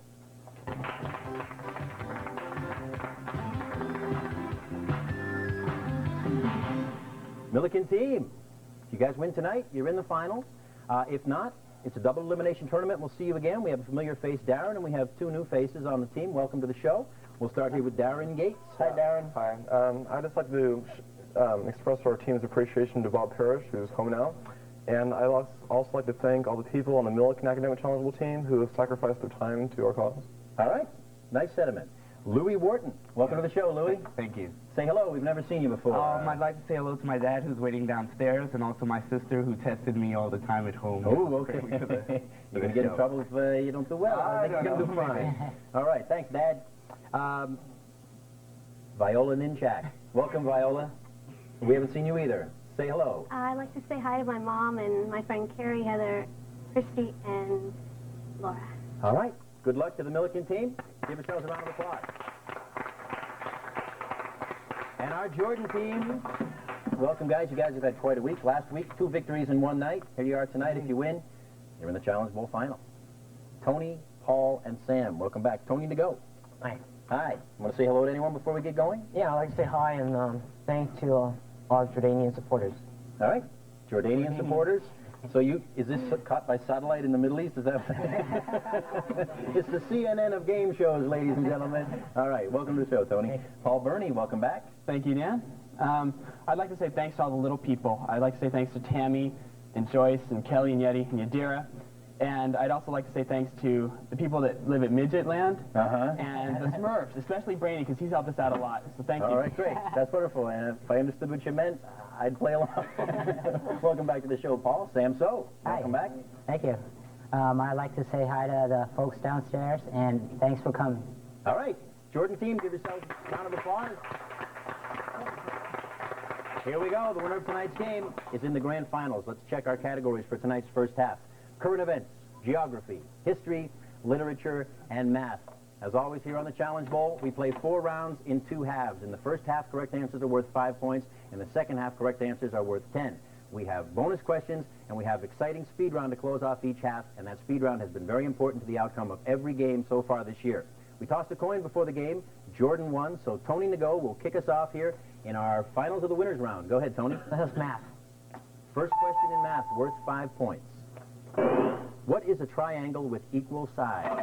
Millikin team, if you guys win tonight, you're in the finals. If not, it's a double elimination tournament. We'll see you again. We have a familiar face, Darren, and we have 2 new faces on the team. Welcome to the show. We'll start here with Darren Gates. Hi, Darren. Hi. I'd just like to express our team's appreciation to Bob Parrish, who's home now. And I'd also like to thank all the people on the Millikin Academic Challenge Bowl team who have sacrificed their time to our cause. All right. Nice sentiment. Louis Wharton. Welcome to the show, Louis. Thank you. Say hello. We've never seen you before. I'd like to say hello to my dad, who's waiting downstairs, and also my sister, who tested me all the time at home. Oh, okay. You're going to get in trouble if you don't do well. I think you're going to do fine. All right. Thanks, Dad. Viola Ninchak. Welcome, Viola. We haven't seen you either. Say hello. I'd like to say hi to my mom and my friend Carrie, Heather, Christy, and Laura. All right. Good luck to the Millikin team. Give yourselves a round of applause. And our Jordan team, welcome, guys. You guys have had quite a week. Last week, 2 victories in 1 night. Here you are tonight. If you win, you're in the Challenge Bowl final. Tony, Paul, and Sam, welcome back. Tony to go. Hi. Hi. Want to say hello to anyone before we get going? Yeah, I'd like to say hi and thanks to all Jordanian supporters. All right. Jordanian supporters. So is this caught by satellite in the Middle East? Is that? It's the CNN of game shows, ladies and gentlemen. All right, welcome to the show, Tony. Paul Burney, welcome back. Thank you, Dan. I'd like to say thanks to all the little people. I'd like to say thanks to Tammy and Joyce and Kelly and Yeti and Yadira. And I'd also like to say thanks to the people that live at Midget Land and the Smurfs, especially Brainy, because he's helped us out a lot. So thank you. All right, great. That's wonderful. And if I understood what you meant, I'd play along. Welcome back to the show, Paul. Sam So, welcome back. Thank you. I'd like to say hi to the folks downstairs, and thanks for coming. All right. Jordan team, give yourselves a round of applause. Here we go. The winner of tonight's game is in the grand finals. Let's check our categories for tonight's first half. Current events, geography, history, literature, and math. As always here on the Challenge Bowl, we play 4 rounds in 2 halves. In the first half, correct answers are worth 5 points. In the second half, correct answers are worth 10. We have bonus questions, and we have exciting speed round to close off each half, and that speed round has been very important to the outcome of every game so far this year. We tossed a coin before the game. Jordan won, so Tony Nago will kick us off here in our finals of the winners round. Go ahead, Tony. This is math. First question in math, worth 5 points. What is a triangle with equal sides?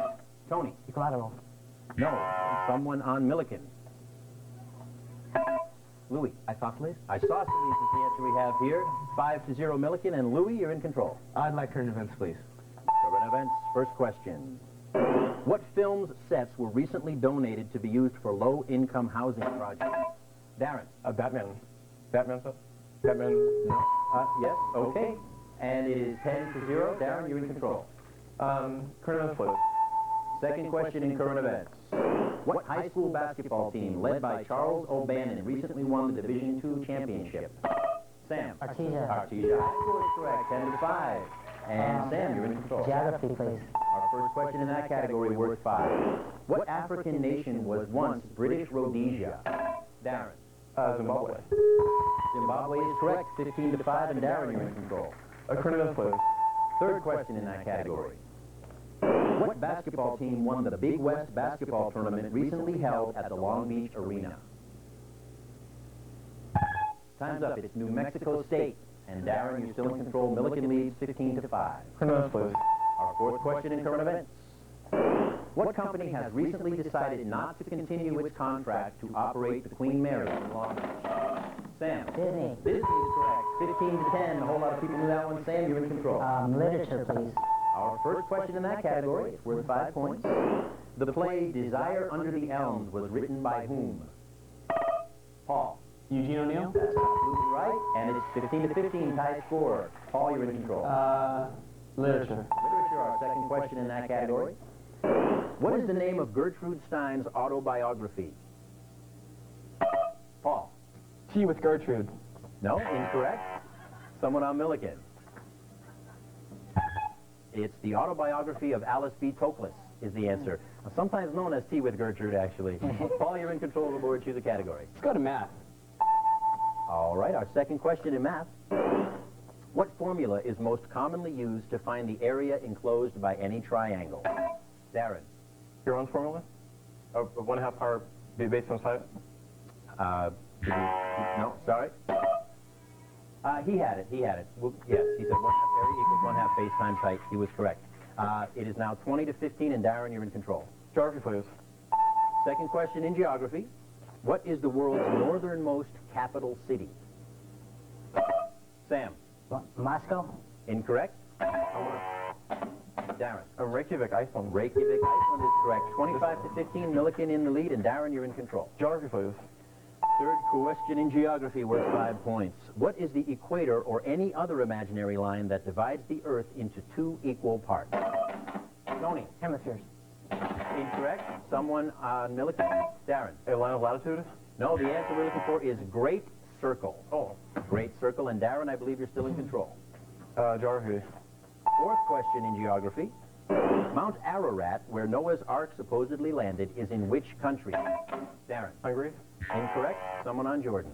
Tony. Equilateral. No. Someone on Millikin. Louis. Isosceles? Isosceles is the answer we have here. 5-0 Millikin, and Louis, you're in control. I'd like current events, please. Current events, first question. What film's sets were recently donated to be used for low-income housing projects? Darren. Batman. Batman set? Batman? No. Yes, okay. And it is 10-0. Darren, you're in control. Current events, please. Second question in current events. What high school basketball team, led by Charles O'Bannon, recently won the Division II championship? Sam. Artesia. Artesia High School is correct. 10-5. And Sam, you're in control. Geography, please. Our first question in that category worth 5. What African nation was once British Rhodesia? Darren. Zimbabwe. Zimbabwe is correct. 15-5, and Darren, you're in control. Current events, please. Third question in that category. What basketball team won the Big West basketball tournament recently held at the Long Beach Arena? Time's up. It's New Mexico State. And Darren, you're still in control. Millikin leads 15-5. Current events, please. Our fourth question in current events. What company has recently decided not to continue its contract to operate the Queen Mary in Long Beach? Sam. Disney. Disney is correct. 15-10. A whole lot of people knew that one. Sam, you're in control. Literature, please. Our first question in that category is worth 5 points. The play Desire Under the Elms was written by whom? Paul. Eugene O'Neill? That's absolutely right. And it's 15-15 tie score. Paul, you're in control. Literature. Literature, our second question in that category. What is the name of Gertrude Stein's autobiography? Paul. Tea with Gertrude. No, incorrect. Someone on Milliken. It's the autobiography of Alice B. Toklas is the answer. Sometimes known as Tea with Gertrude, actually. Paul, you're in control of the board. Choose a category. Let's go to math. All right, our second question in math. What formula is most commonly used to find the area enclosed by any triangle? Darren. Your formula? 1/2 power based on height? No, sorry. He had it. Well, yes, he said 1/2 area equals 1/2 base times height. He was correct. It is now 20-15, and Darren, you're in control. Geography, please. Second question in geography. What is the world's northernmost capital city? Sam. Moscow? Incorrect. Darren. Reykjavik, Iceland. Reykjavik, Iceland is correct. 25-15, Milliken in the lead, and Darren, you're in control. Geography, please. Third question in geography worth 5 points. What is the equator or any other imaginary line that divides the Earth into 2 equal parts? Tony. Hemispheres. Incorrect. Someone on Milliken. Darren. A line of latitude? No, the answer we're looking for is Great Circle. Oh. Great Circle. And Darren, I believe you're still in control. Geography. Fourth question in geography. Mount Ararat, where Noah's Ark supposedly landed, is in which country? Darren. Hungary? Incorrect. Someone on Jordan.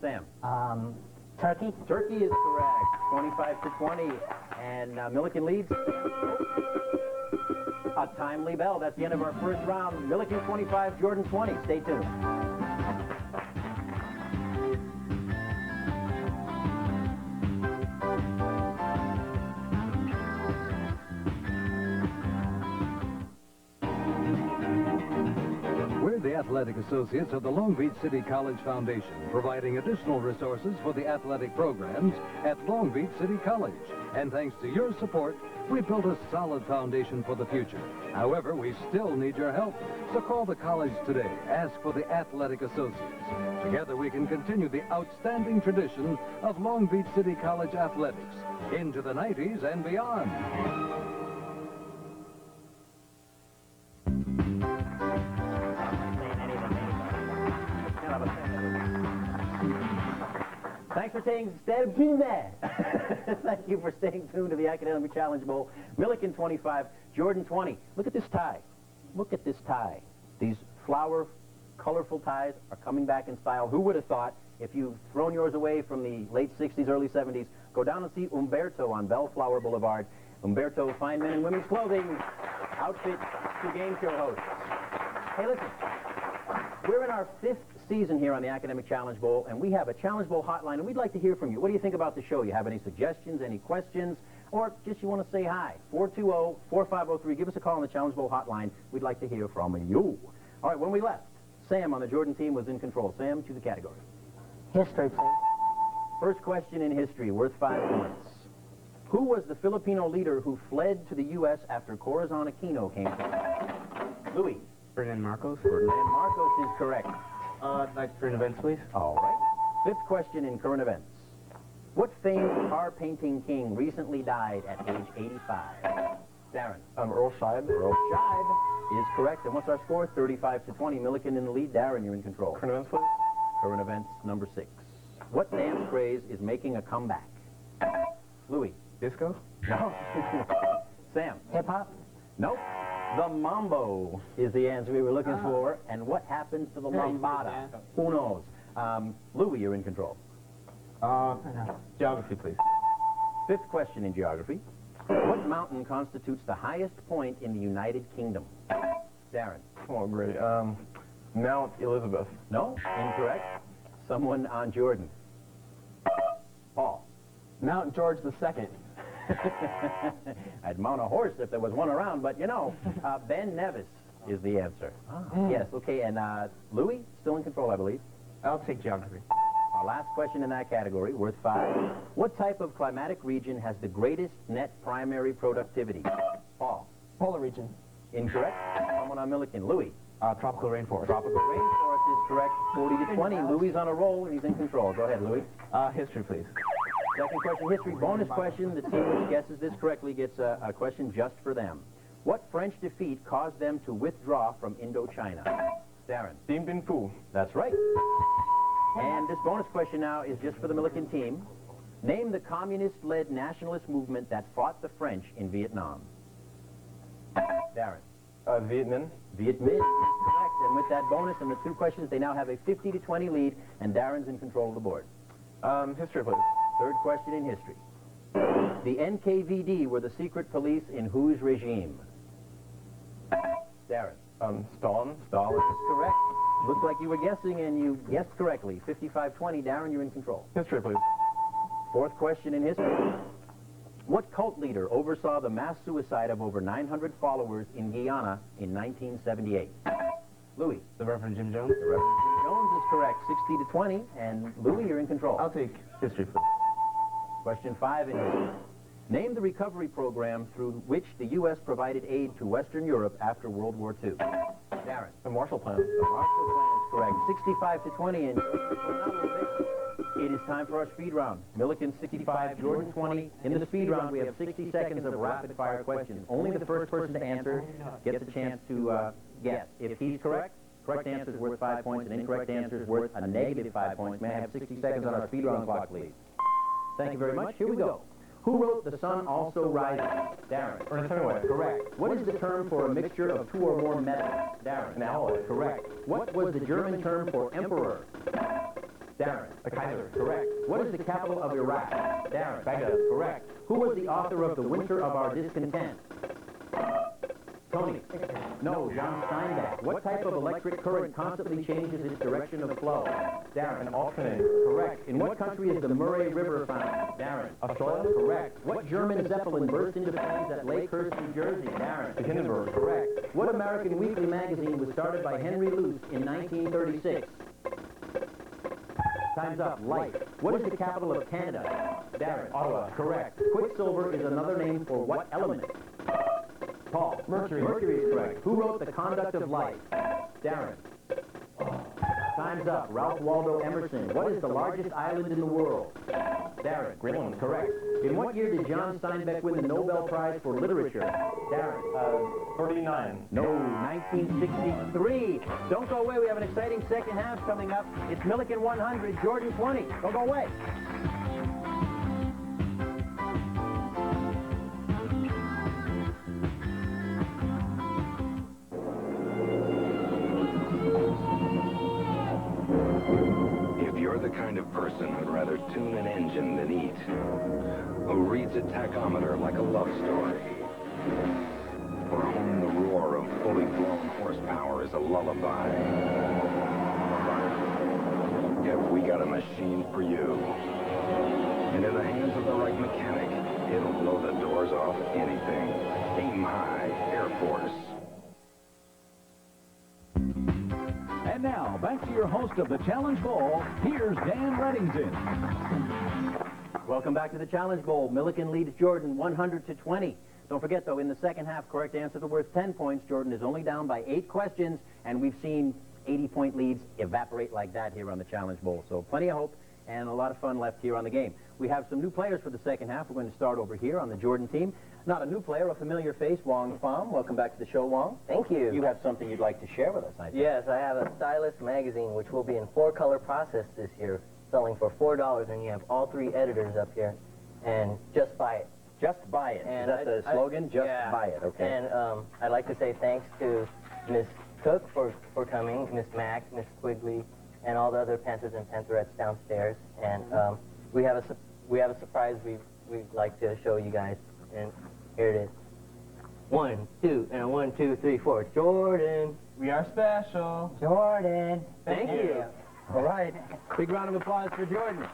Sam. Turkey? Turkey is correct. 25-20. And Milliken leads. A timely bell. That's the end of our first round. Milliken 25, Jordan 20. Stay tuned. We're the Athletic Associates of the Long Beach City College Foundation, providing additional resources for the athletic programs at Long Beach City College. And thanks to your support, we've built a solid foundation for the future. However, we still need your help. So call the college today. Ask for the Athletic Associates. Together we can continue the outstanding tradition of Long Beach City College athletics into the 90s and beyond. Thanks for staying tuned there. Thank you for staying tuned to the Academic Challenge Bowl. Milliken 25, Jordan 20. Look at this tie. Look at this tie. These flower, colorful ties are coming back in style. Who would have thought, if you've thrown yours away from the late 60s, early 70s, go down and see Umberto on Bellflower Boulevard. Umberto, fine men and women's clothing, outfit to game show hosts. Hey, listen. We're in our 5th season here on the Academic Challenge Bowl, and we have a Challenge Bowl hotline, and we'd like to hear from you. What do you think about the show? You have any suggestions, any questions, or just you want to say hi? 420-4503. Give us a call on the Challenge Bowl hotline. We'd like to hear from you. All right, when we left, Sam on the Jordan team was in control. Sam, choose a category. History, please. First question in history, worth 5 points. Who was the Filipino leader who fled to the U.S. after Corazon Aquino came to power? Louis. Ferdinand Marcos. Ferdinand Marcos is correct. Next current events, please. All right. 5th question in current events. What famed car painting king recently died at age 85? Darren. Earl Scheib. Earl Scheib is correct. And what's our score? 35-20. Milliken in the lead. Darren, you're in control. Current events, please. Current events, number 6. What dance craze is making a comeback? Louis. Disco? No. Sam. Hip-hop? Nope. The mambo is the answer we were looking for. And what happens to the lambada? Who knows? Louis, you're in control. Geography, please. 5th question in geography. What mountain constitutes the highest point in the United Kingdom? Darren. Oh, great. Mount Elizabeth. No, incorrect. Someone on Jordan. Paul. Mount George II. I'd mount a horse if there was one around, but you know, Ben Nevis is the answer. Yes, okay, and Louis, still in control, I believe. I'll take geography. Our last question in that category, worth 5. What type of climatic region has the greatest net primary productivity? Paul. Polar region. Incorrect. Someone on Milliken. Louis. Tropical rainforest. Tropical rainforest is correct. 40 to 20. Louis on a roll, and he's in control. Go ahead, Louis. History, please. Second question, history. Bonus question. The team which guesses this correctly gets a question just for them. What French defeat caused them to withdraw from Indochina? Darren. Dien Bien Phu. That's right. And this bonus question now is just for the Milliken team. Name the communist-led nationalist movement that fought the French in Vietnam. Darren. Viet Minh. Viet Minh is correct. And with that bonus and the two questions, they now have a 50 to 20 lead, and Darren's in control of the board. History, please. Third question in history. The NKVD were the secret police in whose regime? Darren. Stalin. Stalin is correct. Looks like you were guessing, and you guessed correctly. 55-20. Darren, you're in control. History, please. Fourth question in history. What cult leader oversaw the mass suicide of over 900 followers in Guyana in 1978? Louis. The Reverend Jim Jones. The Reverend Jim Jones is correct. 60 to 20. And Louis, you're in control. I'll take history, please. Question 5 in history. Name the recovery program through which the U.S. provided aid to Western Europe after World War II. Darren. The Marshall Plan. The Marshall Plan is correct. 65 to 20. And it is time for our speed round. Milliken 65, Jordan 20. In the speed round, we have 60 seconds of rapid-fire questions. Only the first person to answer gets a chance to guess. If he's correct, correct answer is worth 5 points. An incorrect answer is worth a negative 5 points. May I have 60 seconds on our speed round clock, please? Thank you very much. Here we go. Who wrote The Sun Also Rises? Darren. Ernest Hemingway. Correct. What is the term for a mixture of two or more metals? Darren. An alloy. Correct. What was the German term for emperor? Darren. A Kaiser. Correct. What is the capital of Iraq? Darren. Baghdad. Correct. Who was the author of The Winter of Our Discontent? Tony. No, John Steinbeck. What type of electric current constantly changes its direction of flow? Darren. An alternator. Correct. In what country is the Murray River found? Darren. Australia. Correct. What German Zeppelin burst into flames at Lakehurst, New Jersey? Darren. The Hindenburg. Correct. What American weekly magazine was started by Henry Luce in 1936? Time's up. Life. What is the capital of Canada? Darren. Ottawa. Correct. Quicksilver is another name for what element? Paul. Mercury. Mercury is correct. Who wrote The Conduct of Life? Darren. Time's up. Ralph Waldo Emerson. What is the largest island in the world? Darren. Greenland. Correct. In what year did John Steinbeck win the Nobel Prize for Literature? Darren. 39. No, 1963. Don't go away. We have an exciting second half coming up. It's Milliken 100, Jordan 20. Don't go away. If you're the kind of person who'd rather tune an engine than eat, who reads a tachometer like a love story, for whom the roar of fully blown horsepower is a lullaby, have we got a machine for you. And in the hands of the right mechanic, it'll blow the doors off anything. Aim high, Air Force. And now, back to your host of the Challenge Bowl, here's Dan Reddington. Welcome back to the Challenge Bowl. Milliken leads Jordan 100 to 20. Don't forget, though, in the second half, correct answers are worth 10 points. Jordan is only down by 8 questions, and we've seen 80-point leads evaporate like that here on the Challenge Bowl. So plenty of hope and a lot of fun left here on the game. We have some new players for the second half. We're going to start over here on the Jordan team. Not a new player, a familiar face, Wong Pham. Welcome back to the show, Wong. Thank you. You have something you'd like to share with us, I think. Yes, I have a Stylist magazine, which will be in 4-color process this year, selling for $4, and you have all 3 editors up here. And just buy it. Just buy it. And is that the slogan? Just yeah. buy it, okay. And I'd like to say thanks to Miss Cook for coming, Miss Mack, Miss Quigley, and all the other Panthers and Pantherettes downstairs. And we have a surprise we'd like to show you guys. And here it is. 1, 2, and 1, 2, 3, 4. Jordan. We are special. Jordan. Thank you. All right. Big round of applause for Jordan.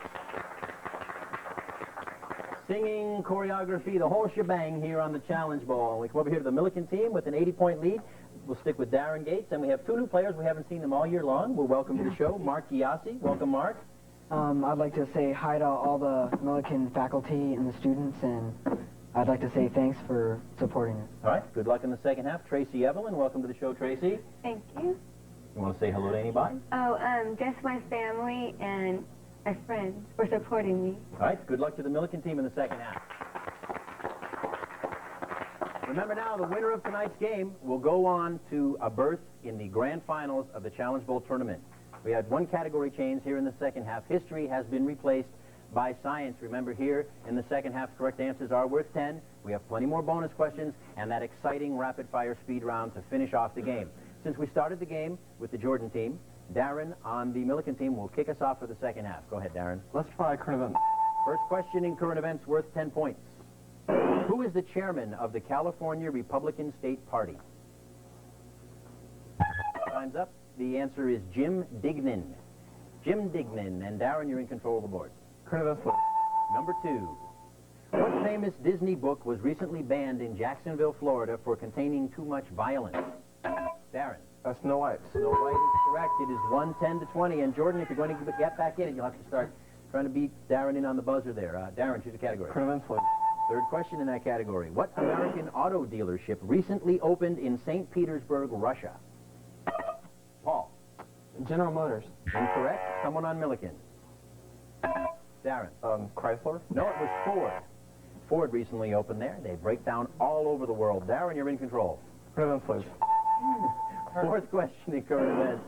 Singing, choreography, the whole shebang here on the Challenge Bowl. We come over here to the Milliken team with an 80-point lead. We'll stick with Darren Gates, and we have 2 new players. We haven't seen them all year long. We'll welcome to the show Mark Giassi. Welcome, Mark. I'd like to say hi to all the Milliken faculty and the students, and I'd like to say thanks for supporting us. All right, good luck in the second half. Tracy Evelyn, welcome to the show, Tracy. Thank you. You want to say hello to anybody? Oh, just my family and my friends for supporting me. All right, good luck to the Milliken team in the second half. Remember now, the winner of tonight's game will go on to a berth in the grand finals of the Challenge Bowl tournament. We had one category change here in the second half. History has been replaced by science. Remember, here in the second half, correct answers are worth 10. We have plenty more bonus questions and that exciting rapid-fire speed round to finish off the game. Since we started the game with the Jordan team, Darren on the Milliken team will kick us off for the second half. Go ahead, Darren. Let's try current events. First question in current events worth 10 points. Who is the chairman of the California Republican State Party? Time's up. The answer is Jim Dignan. Jim Dignan. And Darren, you're in control of the board. Current events, please. Number 2. What famous Disney book was recently banned in Jacksonville, Florida for containing too much violence? Darren. Snow White. Snow White is correct. It is 110 to 20. And Jordan, if you're going to get back in it, you'll have to start trying to beat Darren in on the buzzer there. Darren, choose a category. Current events, please. Third question in that category. What American auto dealership recently opened in St. Petersburg, Russia? Paul. General Motors. Incorrect. Someone on Milliken. Darren. Chrysler? No, it was Ford. Ford recently opened there. They break down all over the world. Darren, you're in control. Current events, please. Fourth question in current events.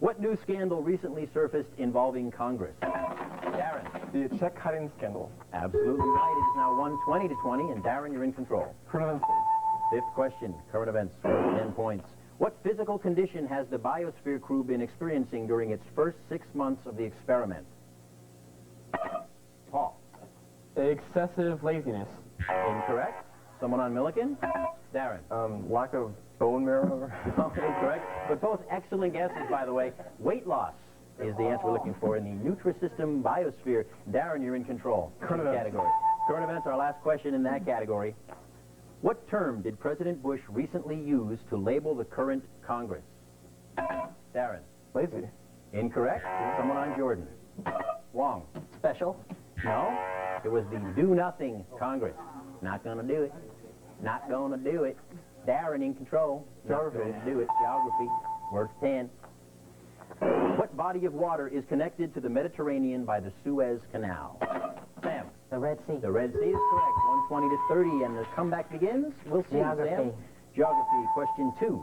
What new scandal recently surfaced involving Congress? Darren. The check hiding scandal. Absolutely right. It is now 120 to 20, and Darren, you're in control. Current events, please. Fifth question, current events, worth 10 points. What physical condition has the Biosphere crew been experiencing during its first 6 months of the experiment? Paul. Excessive laziness. Incorrect. Someone on Milliken? Darren. Lack of bone marrow. Incorrect. But both excellent guesses, by the way. Weight loss is the answer we're looking for in the Nutrisystem Biosphere. Darren, you're in control. Current events. Category. Current events, our last question in that category. What term did President Bush recently use to label the current Congress? Darren. Lazy. Incorrect. Someone on Jordan. Wong. Special? No. It was the do-nothing Congress. Not gonna do it. Not gonna do it. Darren in control. Geography. Not gonna do it. Geography. Worth 10. What body of water is connected to the Mediterranean by the Suez Canal? Sam. The Red Sea. The Red Sea is correct. 120 to 30, and the comeback begins. We'll see, Geography. Sam. Geography, question 2.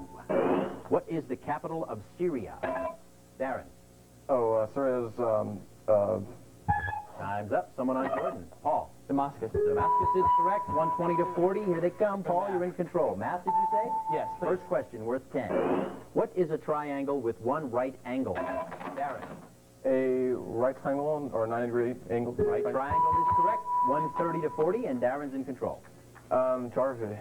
What is the capital of Syria? Darren. Oh, Syria's, Time's up. Someone on Jordan. Paul. Damascus. Damascus is correct. 120 to 40. Here they come. Paul, you're in control. Math, did you say? Yes, please. First question, worth 10. What is a triangle with one right angle? Darren. a right triangle or 90-degree angle. Right triangle is correct. 130 to 40, and Darren's in control. Geography.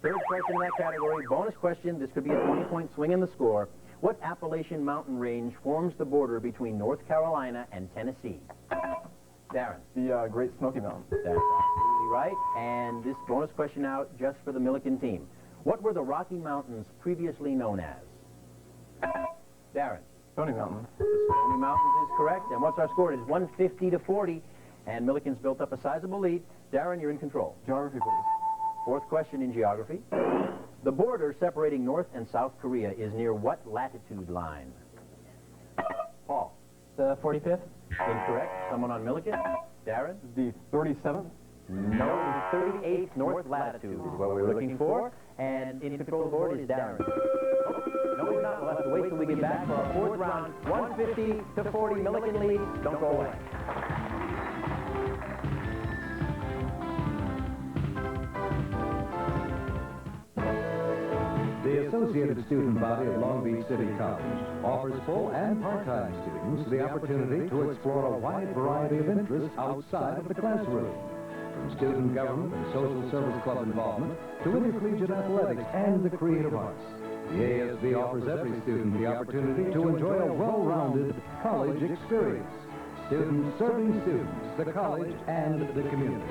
Third question in that category. Bonus question. This could be a 20-point swing in the score. What Appalachian mountain range forms the border between North Carolina and Tennessee? Darren. The Great Smoky Mountains. That's absolutely right. And this bonus question out just for the Milliken team. What were the Rocky Mountains previously known as? Darren. Stony Mountain. The Stony Mountains is correct. And what's our score? It is 150 to 40. And Milliken's built up a sizable lead. Darren, you're in control. Geography, please. Fourth question in geography. The border separating North and South Korea is near what latitude line? Paul. The 45th? Incorrect. Someone on Milliken? Darren? The 37th? No, the 38th north latitude is what we're looking for. And in control of the board is Darren. No, he's not. We'll have to wait till we get back for our fourth round. 150 to 40. Milliken leads. Don't go away. The Associated Student Body of Long Beach City College offers full and part-time students the opportunity to explore a wide variety of interests outside of the classroom. From student government and social service club involvement to intercollegiate athletics and the creative arts. The ASB offers every student the opportunity to enjoy a well-rounded college experience. Students serving students, the college, and the community.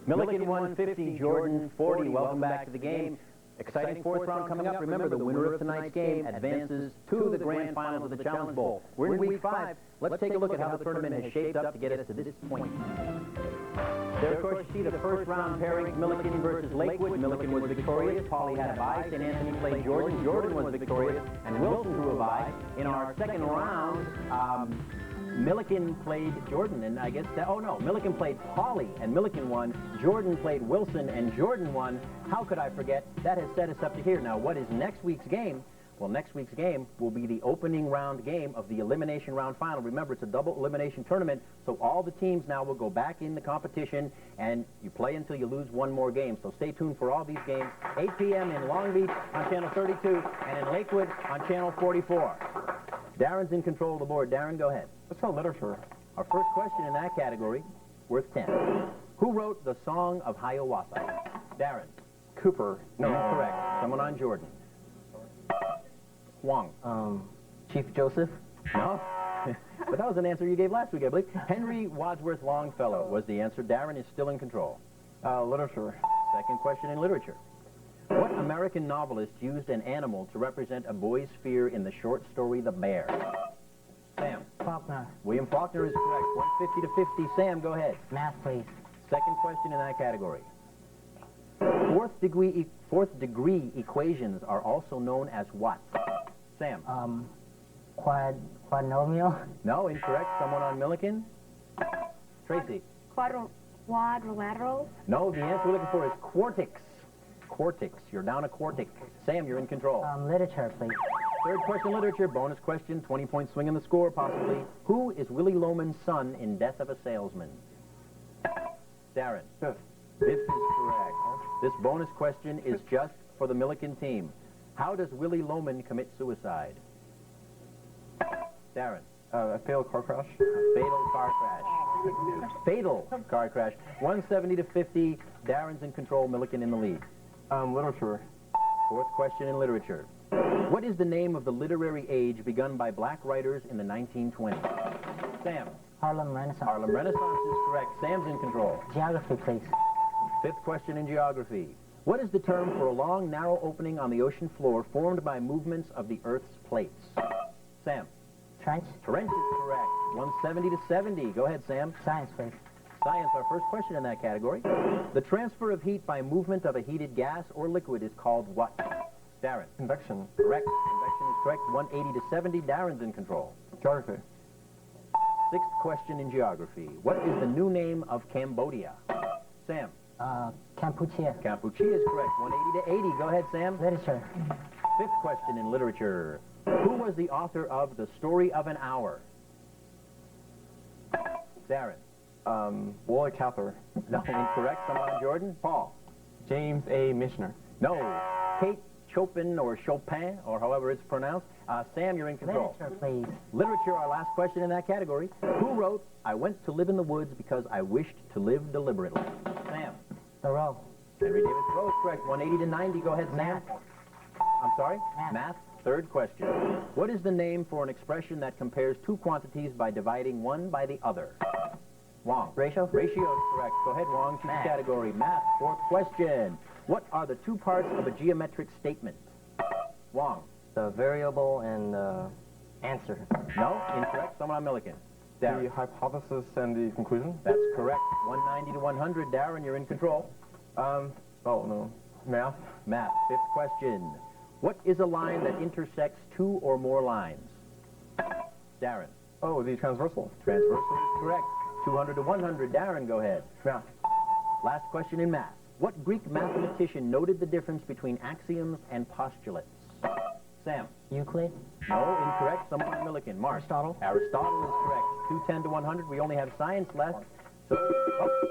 Milliken 150, Jordan 40. Welcome back to the game. Exciting fourth round coming up. Remember, the winner of tonight's game advances to the grand finals of the Challenge Bowl. We're in week 5. Let's take a look at how the tournament has shaped up to get us to this point. There, of course, you see the first round pairings, Millikin versus Lakewood. Millikin was victorious. Pauly had a bye. St. Anthony played Jordan. Jordan was victorious. And Wilson drew a bye. In our second round, Millikin played Jordan, and I guess Millikin played Pauly, and Millikin won. Jordan played Wilson, and Jordan won. How could I forget? That has set us up to here. Now, what is next week's game? Well, next week's game will be the opening round game of the elimination round final. Remember, it's a double elimination tournament, so all the teams now will go back in the competition, and you play until you lose one more game. So stay tuned for all these games. 8 p.m. in Long Beach on Channel 32, and in Lakewood on Channel 44. Darren's in control of the board. Darren, go ahead. Let's go literature. Our first question in that category, worth 10. Who wrote the Song of Hiawatha? Darren. Cooper. No, incorrect. Someone on Jordan. Huang. Chief Joseph? No. But that was an answer you gave last week, I believe. Henry Wadsworth Longfellow was the answer. Darren is still in control. Literature. Second question in literature. What American novelist used an animal to represent a boy's fear in the short story The Bear? Sam. Faulkner. William Faulkner is correct. 150 to 50. Sam, go ahead. Math, please. Second question in that category. Fourth degree equations are also known as what? Sam. Quadrinomial? No, incorrect. Someone on Millikin? Tracy. Quadrilaterals? No, the answer we're looking for is quartix. Quartix. You're down a quartic. Sam, you're in control. Literature, please. Third question, literature. Bonus question. 20-point swing in the score, possibly. Who is Willie Loman's son in Death of a Salesman? Darren. Biff. Biff is correct. This bonus question is just for the Millikin team. How does Willie Loman commit suicide? Darren. A fatal car crash. Fatal car crash. Fatal car crash. 170 to 50. Darren's in control. Millikin in the lead. Literature. Fourth question in literature. What is the name of the literary age begun by black writers in the 1920s? Sam. Harlem Renaissance. Harlem Renaissance is correct. Sam's in control. Geography, please. Fifth question in geography. What is the term for a long, narrow opening on the ocean floor formed by movements of the Earth's plates? Sam. Trench. Trench is correct. 170 to 70. Go ahead, Sam. Science, please. Science, our first question in that category. The transfer of heat by movement of a heated gas or liquid is called what? Darren. Convection. Correct. Convection is correct. 180 to 70. Darren's in control. Geography. Sixth question in geography. What is the new name of Cambodia? Sam. Kampuchea. Kampuchea is correct. 180 to 80. Go ahead, Sam. Literature. Fifth question in literature. Who was the author of The Story of an Hour? Darren. Willa Cather. No, incorrect. Someone on Jordan? Paul. James A. Michener. No. Kate Chopin or Chopin, or however it's pronounced. Sam, you're in control. Literature, please. Literature, our last question in that category. Who wrote, I went to live in the woods because I wished to live deliberately? Sam. Thoreau. Henry David Thoreau is correct. 180 to 90. Go ahead, Sam. I'm sorry? Math. Third question. What is the name for an expression that compares two quantities by dividing one by the other? Wong. Ratio? Ratio is correct. Go ahead, Wong. Choose the category. Math. Fourth question. What are the two parts of a geometric statement? Wong. The variable and the answer. No, incorrect. Someone on Millikin. Darren. The hypothesis and the conclusion. That's correct. 190 to 100. Darren, you're in control. No. Math. Math. Fifth question. What is a line that intersects two or more lines? Darren. Oh, the transversal. Transversal is correct. 200 to 100. Darren, go ahead. Math. Last question in math. What Greek mathematician noted the difference between axioms and postulates? Sam. Euclid. No, incorrect. Someone on Millikin. Mark. Aristotle. Aristotle is correct. 210 to 100. We only have science left. So,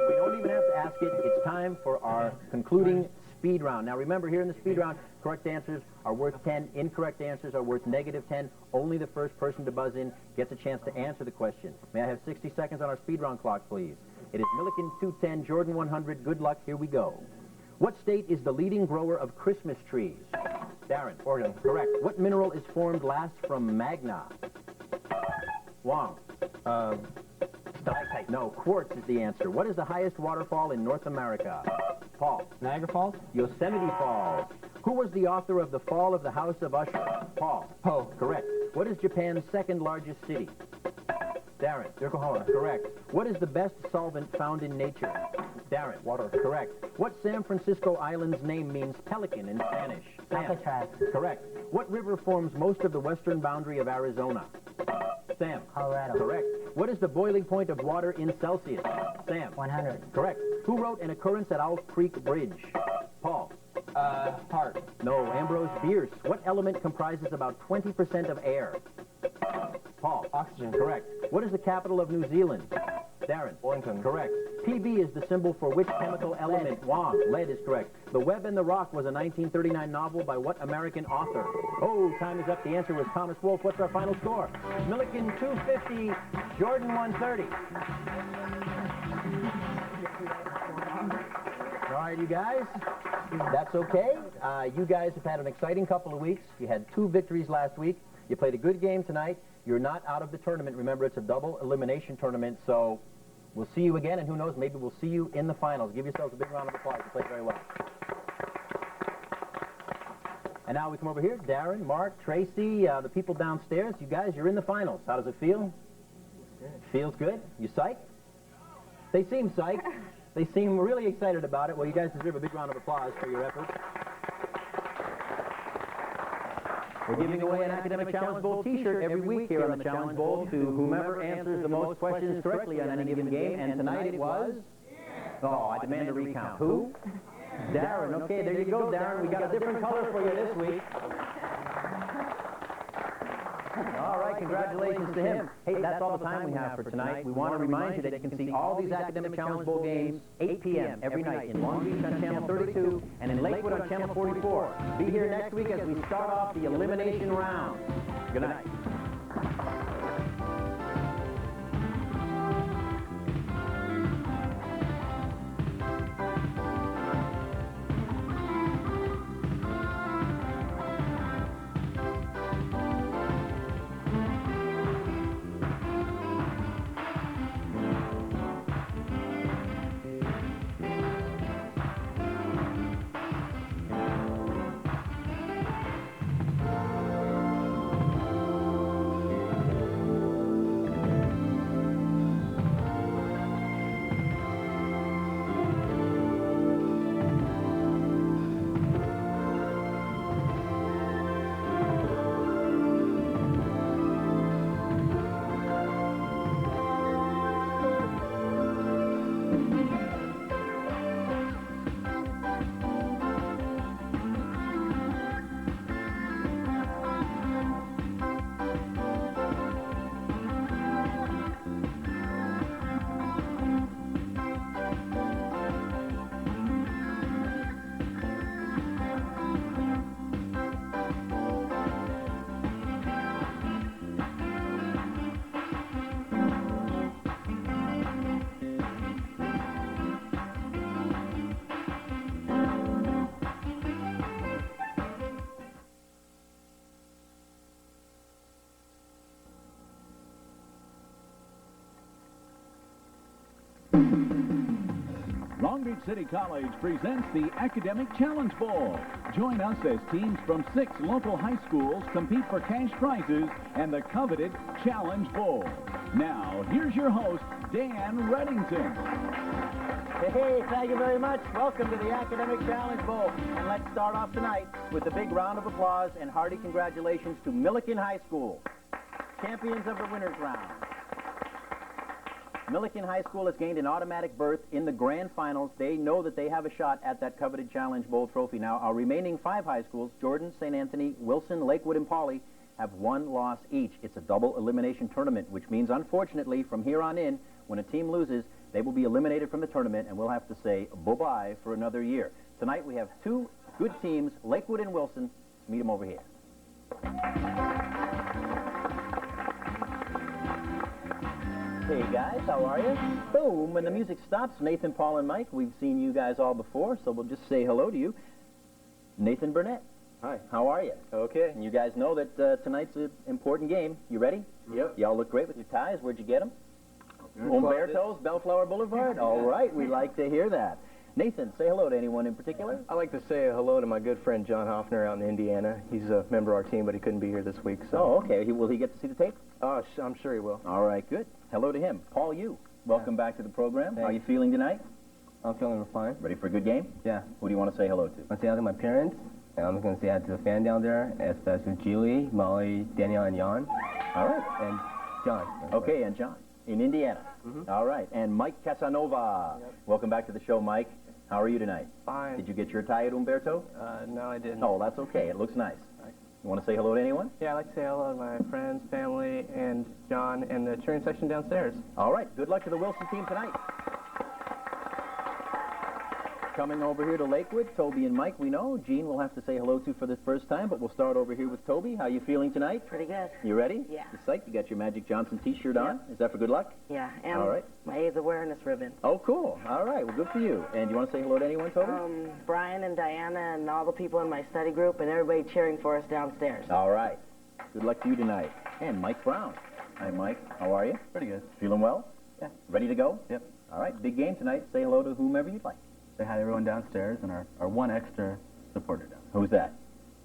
we don't even have to ask it. It's time for our concluding speed round. Now, remember, here in the speed round, correct answers are worth 10. Incorrect answers are worth negative 10. Only the first person to buzz in gets a chance to answer the question. May I have 60 seconds on our speed round clock, please? It is Millikin 210, Jordan 100. Good luck. Here we go. What state is the leading grower of Christmas trees? Darren. Oregon. Correct. What mineral is formed last from magna? Wong. Stalactite. No, quartz is the answer. What is the highest waterfall in North America? Paul. Niagara Falls. Yosemite Falls. Who was the author of The Fall of the House of Usher? Paul. Poe. Correct. What is Japan's second largest city? Darren. Yokohama. Correct. What is the best solvent found in nature? Darren. Water. Correct. What San Francisco island's name means pelican in Spanish? Sam. Alcatraz. Correct. What river forms most of the western boundary of Arizona? Sam. Colorado. Correct. What is the boiling point of water in Celsius? Sam. 100. Correct. Who wrote An Occurrence at Owl Creek Bridge? Paul. Hart. No, Ambrose Bierce. What element comprises about 20% of air? Paul. Oxygen. Correct. What is the capital of New Zealand? Darren. Wellington. Correct. PB is the symbol for which chemical element? Wong. Lead is correct. The Web and the Rock was a 1939 novel by what American author? Oh, time is up. The answer was Thomas Wolfe. What's our final score? Milliken 250, Jordan 130. All right, you guys. That's okay. You guys have had an exciting couple of weeks. You had 2 victories last week. You played a good game tonight. You're not out of the tournament. Remember, it's a double elimination tournament, so we'll see you again, and who knows, maybe we'll see you in the finals. Give yourselves a big round of applause. You played very well. And now we come over here. Darren, Mark, Tracy, the people downstairs. You guys, you're in the finals. How does it feel? Feels good. You psyched? They seem psyched. They seem really excited about it. Well, you guys deserve a big round of applause for your efforts. We're giving away an Academic Challenge Bowl t-shirt every week here on the Challenge Bowl to whomever answers the most questions correctly on any given game. And tonight it was... Oh, I demand a recount. Who? Darren. Okay, there you go, Darren. We got a different color for you this week. All right, congratulations to him. Hey, that's all the time we have for tonight. We want to remind you that you can see all these Academic Challenge Bowl games 8 p.m. every night in Long Beach on Channel 32 and in Lakewood on Channel 44. Be here next week as we start off the elimination round. Good night. Long Beach City College presents the Academic Challenge Bowl. Join us as teams from 6 local high schools compete for cash prizes and the coveted Challenge Bowl. Now, here's your host, Dan Reddington. Hey, thank you very much. Welcome to the Academic Challenge Bowl. And let's start off tonight with a big round of applause and hearty congratulations to Milliken High School, champions of the winners round. Milliken High School has gained an automatic berth in the grand finals. They know that they have a shot at that coveted Challenge Bowl trophy. Now, our remaining 5 high schools, Jordan, St. Anthony, Wilson, Lakewood, and Pauley, have 1 loss each. It's a double elimination tournament, which means, unfortunately, from here on in, when a team loses, they will be eliminated from the tournament, and we'll have to say bye-bye for another year. Tonight, we have 2 good teams, Lakewood and Wilson. Let's meet them over here. Hey guys, how are you? Boom, when the music stops, Nathan, Paul, and Mike, we've seen you guys all before, so we'll just say hello to you. Nathan Burnett. Hi. How are you? Okay. And you guys know that tonight's an important game. You ready? Yep. Y'all look great with your ties. Where'd you get them? Umberto's, Bellflower Boulevard? All right, we like to hear that. Nathan, say hello to anyone in particular. I'd like to say hello to my good friend John Hoffner out in Indiana. He's a member of our team, but he couldn't be here this week. So. Oh, okay. Will he get to see the tape? I'm sure he will. All right, good. Hello to him. Paul, welcome back to the program. How are you feeling tonight? I'm feeling fine. Ready for a good game? Yeah. Who do you want to say hello to? I want to say hello to my parents, and I'm going to say hi to the fan down there, especially Julie, Molly, Danielle, and Jan. All right. And John. Okay, and John in Indiana. All right. And Mike Casanova. Yep. Welcome back to the show, Mike. How are you tonight? Fine. Did you get your tie at Umberto? No, I didn't. Oh, that's okay. It looks nice. You want to say hello to anyone? Yeah, I'd like to say hello to my friends, family, and John, and the cheering section downstairs. All right. Good luck to the Wilson team tonight. Coming over here to Lakewood, Toby and Mike, we know. Gene will have to say hello to for the first time, but we'll start over here with Toby. How you feeling tonight? Pretty good. You ready? Yeah. You psyched? You got your Magic Johnson t-shirt on? Is that for good luck? Yeah, and All right. my AIDS awareness ribbon. Oh, cool. All right. Well, good for you. And you want to say hello to anyone, Toby? Brian and Diana and all the people in my study group and everybody cheering for us downstairs. All right. Good luck to you tonight. And Mike Brown. Hi, Mike. How are you? Pretty good. Feeling well? Yeah. Ready to go? Yep. All right. Big game tonight. Say hello to whomever you'd like. Say hi to everyone downstairs and our one extra supporter down. Who's that?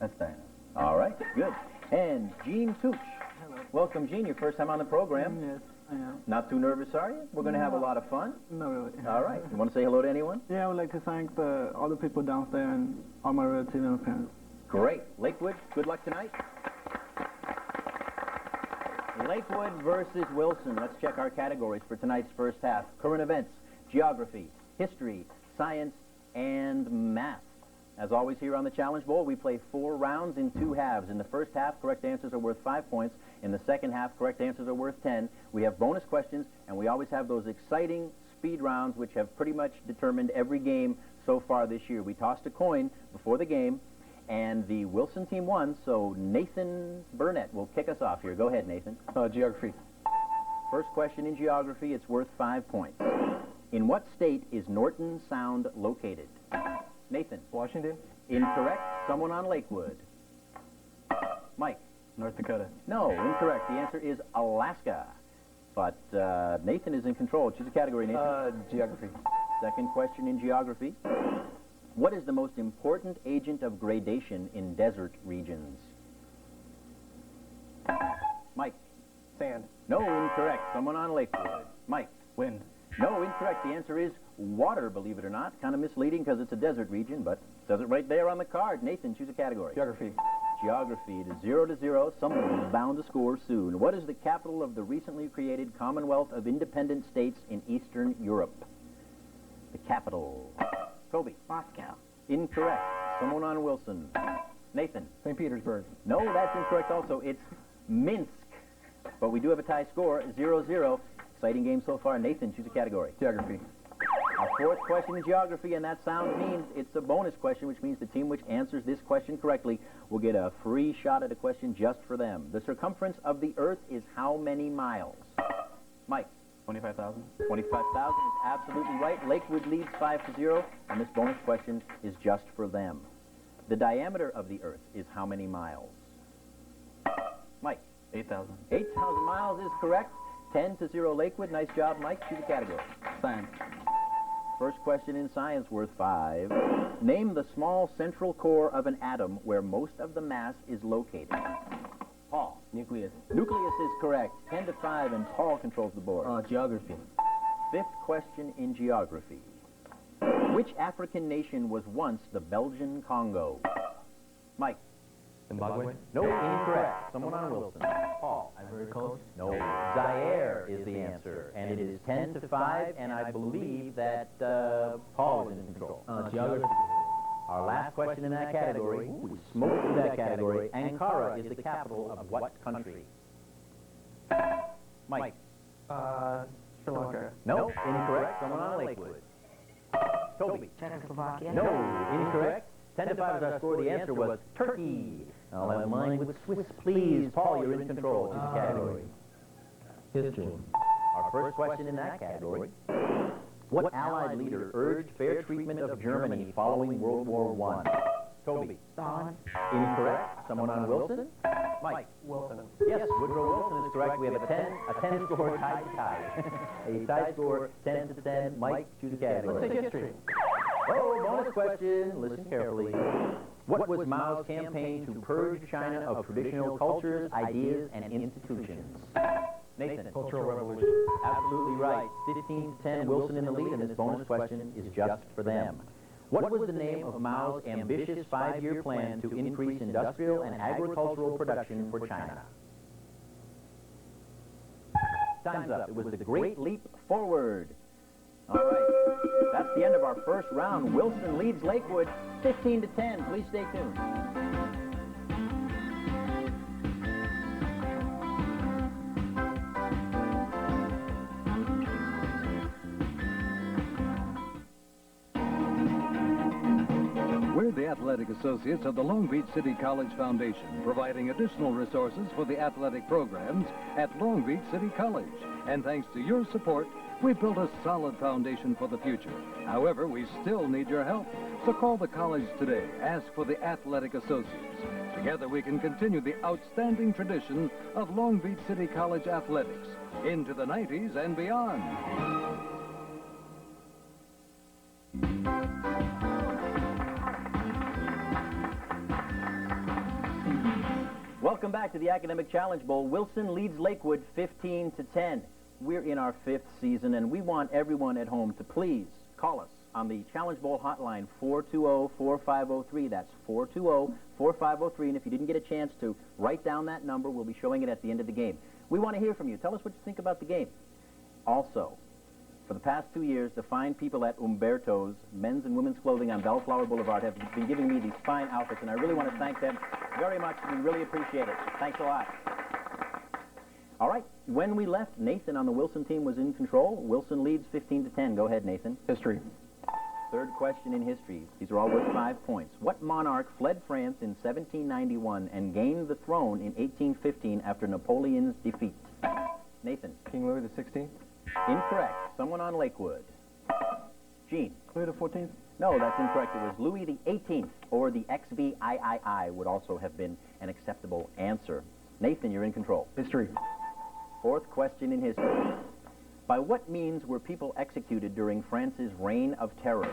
That's Diana. All right. Good. And Gene Tooch. Hello. Welcome, Gene. Your first time on the program. Yes, I am. Not too nervous, are you? We're going to have a lot of fun. No, really. All right. You want to say hello to anyone? Yeah, I would like to thank all the people downstairs and all my relatives and parents. Great. Lakewood, good luck tonight. Lakewood versus Wilson. Let's check our categories for tonight's first half. Current events, geography, history, science, and math. As always here on the Challenge Bowl, we play 4 rounds in 2 halves. In the first half, correct answers are worth 5 points. In the second half, correct answers are worth 10. We have bonus questions, and we always have those exciting speed rounds which have pretty much determined every game so far this year. We tossed a coin before the game, and the Wilson team won, so Nathan Burnett will kick us off here. Go ahead, Nathan. Geography. First question in geography, it's worth 5 points. In what state is Norton Sound located? Nathan. Washington. Incorrect. Someone on Lakewood. Mike. North Dakota. No, incorrect. The answer is Alaska. But Nathan is in control. Choose a category, Nathan. Geography. Second question in geography. What is the most important agent of gradation in desert regions? Mike. Sand. No, incorrect. Someone on Lakewood. Mike. Wind. No, incorrect. The answer is water, believe it or not. Kind of misleading because it's a desert region, but it says it right there on the card. Nathan, choose a category. Geography. Geography. It is 0-0. Someone is bound to score soon. What is the capital of the recently created Commonwealth of Independent States in Eastern Europe? The capital. Toby. Moscow. Incorrect. Someone on Wilson. Nathan. St. Petersburg. No, that's incorrect also. It's Minsk. But we do have a tie score, 0-0. Exciting game so far. Nathan, choose a category. Geography. Our fourth question in geography, and that sound means it's a bonus question, which means the team which answers this question correctly will get a free shot at a question just for them. The circumference of the Earth is how many miles? Mike. 25,000. 25,000 is absolutely right. Lakewood leads 5-0, and this bonus question is just for them. The diameter of the Earth is how many miles? Mike. 8,000. 8,000 miles is correct. 10-0 Lakewood. Nice job, Mike. Choose a category. Science. First question in science worth 5. Name the small central core of an atom where most of the mass is located. Paul. Nucleus. Nucleus is correct. 10-5, and Paul controls the board. Geography. Fifth question in geography. Which African nation was once the Belgian Congo? Mike. Zimbabwe. No, incorrect. Someone on Wilson. Paul. Ivory Coast. No, Zaire is the answer, and it is 10-5, and I believe that Paul is in control. Geography. Our last question in that category, we smoked through that category. Ankara is the capital of what country? Mike. Sri Lanka. No, incorrect. Someone on Lakewood. Toby. Czechoslovakia. No, incorrect. 10-5 is our score. The answer was Turkey. I'll have mine with Swiss, please. Paul, you're in control. Choose a category. History. Our first question in that category. What Allied leader urged fair treatment of Germany following World War I? Toby. Stalin. Incorrect. Someone on Wilson? Mike. Wilson. Yes, Woodrow Wilson is correct. We have a 10 score tie. A tie score, 10-10. Mike, choose a category. Let's say history. question, listen carefully. What was Mao's campaign to purge China of traditional cultures, ideas, and institutions? Nathan. Cultural Revolution. Absolutely right. 15 to 10, Wilson in the lead, and this bonus question is just for them. What was the name of Mao's ambitious 5-year plan to increase industrial and agricultural production for China? Time's up. It was the Great Leap Forward. All right. That's the end of our first round. Wilson leads Lakewood 15 to 10. Please stay tuned. We're the athletic associates of the Long Beach City College Foundation, providing additional resources for the athletic programs at Long Beach City College. And thanks to your support, we've built a solid foundation for the future. However, we still need your help. So call the college today. Ask for the athletic associates. Together we can continue the outstanding tradition of Long Beach City College athletics into the 90s and beyond. Welcome back to the Academic Challenge Bowl. Wilson leads Lakewood 15 to 10. We're in our 5th season, and we want everyone at home to please call us on the Challenge Bowl hotline, 420-4503. That's 420-4503. And if you didn't get a chance to write down that number, we'll be showing it at the end of the game. We want to hear from you. Tell us what you think about the game. Also, for the past 2 years, the fine people at Umberto's men's and women's clothing on Bellflower Boulevard have been giving me these fine outfits, and I really want to thank them very much. We really appreciate it. Thanks a lot. All right. When we left, Nathan on the Wilson team was in control. Wilson leads 15 to 10. Go ahead, Nathan. History. Third question in history. These are all worth 5 points. What monarch fled France in 1791 and gained the throne in 1815 after Napoleon's defeat? Nathan. King Louis XVI. Incorrect. Someone on Lakewood. Gene. Louis XIV? No, that's incorrect. It was Louis the 18th, or the XVIII would also have been an acceptable answer. Nathan, you're in control. History. Fourth question in history. By what means were people executed during France's reign of terror?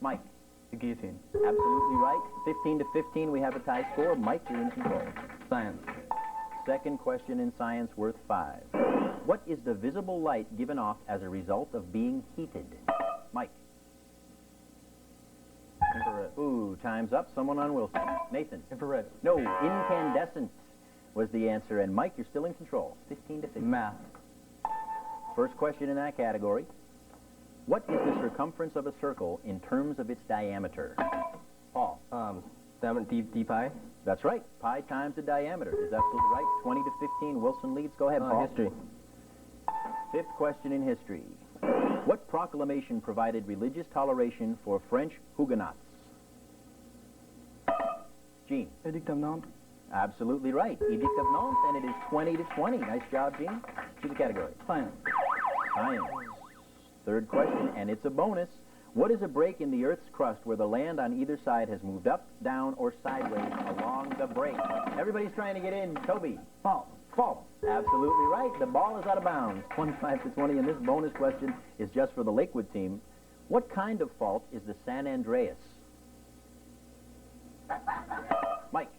Mike. The guillotine. Absolutely right. 15 to 15, we have a tie score. Mike, you're in control. Science. Second question in science, worth 5. What is the visible light given off as a result of being heated? Mike. Infrared. Ooh, time's up. Someone on Wilson. Nathan. Infrared. No, incandescent was the answer. And Mike, you're still in control. 15 to 15. Math. First question in that category. What is the circumference of a circle in terms of its diameter? Paul. D pi. That's right. Pi times the diameter is absolutely right. 20 to 15. Wilson leads. Go ahead, Paul. History. Fifth question in history. What proclamation provided religious toleration for French Huguenots? Gene. Edict of Nantes? Absolutely right. Edict of Nantes, and it is 20 to 20. Nice job, Gene. Choose a category. Science. Science. Third question, and it's a bonus. What is a break in the Earth's crust where the land on either side has moved up, down, or sideways along the break? Everybody's trying to get in. Toby. Fault. Fault. Absolutely right. The ball is out of bounds. 25 to 20, and this bonus question is just for the Lakewood team. What kind of fault is the San Andreas? Mike.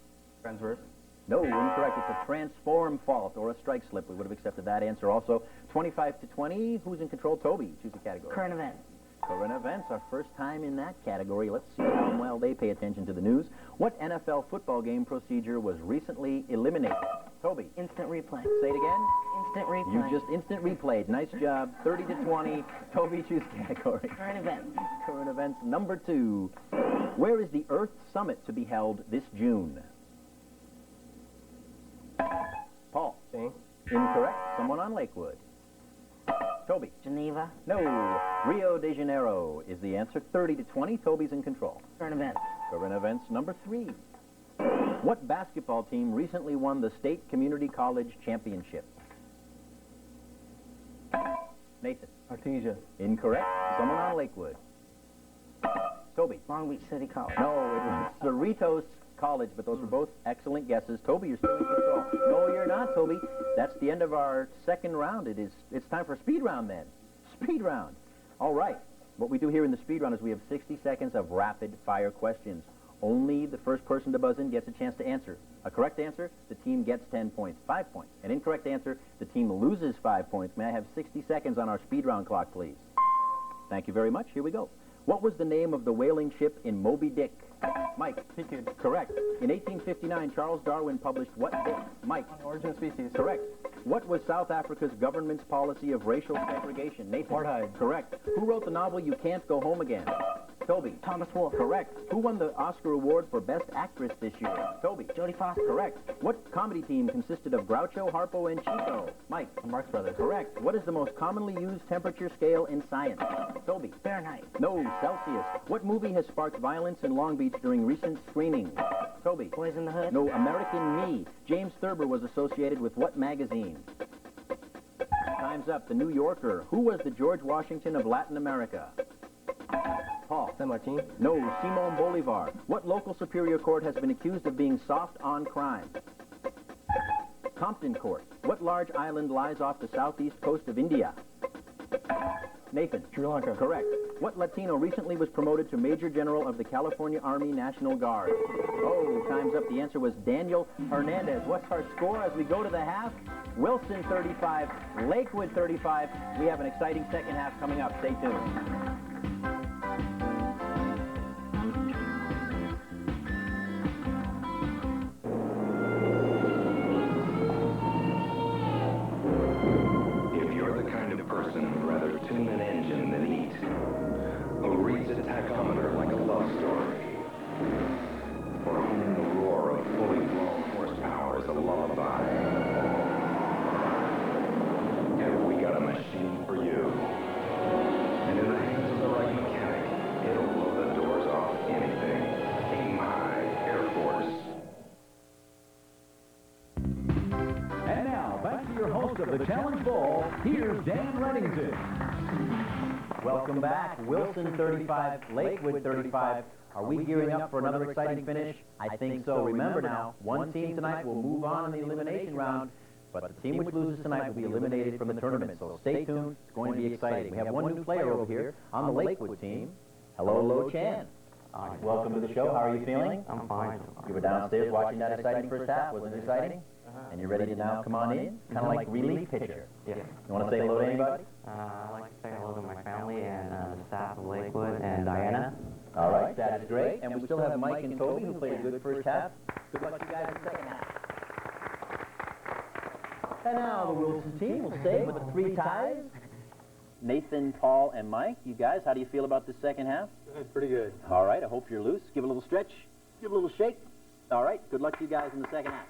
Transverse. No, incorrect. It's a transform fault or a strike slip. We would have accepted that answer also. 25 to 20. Who's in control? Toby. Choose a category. Current events. Current events, our first time in that category. Let's see how well they pay attention to the news. What NFL football game procedure was recently eliminated? Toby. Instant replay. Say it again. Instant replay. You just instant replayed. Nice job. 30 to 20. Toby, choose category. Current events. Current events number 2. Where is the Earth Summit to be held this June? Paul. Spain. Incorrect. Someone on Lakewood. Toby. Geneva. No. Rio de Janeiro is the answer. 30 to 20. Toby's in control. Current events. Current events number 3. What basketball team recently won the State Community College Championship? Nathan. Artesia. Incorrect. Someone on Lakewood. Toby. Long Beach City College. No, it was Cerritos College, but those were both excellent guesses. Toby, you're still in control. No, you're not, Toby. That's the end of our second round. It's time for speed round then. Speed round. All right. What we do here in the speed round is we have 60 seconds of rapid-fire questions. Only the first person to buzz in gets a chance to answer. A correct answer, the team gets 10 points, 5 points. An incorrect answer, the team loses 5 points. May I have 60 seconds on our speed round clock, please? Thank you very much. Here we go. What was the name of the whaling ship in Moby Dick? Mike. Correct. In 1859, Charles Darwin published what book? Mike. Origin of Species. Correct. What was South Africa's government's policy of racial segregation? Nathan. Apartheid. Correct. Who wrote the novel You Can't Go Home Again? Toby. Thomas Wolfe. Correct. Who won the Oscar Award for Best Actress this year? Toby. Jodie Foster. Correct. What comedy team consisted of Groucho, Harpo, and Chico? Mike. Marx Brothers. Correct. What is the most commonly used temperature scale in science? Toby. Fahrenheit. No, Celsius. What movie has sparked violence in Long Beach during recent screenings? Toby. Boys in the Hood. No, American Me. James Thurber was associated with what magazine? Time's up. The New Yorker. Who was the George Washington of Latin America? Paul. San Martin. No, Simon Bolivar. What local superior court has been accused of being soft on crime? Compton Court. What large island lies off the southeast coast of India? Nathan. Sri Lanka. Correct. What Latino recently was promoted to Major General of the California Army National Guard? Oh, time's up. The answer was Daniel Hernandez. What's our score as we go to the half? Wilson 35, Lakewood 35. We have an exciting second half coming up. Stay tuned. Person would rather tune an engine than eat, who reads a tachometer like a love story, for whom the roar of fully blown horsepower is a lullaby. Have we got a machine for you? And in the hands of the right mechanic, it'll blow the doors off anything. Aim high, Air Force. And now, back to your host of the Challenge Bowl, here's Dan Reddington. Welcome back. Wilson 35, Lakewood 35. Are we gearing up for another exciting finish? I think so. Remember now, one team tonight will move on in the elimination round, but the team which loses tonight will be eliminated from the tournament. So stay tuned. It's going to be exciting. We have one new player over here on the Lakewood team. Hello, Lo Chan. Welcome to the show. How are you feeling? I'm fine. You were downstairs watching that exciting first half. Wasn't it exciting? And you're ready to now come on in? Kind of like relief pitcher. Yeah. You want to say hello to anybody? I'd like to say hello to my family and the staff of Lakewood and Diana. All right, that is great. And we still have Mike and Toby who played a good first half. Good luck to you guys in the second half. And now the Wilson team will stay with the three ties. Nathan, Paul, and Mike. You guys, how do you feel about this second half? Pretty good. All right, I hope you're loose. Give a little stretch. Give a little shake. All right, good luck to you guys in the second half.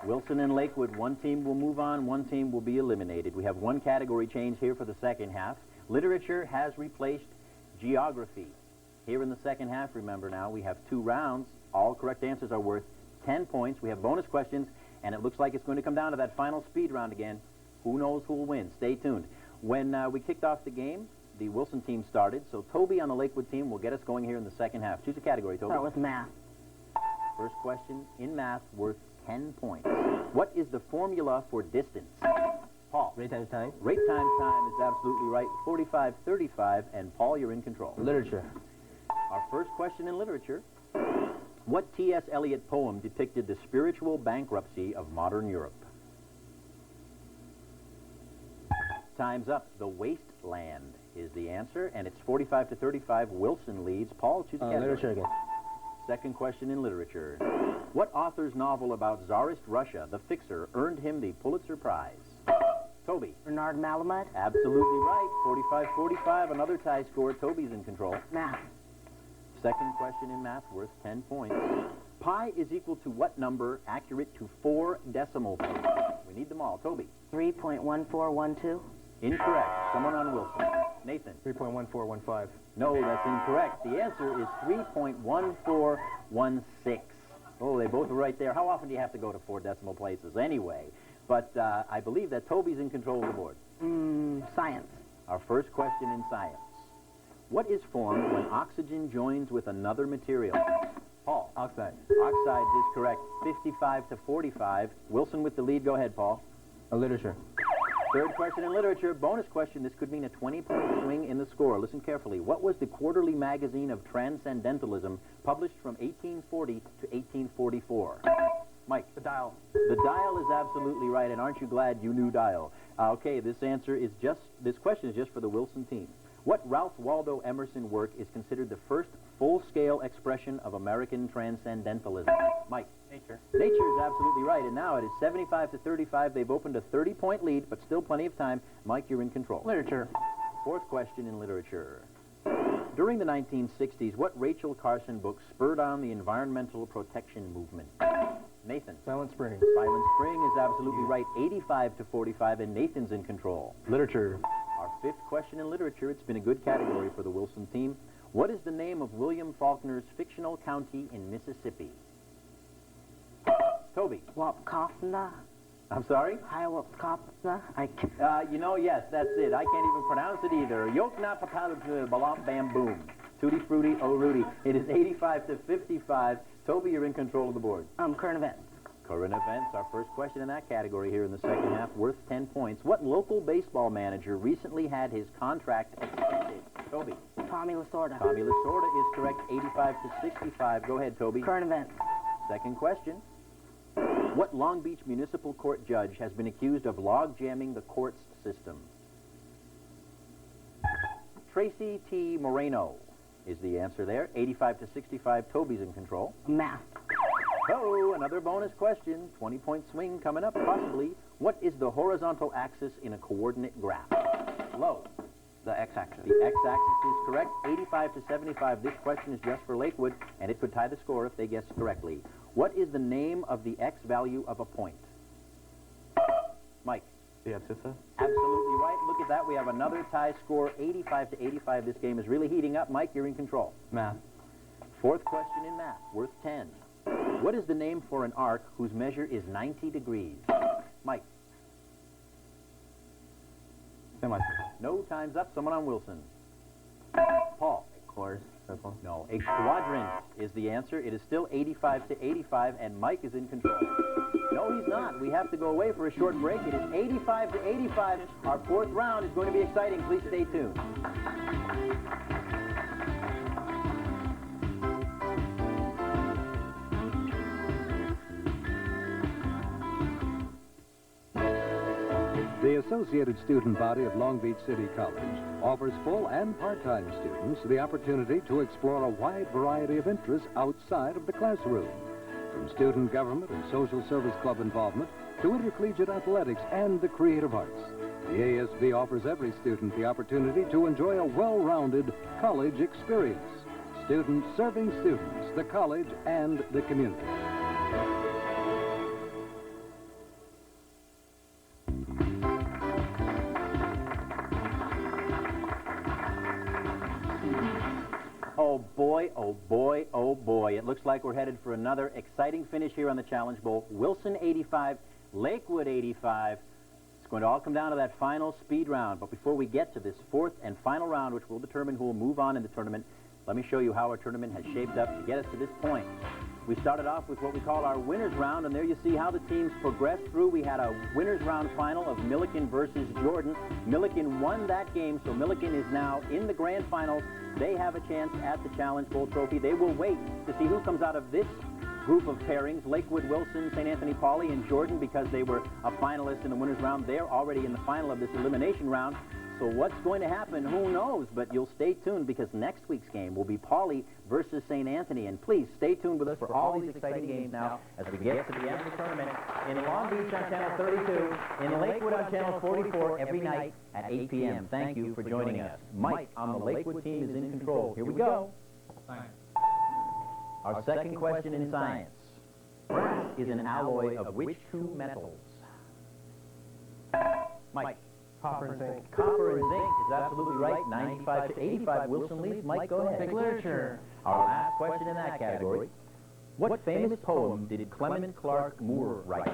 Wilson and Lakewood, one team will move on, one team will be eliminated. We have one category change here for the second half. Literature has replaced geography. Here in the second half, remember now, we have 2 rounds. All correct answers are worth 10 points. We have bonus questions, and it looks like it's going to come down to that final speed round again. Who knows who will win? Stay tuned. When we kicked off the game, the Wilson team started, so Toby on the Lakewood team will get us going here in the second half. Choose a category, Toby. Start with math. First question in math worth 10 points. What is the formula for distance? Paul. Rate times time. Rate times time is absolutely right. 45-35, and Paul, you're in control. Literature. Our first question in literature. What T.S. Eliot poem depicted the spiritual bankruptcy of modern Europe? Time's up. The Wasteland is the answer, and it's 45-35. Wilson leads. Paul, choose a category. Literature again. Second question in literature. What author's novel about Tsarist Russia, The Fixer, earned him the Pulitzer Prize? Toby. Bernard Malamud. Absolutely right. 45-45. Another tie score. Toby's in control. Math. Second question in math worth 10 points. Pi is equal to what number accurate to 4 decimal places? We need them all. Toby. 3.1412. Incorrect. Someone on Wilson. Nathan. 3.1415. No, that's incorrect. The answer is 3.1416. Oh, they both were right there. How often do you have to go to 4 decimal places anyway? But I believe that Toby's in control of the board. Science. Our first question in science. What is formed when oxygen joins with another material? Paul. Oxide. Oxides is correct. 55-45. Wilson with the lead. Go ahead, Paul. Literature. Third question in literature, bonus question. This could mean a 20-point swing in the score. Listen carefully. What was the quarterly magazine of transcendentalism published from 1840 to 1844? Mike. The Dial. The Dial is absolutely right, and aren't you glad you knew Dial? Okay, this question is just for the Wilson team. What Ralph Waldo Emerson work is considered the first full-scale expression of American transcendentalism? Mike. Nature. Nature is absolutely right, and now it is 75 to 35. They've opened a 30-point lead, but still plenty of time. Mike, you're in control. Literature. Fourth question in literature. During the 1960s, what Rachel Carson book spurred on the environmental protection movement? Nathan. Silent Spring. Silent Spring is absolutely right. 85 to 45, and Nathan's in control. Literature. Our fifth question in literature. It's been a good category for the Wilson team. What is the name of William Faulkner's fictional county in Mississippi? Toby. Wapkopna. I'm sorry? Hiawatha. You know, yes, that's it. I can't even pronounce it either. Yokna pataluk balam bam boom. Tutti frutti, oh Rudy. It is 85 to 55. Toby, you're in control of the board. Current events. Current events, our first question in that category here in the second half, worth 10 points. What local baseball manager recently had his contract extended? Toby. Tommy Lasorda. Tommy Lasorda is correct, 85 to 65. Go ahead, Toby. Current events. Second question. What Long Beach Municipal Court judge has been accused of log jamming the courts system? Tracy T. Moreno is the answer there. 85 to 65. Toby's in control. Math. Oh, another bonus question. 20-point swing coming up, possibly. What is the horizontal axis in a coordinate graph? Low. The x-axis. The x-axis is correct. 85 to 75. This question is just for Lakewood, and it could tie the score if they guess correctly. What is the name of the x value of a point? Mike. The abscissa. Absolutely right. Look at that. We have another tie score, 85 to 85. This game is really heating up. Mike, you're in control. Math. Fourth question in math, worth 10. What is the name for an arc whose measure is 90 degrees? Mike. Semicircle. No, time's up. Someone on Wilson. Paul. Course. Circle. No, a quadrant is the answer. It is still 85 to 85, and Mike is in control. No, he's not. We have to go away for a short break. It is 85 to 85. Our fourth round is going to be exciting. Please stay tuned. The Associated Student Body of Long Beach City College offers full and part-time students the opportunity to explore a wide variety of interests outside of the classroom, from student government and social service club involvement to intercollegiate athletics and the creative arts. The ASB offers every student the opportunity to enjoy a well-rounded college experience. Students serving students, the college, and the community. Oh boy, oh boy, oh boy. It looks like we're headed for another exciting finish here on the Challenge Bowl. Wilson 85, Lakewood 85. It's going to all come down to that final speed round. But before we get to this fourth and final round, which will determine who will move on in the tournament, let me show you how our tournament has shaped up to get us to this point. We started off with what we call our winner's round, and there you see how the teams progressed through. We had a winner's round final of Millikin versus Jordan. Millikin won that game, so Millikin is now in the grand finals. They have a chance at the Challenge Bowl trophy. They will wait to see who comes out of this group of pairings, Lakewood, Wilson, St. Anthony Pauley, and Jordan, because they were a finalist in the winner's round. They're already in the final of this elimination round. So what's going to happen, who knows? But you'll stay tuned, because next week's game will be Pauley versus St. Anthony. And please stay tuned with us for all these exciting games now as we get to the end of the tournament in Long Beach on Channel 32, in Lakewood on Channel 44 every night at 8 p.m. Thank you for joining us. Mike on the Lakewood team is in control. Here we go. Our second question in science. Brass is an alloy of which two metals? Mike. Copper and zinc. Copper and zinc is absolutely right. 95 to 85. Wilson leads. Mike, go ahead. Literature. Our last question in that category. What famous poem did Clement Clarke Moore write?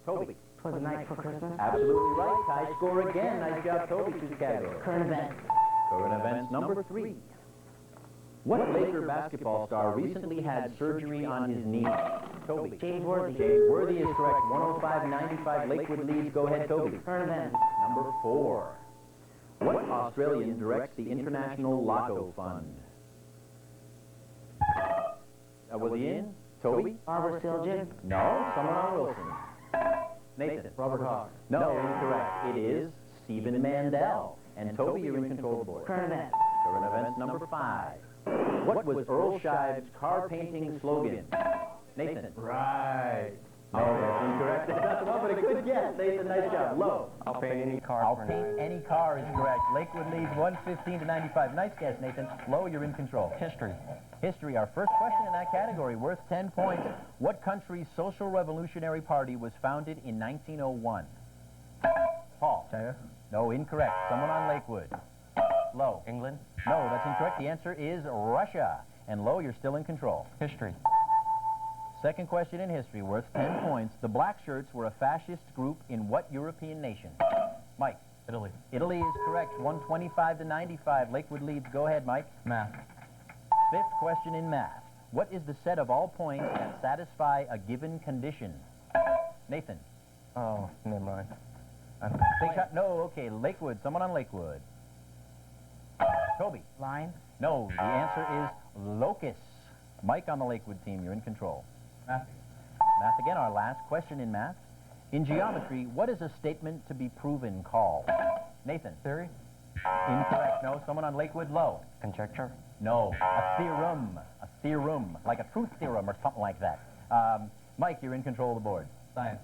Toby. 'Twas a Night for Christmas. Absolutely right. Tie score again. Nice job, Toby, to the category. Current events. Current events number 3. What Laker basketball star recently had surgery on his knee? Toby. James Worthy. James Worthy is correct. 105-95. Lakewood leads. Go ahead, Toby. Current event. Number 4. What Australian directs the International Lotto Fund? Was he in? Toby? Barbara Stilgin. No, someone on Wilson. Nathan? Robert Hawk. No, incorrect. It is Stephen Mandel. And Toby, you're in control of the board. Current event. Current events number 5. What was Earl Shive's car painting slogan? Nathan? Right. No, that's incorrect. That's not the one, but a good guess. Nathan, nice job. Low. I'll paint any car. I'll paint any car is correct. Lakewood leads 115-95. Nice guess, Nathan. Low, you're in control. History. History, our first question in that category, worth 10 points. What country's Social Revolutionary Party was founded in 1901? Paul? China. No, incorrect. Someone on Lakewood. Low. England. No, that's incorrect. The answer is Russia. And Low, you're still in control. History. Second question in history, worth 10 points. The Black Shirts were a fascist group in what European nation? Mike? Italy. Italy is correct. 125-95. Lakewood leads. Go ahead, Mike. Math. Fifth question in math. What is the set of all points that satisfy a given condition? Nathan? Oh, never mind. Big shot. No, okay. Lakewood. Someone on Lakewood. Toby? Line. No, the answer is locus. Mike on the Lakewood team, you're in control. Math. Math again, our last question in math. In geometry, what is a statement to be proven called? Nathan? Theory. Incorrect. No, someone on Lakewood. Low. Conjecture. No, a theorem. A theorem, like a truth theorem or something like that. Mike, you're in control of the board. Science.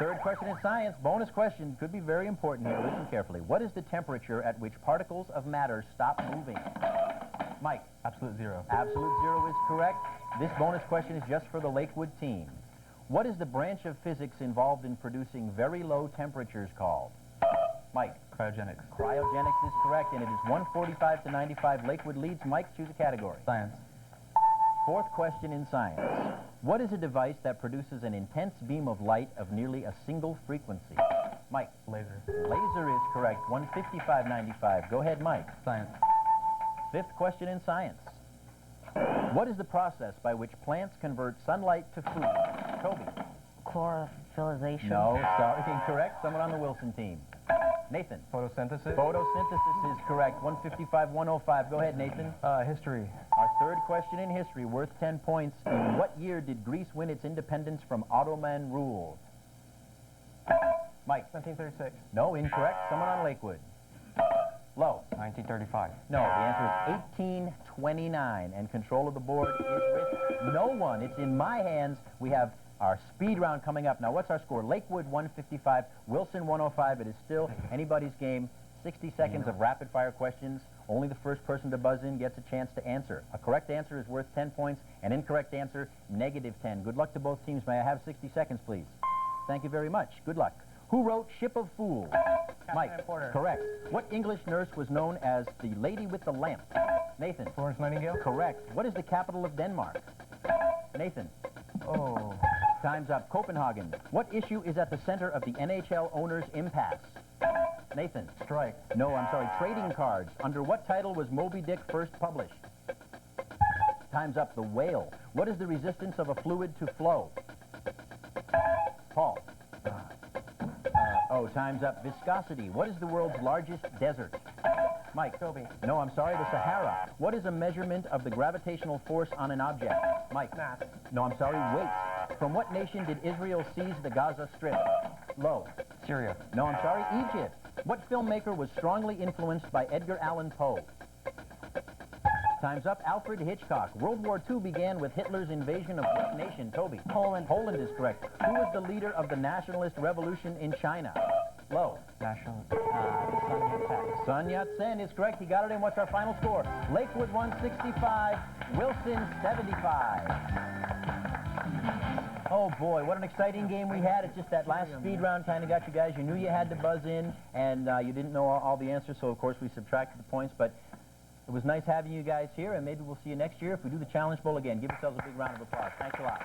Third question in science. Bonus question. Could be very important here. Listen carefully. What is the temperature at which particles of matter stop moving? Mike? Absolute zero. Absolute zero is correct. This bonus question is just for the Lakewood team. What is the branch of physics involved in producing very low temperatures called? Mike? Cryogenics. Cryogenics is correct, and it is 145-95. Lakewood leads. Mike, choose a category. Science. Fourth question in science. What is a device that produces an intense beam of light of nearly a single frequency? Mike? Laser. Laser is correct. 155-95. Go ahead, Mike. Science. Fifth question in science. What is the process by which plants convert sunlight to food? Toby? Chlorophyllization. No, sorry, incorrect. Someone on the Wilson team. Nathan? Photosynthesis. Photosynthesis is correct. 155-105. Go ahead, Nathan. History. Our third question in history, worth 10 points. In what year did Greece win its independence from Ottoman rule? Mike? 1936. No, incorrect. Someone on Lakewood. Low. 1935. No, the answer is 1829, and control of the board is with no one. It's in my hands. We have our speed round coming up. Now, what's our score? Lakewood 155, Wilson 105. It is still anybody's game. 60 seconds of rapid-fire questions. Only the first person to buzz in gets a chance to answer. A correct answer is worth 10 points. An incorrect answer, -10. Good luck to both teams. May I have 60 seconds, please? Thank you very much. Good luck. Who wrote Ship of Fools? Mike. Porter. Correct. What English nurse was known as the lady with the lamp? Nathan. Florence Nightingale. Correct. What is the capital of Denmark? Nathan. Oh. Time's up. Copenhagen. What issue is at the center of the NHL owners' impasse? Nathan. Strike. No, I'm sorry. Trading cards. Under what title was Moby Dick first published? Time's up. The Whale. What is the resistance of a fluid to flow? Paul. Time's up. Viscosity. What is the world's largest desert? Mike. Toby. No, I'm sorry. The Sahara. What is a measurement of the gravitational force on an object? Mike. Math. No, I'm sorry. Weight. From what nation did Israel seize the Gaza Strip? Low. Syria. No, I'm sorry. Egypt. What filmmaker was strongly influenced by Edgar Allan Poe? Time's up. Alfred Hitchcock. World War II began with Hitler's invasion of what nation? Toby. Poland. Poland is correct. Who was the leader of the nationalist revolution in China? Low. Sun Yat-sen. Sun Yat-sen is correct. He got it in. What's our final score? Lakewood 165, Wilson 75. Oh boy, what an exciting game we had. It's just that last speed round kind of got you guys. You knew you had to buzz in, and you didn't know all the answers, so of course we subtracted the points. But it was nice having you guys here, and maybe we'll see you next year if we do the Challenge Bowl again. Give yourselves a big round of applause. Thanks a lot.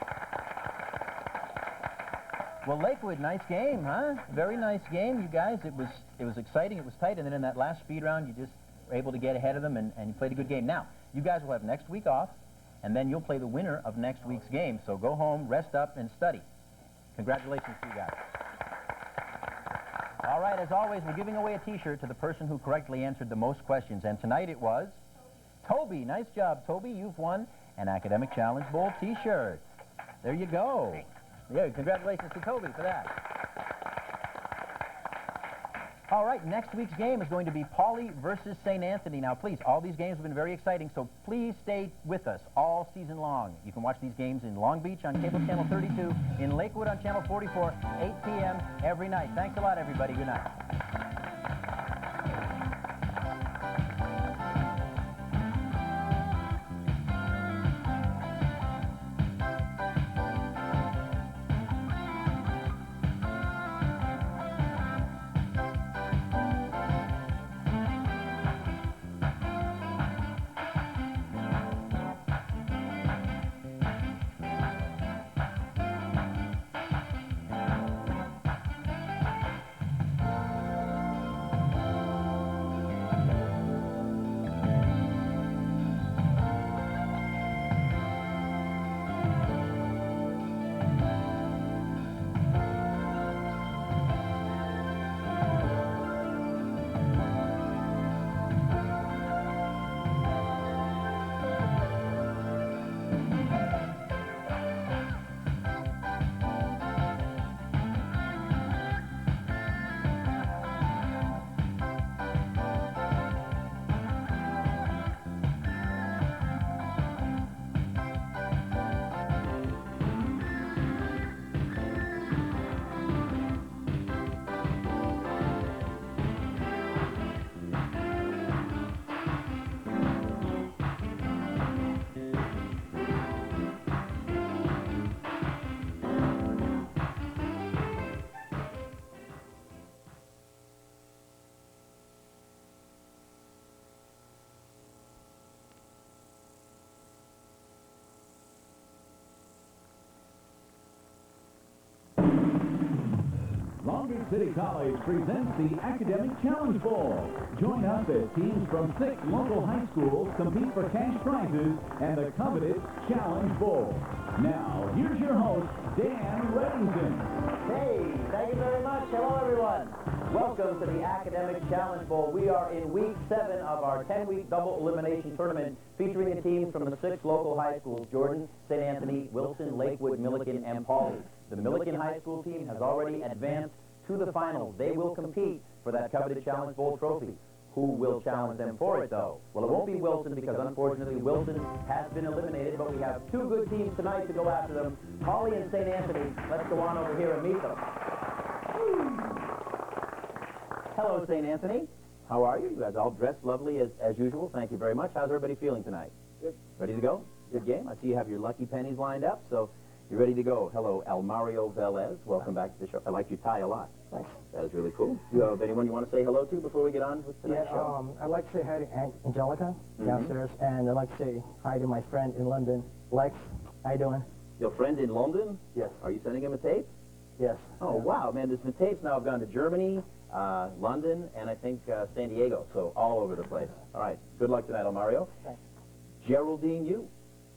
Well, Lakewood, nice game, huh? Very nice game, you guys. It was exciting. It was tight, and then in that last speed round, you just were able to get ahead of them, and you played a good game. Now, you guys will have next week off, and then you'll play the winner of next week's game. So go home, rest up, and study. Congratulations to you guys. All right, as always, we're giving away a T-shirt to the person who correctly answered the most questions, and tonight it was Toby. Nice job, Toby. You've won an Academic Challenge Bowl T-shirt. There you go. Yeah, congratulations to Toby for that. All right, next week's game is going to be Pauley versus St. Anthony. Now, please, all these games have been very exciting, so please stay with us all season long. You can watch these games in Long Beach on Cable Channel 32, in Lakewood on Channel 44, 8 p.m. every night. Thanks a lot, everybody. Good night. Long Beach City College presents the Academic Challenge Bowl. Join us as teams from 6 local high schools compete for cash prizes and the coveted Challenge Bowl. Now, here's your host, Dan Reddington. Hey, thank you very much. Hello, everyone. Welcome to the Academic Challenge Bowl. We are in week 7 of our 10-week double elimination tournament featuring the teams from the 6 local high schools, Jordan, St. Anthony, Wilson, Lakewood, Millikin, and Pauley. The Millikin High School team has already advanced to the finals. They will compete for that coveted Challenge Bowl trophy. Who will challenge them for it, though? Well, it won't be Wilson because, unfortunately, Wilson has been eliminated, but we have 2 good teams tonight to go after them, Pauley and St. Anthony. Let's go on over here and meet them. Hello, St. Anthony. How are you? You guys all dressed lovely as usual. Thank you very much. How's everybody feeling tonight? Good. Ready to go? Good game. I see you have your lucky pennies lined up, so you're ready to go. Hello, Almario Velez. Welcome back to the show. I like your tie a lot. Thanks. That is really cool. Do you have anyone you want to say hello to before we get on with tonight's show? I'd like to say hi to Aunt Angelica downstairs, and I'd like to say hi to my friend in London, Lex. How you doing? Your friend in London? Yes. Are you sending him a tape? Yes. Oh, wow, man. The tapes now have gone to Germany, London, and I think San Diego, so all over the place. All right. Good luck tonight, Almario. Thanks. Geraldine Yu,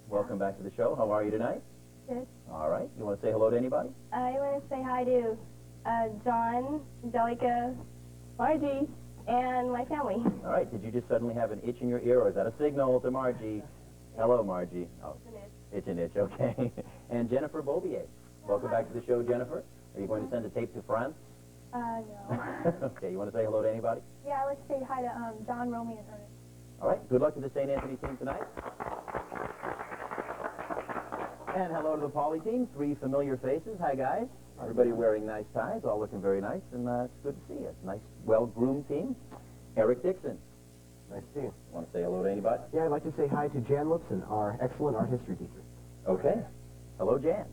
welcome back to the show. How are you tonight? Good. All right. You want to say hello to anybody? I want to say hi to John, Angelica, Margie, and my family. All right. Did you just suddenly have an itch in your ear, or is that a signal to Margie? Hello, Margie. Oh, it's an itch. Okay. And Jennifer Bobier. Welcome back to the show, Jennifer. Are you going to send a tape to France? No. Okay. You want to say hello to anybody? Yeah, I'd like to say hi to John, Romy, and Ernest. All right. Good luck to the St. Anthony team tonight. And hello to the Pauley team. 3 familiar faces. Hi, guys. Everybody wearing nice ties, all looking very nice, and it's good to see you. Nice, well-groomed team. Eric Dixon. Nice to see you. Want to say hello to anybody? Yeah, I'd like to say hi to Jan Lipson, our excellent art history teacher. Okay. Hello, Jan.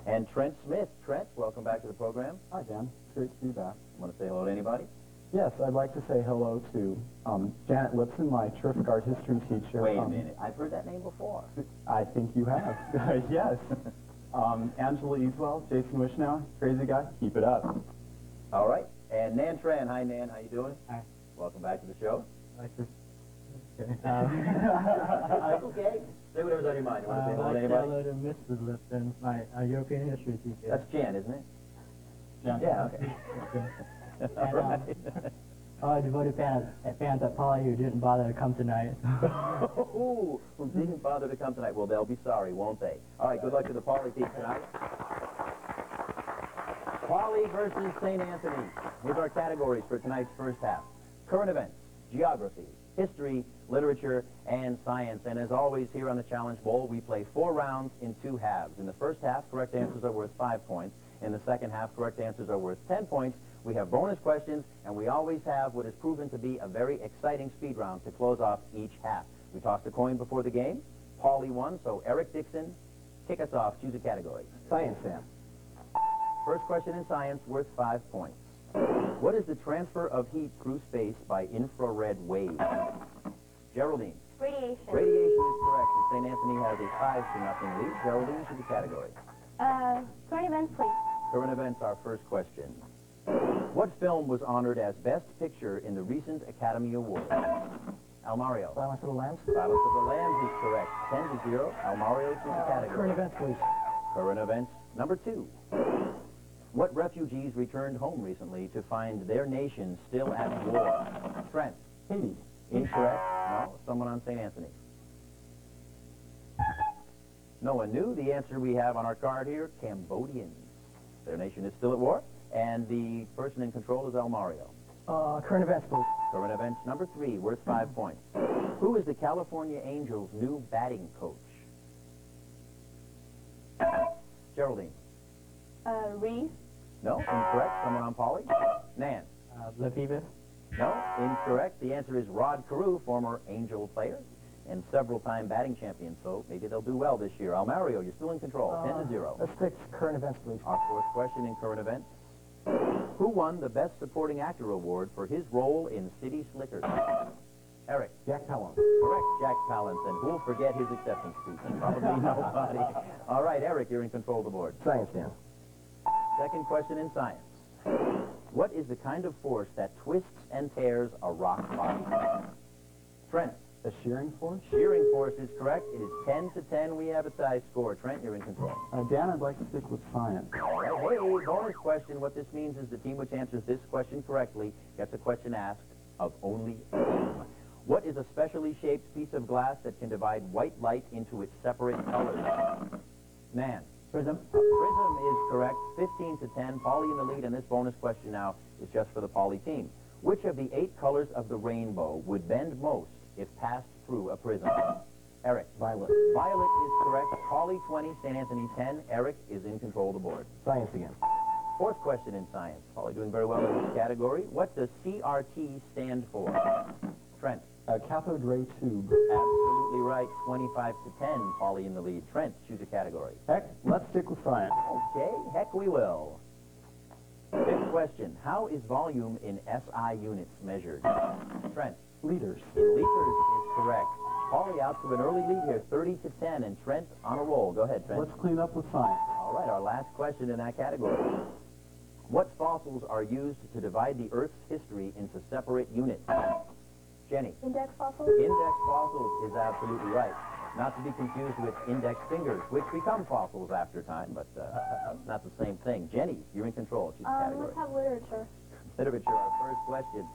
And Trent Smith. Trent, welcome back to the program. Hi, Dan. It's great to be back. Want to say hello to anybody? Yes, I'd like to say hello to Janet Lipson, my terrific art history teacher. Wait a minute. I've heard that name before. I think you have. Yes. Angela Easwell, Jason Wishnow, crazy guy. Keep it up. All right. And Nan Tran. Hi, Nan. How you doing? Hi. Welcome back to the show. I'd like to Okay. Okay. Say whatever's on your mind. You want to say hello I'd to like to anybody? hello to Mrs. Lipton, my European history teacher. That's Jan, isn't it? Jan. Yeah, okay. And, All right. all the devoted fans at Poly who didn't bother to come tonight. Who didn't bother to come tonight? Well, they'll be sorry, won't they? All right, good luck to the Poly team tonight. Poly versus St. Anthony. Here's our categories for tonight's first half. Current events, geography, history, literature, and science. And as always, here on the Challenge Bowl, we play 4 rounds in 2 halves. In the first half, correct answers are worth 5 points. In the second half, correct answers are worth 10 points. We have bonus questions, and we always have what has proven to be a very exciting speed round to close off each half. We tossed a coin before the game. Paulie won, so Eric Dixon, kick us off. Choose a category. Science, Sam. First question in science, worth 5 points. What is the transfer of heat through space by infrared waves? Geraldine. Radiation. Radiation is correct, and St. Anthony has a 5-0 lead. Geraldine, choose a category. Current events, please. Current events, our first question. What film was honored as Best Picture in the recent Academy Awards? Almario. Silence of the Lambs. Silence of the Lambs is correct. 10-0. Almario, choose a category. Current events, please. Current events, number 2. What refugees returned home recently to find their nation still at war? Trent. Haiti. Incorrect. No, someone on St. Anthony. No one knew. The answer we have on our card here, Cambodians. Their nation is still at war, and the person in control is Almario. Current events, please. Current events, number 3, worth 5 points. Who is the California Angels' new batting coach? Geraldine. Reese. No, incorrect. Someone on Polly? Nan. Lefevre. No, incorrect. The answer is Rod Carew, former Angel player and several-time batting champion, so maybe they'll do well this year. Almario, you're still in control, 10-0. Let's pick current events, please. Our fourth question in current events. Who won the Best Supporting Actor Award for his role in City Slickers? Eric. Jack Palance. Correct, Jack Palance. And who'll forget his acceptance speech? Probably nobody. All right, Eric, you're in control of the board. Science, Sam. Second question in science. What is the kind of force that twists and tears a rock body? Trent. A shearing force? Shearing force is correct. It is 10-10. We have a tie score. Trent, you're in control. Dan, I'd like to stick with science. All right. Hey, bonus question. What this means is the team which answers this question correctly gets a question asked of only them. What is a specially shaped piece of glass that can divide white light into its separate colors? Nan. Prism. A prism is correct. 15-10. Polly in the lead, and this bonus question now is just for the Polly team. Which of the 8 colors of the rainbow would bend most if passed through a prism? Eric. Violet. Violet is correct. Polly 20, St. Anthony 10. Eric is in control of the board. Science again. Fourth question in science. Polly doing very well in this category. What does CRT stand for? Trent. Cathode ray tube. Absolutely right. 25-10. Polly in the lead. Trent, choose a category. Heck, let's stick with science. Okay, heck we will. Fifth question. How is volume in SI units measured? Trent. Liters. In liters is correct. Polly out to an early lead here, 30-10, and Trent on a roll. Go ahead, Trent. Let's clean up with science. All right, our last question in that category. What fossils are used to divide the Earth's history into separate units? Jenny. Index fossils. Index fossils is absolutely right. Not to be confused with index fingers, which become fossils after time, but not the same thing. Jenny, you're in control. Choose a category. Let's have literature. Literature, our first question.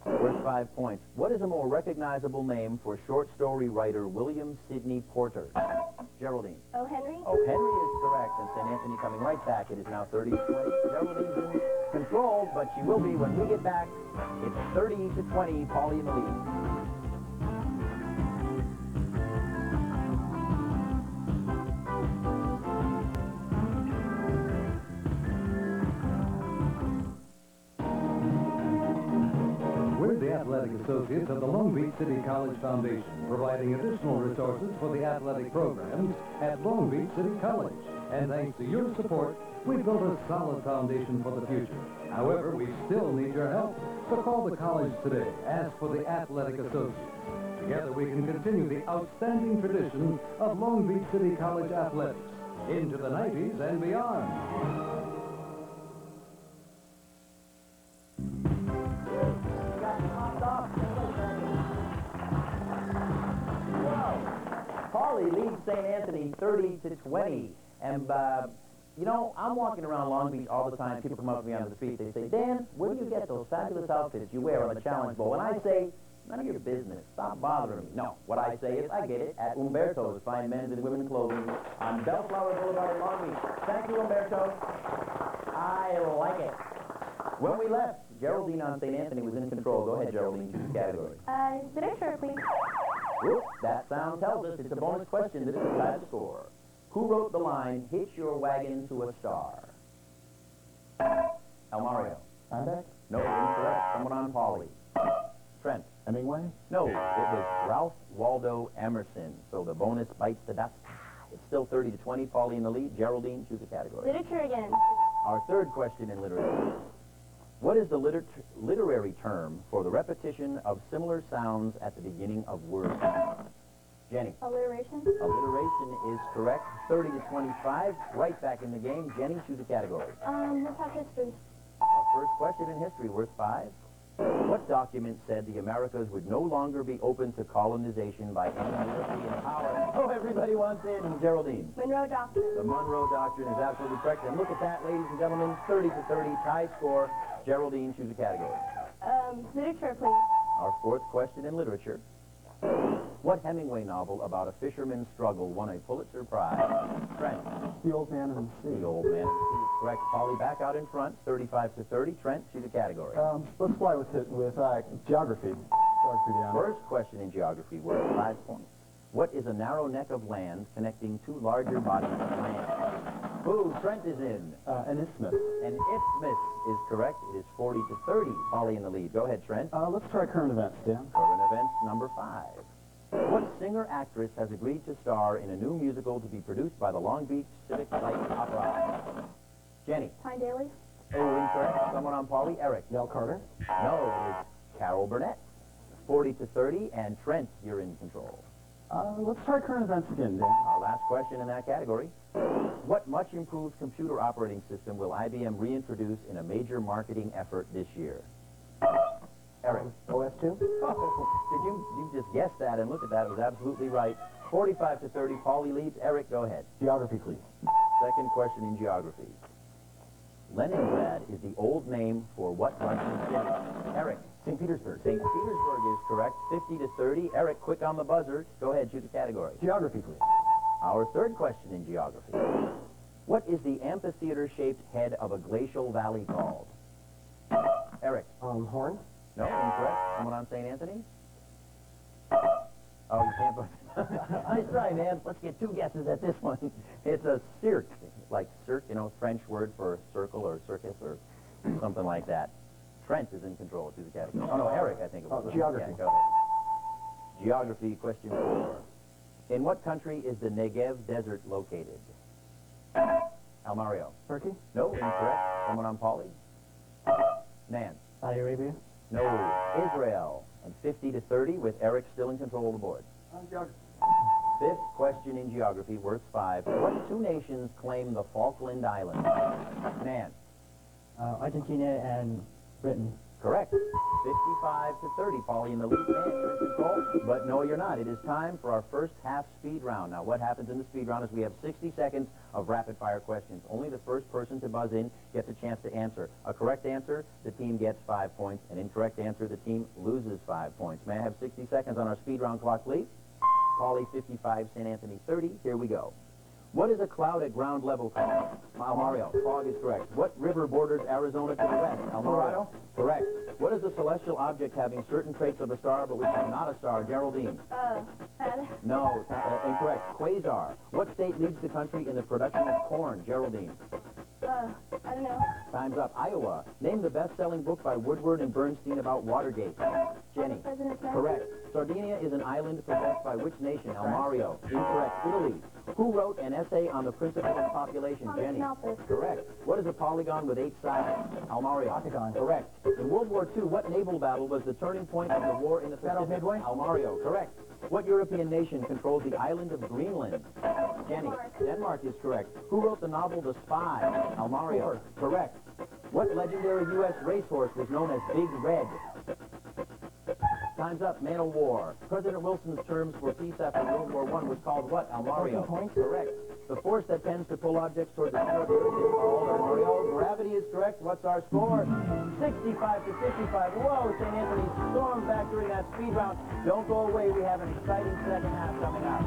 Worth 5 points. What is a more recognizable name for short story writer William Sidney Porter? Geraldine. O. Henry. O. Henry is correct, and St. Anthony coming right back. It is now 30-20. Geraldine's in control, but she will be when we get back. It's 30-20, Polly in the lead. We're the Athletic Associates of the Long Beach City College Foundation, providing additional resources for the athletic programs at Long Beach City College. And thanks to your support, we've built a solid foundation for the future. However, we still need your help. So call the college today. Ask for the Athletic Associates. Together we can continue the outstanding tradition of Long Beach City College athletics into the 90s and beyond. Poly leads St. Anthony 30-20. And, you know, I'm walking around Long Beach all the time. People come up to me on the street. They say, Dan, where do you get those fabulous outfits you wear on the Challenge Bowl? And I say, none of your business. Stop bothering me. No, what I say is I get it at Umberto's fine men's and women's clothing on Bellflower Boulevard in Long Beach. Thank you, Umberto. I like it. When we left, Geraldine on St. Anthony was in control. Go ahead, Geraldine. Choose the category. Literature, please. Whoop, that sound tells us it's a bonus question. This is a tie score. Who wrote the line, hitch your wagon to a star? Almario. Steinbeck? No, incorrect. Someone on Polly. Trent. Hemingway? No, it was Ralph Waldo Emerson. So the bonus bites the dust. It's still 30-20. Polly in the lead. Geraldine, choose a category. Literature again. Our third question in literature. What is the literary term for the repetition of similar sounds at the beginning of words? Jenny. Alliteration. Alliteration is correct. 30-25. Right back in the game. Jenny, choose a category. Let's have history. Our first question in history, worth 5. What document said the Americas would no longer be open to colonization by any European power? Oh, everybody wants in. Geraldine. Monroe Doctrine. The Monroe Doctrine is absolutely correct. And look at that, ladies and gentlemen. 30-30, tie score. Geraldine, choose a category. Literature, please. Our fourth question in literature. What Hemingway novel about a fisherman's struggle won a Pulitzer Prize? Trent. The Old Man and the Sea. The Old Man and the Sea is correct. Polly back out in front, 35-30. Trent, choose a category. Let's fly with geography. First question in geography, worth 5 points. What is a narrow neck of land connecting two larger bodies of land? Ooh, Trent is in. An isthmus. An isthmus is correct. It is 40-30. Polly in the lead. Go ahead, Trent. Let's try current events, Dan. Current events, number 5. What singer-actress has agreed to star in a new musical to be produced by the Long Beach Civic Light Opera? Jenny. Tyne Daly. Oh, incorrect. Someone on Polly. Eric. Nell Carter. No, it is Carol Burnett. 40-30, and Trent, you're in control. Let's try current events again, Dan. Our last question in that category. What much improved computer operating system will IBM reintroduce in a major marketing effort this year? Eric. OS2? Oh, you just guessed that, and look at that. It was absolutely right. 45-30, Polly leads. Eric, go ahead. Geography, please. Second question in geography. Leningrad is the old name for what Russian city? Eric. St. Petersburg. St. Petersburg is correct. 50-30. Eric, quick on the buzzer. Go ahead, choose a category. Geography, please. Our third question in geography. What is the amphitheater-shaped head of a glacial valley called? Eric. Horn? No, incorrect. Someone on St. Anthony? Oh, you can't put... Nice try, man. Let's get 2 guesses at this one. It's a cirque, like cirque, you know, French word for circle or circus or something like that. Trent is in control. Choose a category. Oh, no, Eric, I think it was. Geography. Yeah, go ahead. Geography, question 4. In what country is the Negev Desert located? Almario. Turkey? No, incorrect. Someone on Polly? Nan. Saudi Arabia? No, Israel. And 50-30 with Eric still in control of the board. Geography. Fifth question in geography, worth 5. What 2 nations claim the Falkland Islands? Nan. Argentina and Britain. Correct. 55-30. Polly in the lead. Man, you're in control. But no, you're not. It is time for our first half speed round. Now, what happens in the speed round is we have 60 seconds of rapid-fire questions. Only the first person to buzz in gets a chance to answer. A correct answer, the team gets 5 points. An incorrect answer, the team loses 5 points. May I have 60 seconds on our speed round clock, please? Polly 55, St. Anthony 30. Here we go. What is a cloud at ground level called? Mario. Fog is correct. What river borders Arizona to the west? Colorado. Correct. What is a celestial object having certain traits of a star but which is not a star? Geraldine. No, incorrect. Quasar. What state leads the country in the production of corn? Geraldine. I don't know. Time's up. Iowa. Name the best-selling book by Woodward and Bernstein about Watergate. Jenny. Correct. Sardinia is an island possessed by which nation? Almario. Incorrect. Italy. Who wrote an essay on the principle of population? Jenny. Correct. What is a polygon with 8 sides? Almario. Octagon. Correct. In World War II, what naval battle was the turning point of the war in the Pacific? Midway. Almario. Correct. What European nation controls the island of Greenland? Jenny. Denmark is correct. Who wrote the novel The Spy? Almario. Correct. What legendary U.S. racehorse was known as Big Red? Time's up. Man o' War. President Wilson's terms for peace after World War I was called what? Almario. Correct. The force that tends to pull objects towards the center of the Earth is called Almario. Gravity is correct. What's our score? 65 to 55. Whoa, St. Anthony stormed back during that speed round. Don't go away. We have an exciting second half coming up.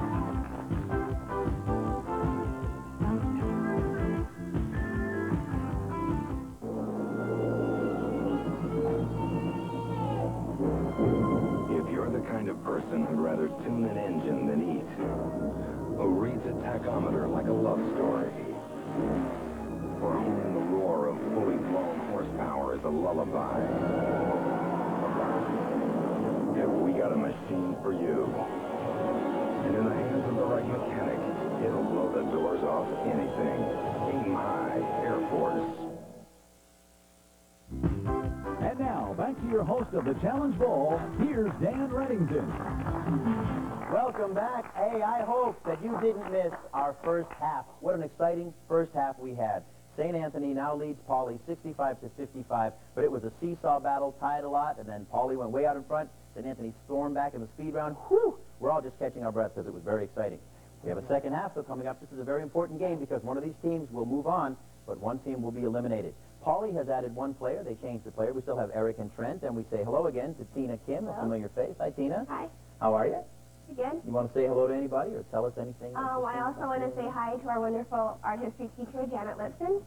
If you're the kind of person who'd rather tune an engine than eat, who reads a tachometer like a love story, or hearing the roar of fully blown horsepower as a lullaby, have we got a machine for you? And in the hands of the right mechanic, it'll blow the doors off anything. Aim high, Air Force. And now, back to your host of the Challenge Bowl, here's Dan Reddington. Welcome back. Hey, I hope that you didn't miss our first half. What an exciting first half we had. St. Anthony now leads Pauley 65 to 55, but it was a seesaw battle, tied a lot, and then Pauley went way out in front. St. Anthony stormed back in the speed round. Whew! We're all just catching our breath because it was very exciting. We have a second half though coming up. This is a very important game because one of these teams will move on, but one team will be eliminated. Pauley has added one player. They changed the player. We still have Eric and Trent, and we say hello again to Tina Kim, a familiar face. Hi, Tina. Hi. How are you? Again. You want to say hello to anybody or tell us anything? I also want to say hi to our wonderful art history teacher, Janet Lipson.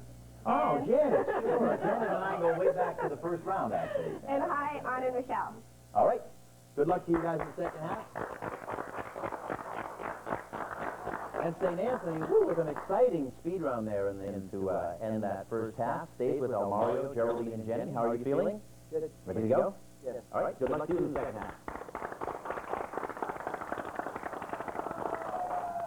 Oh, Janet, sure. Janet and I go way back to the first round, actually. And hi, Anna and Michelle. All right. Good luck to you guys in the second half. And St. Anthony, with an exciting speed round there to end that first half. Stays with Almario, Geraldine, and Jenny. How are you feeling? Good. Ready to go? Yes. All right. Good luck to you in the second half.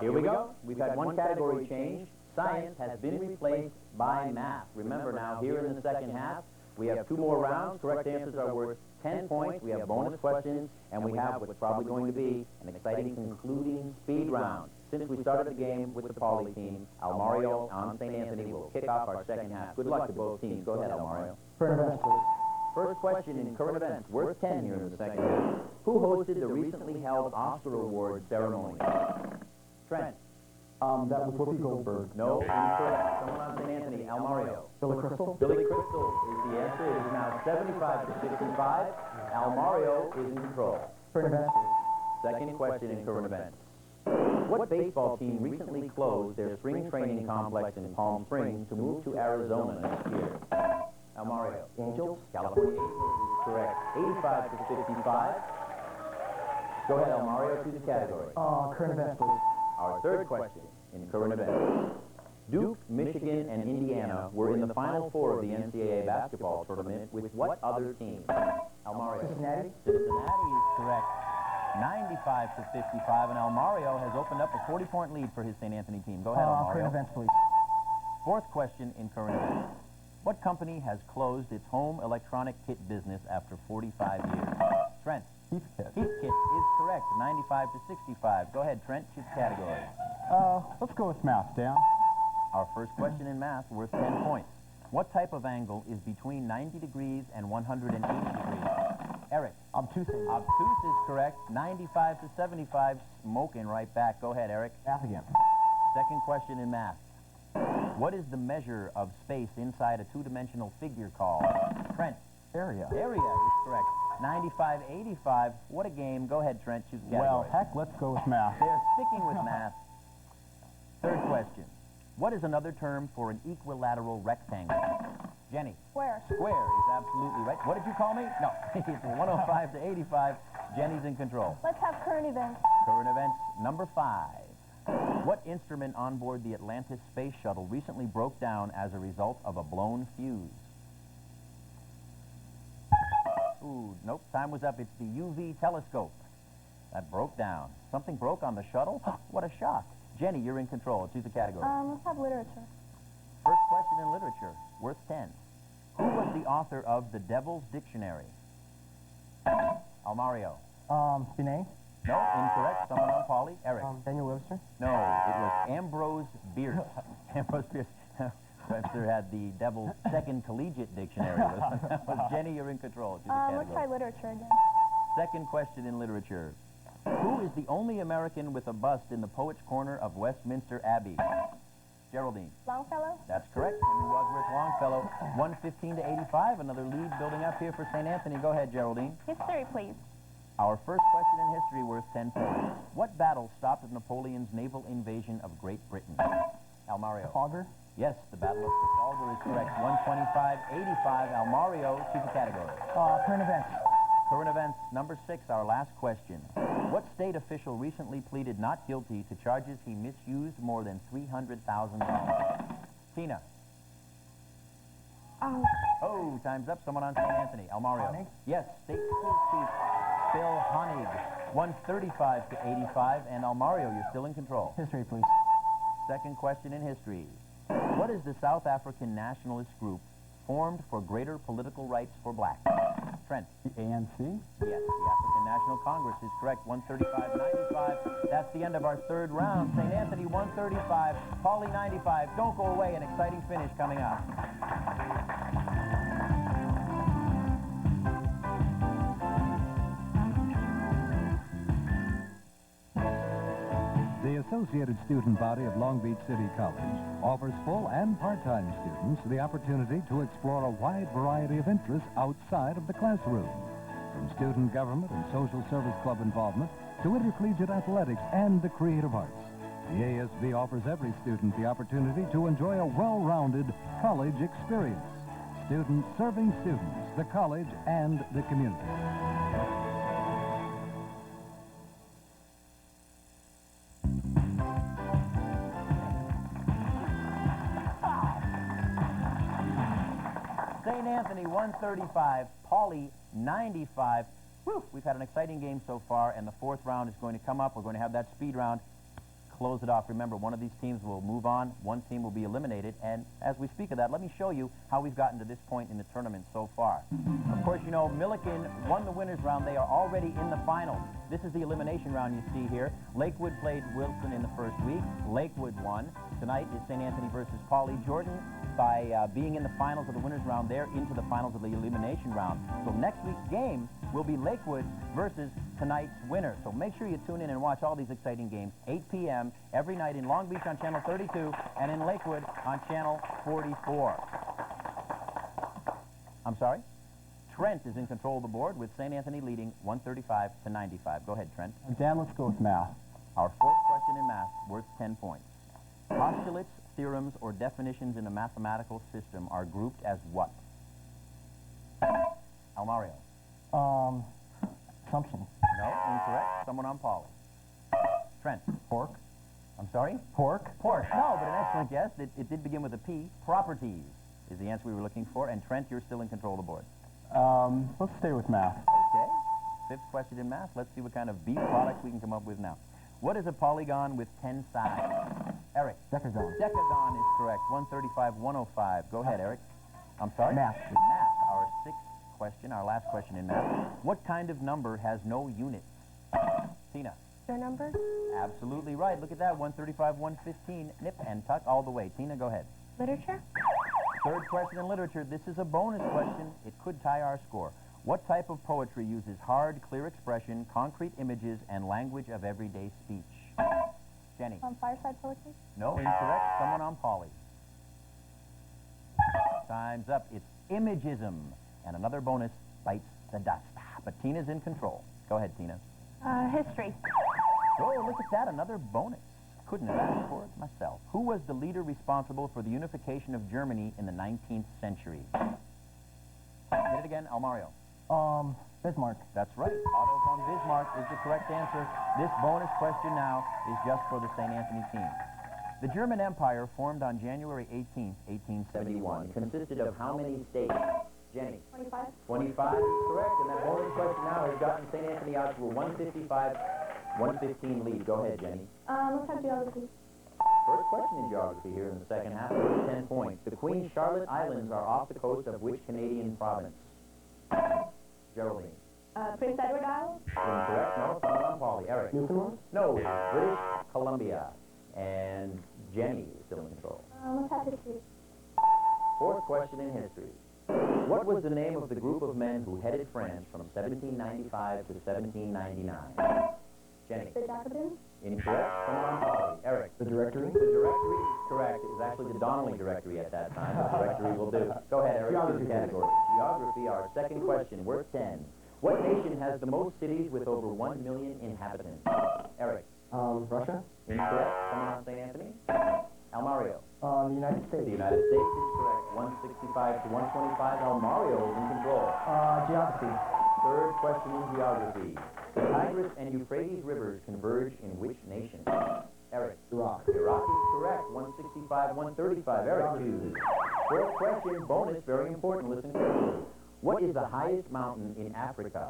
Here we go. We've had one category change. Science has been replaced by math. Remember now, here in the second half, we have 2 more rounds. Correct answers are worth 10 points. We have bonus questions, and we have what's probably going to be an exciting concluding speed round. Since we started the game with the Pauley team, Almario on St. Anthony will kick off our second half. Good luck to both teams. Go ahead, Almario. Current events, please. First question in current events, worth 10 here in the second half. Who hosted the recently held Oscar Award ceremony? Trent. That was Whoopi Goldberg. No, incorrect. Someone on St. Anthony, Almario. Billy Crystal? Billy Crystal is the answer. It is now 75 to 65. Almario is in control. Current events. Second question in current events. What baseball team recently closed their spring training complex in Palm Springs to move to Arizona next year? Almario. Angels? California Angels is correct. 85 to 55. Go ahead, Almario, to the category. Current events, please. Our third question in current events. Duke, Michigan, and Indiana were in the Final Four of the NCAA basketball tournament with what other team? Almario. Cincinnati? Cincinnati is correct. 95 to 55, and Almario has opened up a 40-point lead for his St. Anthony team. Go ahead, Almario. Current events, please. Fourth question in current events. What company has closed its home electronic kit business after 45 years? Trent. Heathkit. Heathkit is correct. 95 to 65. Go ahead, Trent. Choose category. Let's go with math, Dan. Our first question in math worth 10 points. What type of angle is between 90 degrees and 180 degrees? Eric. Obtuse. Obtuse is correct. 95 to 75. Smoking right back. Go ahead, Eric. Math again. Second question in math. What is the measure of space inside a two-dimensional figure called? Trent. Area. Area is correct. 95-85. What a game. Go ahead, Trent. Choose category. Well, heck, let's go with math. They're sticking with math. Third question. What is another term for an equilateral rectangle? Jenny. Square. Square is absolutely right. What did you call me? No. It's 105 to 85. Jenny's in control. Let's have current events. Current events number 5. What instrument on board the Atlantis space shuttle recently broke down as a result of a blown fuse? Ooh, nope, time was up. It's the UV telescope. That broke down. Something broke on the shuttle? What a shock. Jenny, you're in control. Choose the category. Let's have literature. First question in literature, worth 10. Who was the author of The Devil's Dictionary? Almario. Binet? No, incorrect. Someone on Pauley. Eric. Daniel Webster? No, it was Ambrose Bierce. Ambrose Bierce. Webster had the Devil's Second Collegiate Dictionary. That was Jenny, you're in control. Choose the Let's try category. literature again. Second question in literature. Who is the only American with a bust in the Poets' Corner of Westminster Abbey? Geraldine. Longfellow? That's correct. Henry Wadsworth Longfellow, 115 to 85. Another lead building up here for St. Anthony. Go ahead, Geraldine. History, please. Our first question in history worth 10 points. What battle stopped Napoleon's naval invasion of Great Britain? Almario. Trafalgar? Yes, the Battle of Trafalgar is correct. 125-85. Almario, choose a category. Current events. Current events, number 6, our last question. What state official recently pleaded not guilty to charges he misused more than $300,000? Tina. Oh, time's up. Someone on St. Anthony. Almario. Honig? Yes, State Police Chief Phil Honig. 135 to 85. And Almario, you're still in control. History, please. Second question in history. What is the South African nationalist group formed for greater political rights for blacks? Trent. The ANC? Yes, the African National Congress is correct. 135-95. That's the end of our third round. St. Anthony 135, Pauley 95. Don't go away. An exciting finish coming up. The Associated Student Body of Long Beach City College offers full and part-time students the opportunity to explore a wide variety of interests outside of the classroom. From student government and social service club involvement to intercollegiate athletics and the creative arts, the ASB offers every student the opportunity to enjoy a well-rounded college experience. Students serving students, the college, and the community. St. Anthony 135, Pauley 95. Whew, we've had an exciting game so far, and the fourth round is going to come up. We're going to have that speed round. Close it off. Remember, one of these teams will move on, one team will be eliminated, and as we speak of that, let me show you how we've gotten to this point in the tournament so far. Of course, you know, Millikin won the winners round. They are already in the finals. This is the elimination round you see here. Lakewood played Wilson in the first week. Lakewood won. Tonight is St. Anthony versus Pauley. Jordan, by being in the finals of the winners round, they're into the finals of the elimination round. So next week's game will be Lakewood versus tonight's winner. So make sure you tune in and watch all these exciting games, 8 p.m. every night in Long Beach on Channel 32 and in Lakewood on Channel 44. I'm sorry? Trent is in control of the board with St. Anthony leading 135 to 95. Go ahead, Trent. Dan, let's go with math. Our fourth question in math, worth 10 points. Postulates, theorems, or definitions in a mathematical system are grouped as what? Almario. Assumption. No, incorrect. Someone on Pauley. Trent. Pork. I'm sorry? Pork. Pork. No, but an excellent guess. It did begin with a P. Properties is the answer we were looking for. And Trent, you're still in control of the board. Let's stay with math. Okay. Fifth question in math. Let's see what kind of B products we can come up with now. What is a polygon with 10 sides? Eric. Decagon. Decagon is correct. 135, 105. Go ahead, Eric. I'm sorry? Math. Math. Our sixth question, our last question in math. What kind of number has no units? Tina. Your number? Absolutely right. Look at that. 135, 115. Nip and tuck all the way. Tina, go ahead. Literature? Third question in literature. This is a bonus question. It could tie our score. What type of poetry uses hard, clear expression, concrete images, and language of everyday speech? Jenny. Fireside poetry? No, incorrect. Someone on Pauley. Time's up. It's imagism. And another bonus, bites the dust. But Tina's in control. Go ahead, Tina. History. Oh, look at that. Another bonus. Couldn't have asked for it myself. Who was the leader responsible for the unification of Germany in the 19th century? Hit it again, Almario. Bismarck. That's right. Otto von Bismarck is the correct answer. This bonus question now is just for the St. Anthony team. The German Empire, formed on January 18, 1871, consisted of how many states? Jenny. 25. 25 is correct, and that bonus question now has gotten St. Anthony out to a 155, 115 lead. Go ahead, Jenny. Let's have geography. First question in geography here in the second half, worth 10 points. The Queen Charlotte Islands are off the coast of which Canadian province? Geraldine. Prince Edward Island? Incorrect. No, someone on Pauley. Eric. Newfoundland? No, British Columbia. And Jenny is still in control. Let's have history. Fourth question in history. What was the name of the group of men who headed France from 1795 to 1799? Jenny. The Jacobins? Incorrect. Someone on Polly. Eric. The directory? The directory is correct. It was actually the Donnelly directory at that time. The directory will do. Go ahead, Eric. Geography. Category. Geography, our second question, worth 10. What nation has the most cities with over 1 million inhabitants? Eric. Russia? Incorrect. Someone on St. Anthony? Almario. The United States. The United States is correct. 165 to 125. Almario is in control. Geography. Third question in geography. The Tigris and Euphrates rivers converge in which nation? Eric. Iraq. Iraq is correct. 165, 135. Eric, 2. Fourth question, bonus, very important. Listen carefully. What is the highest mountain in Africa?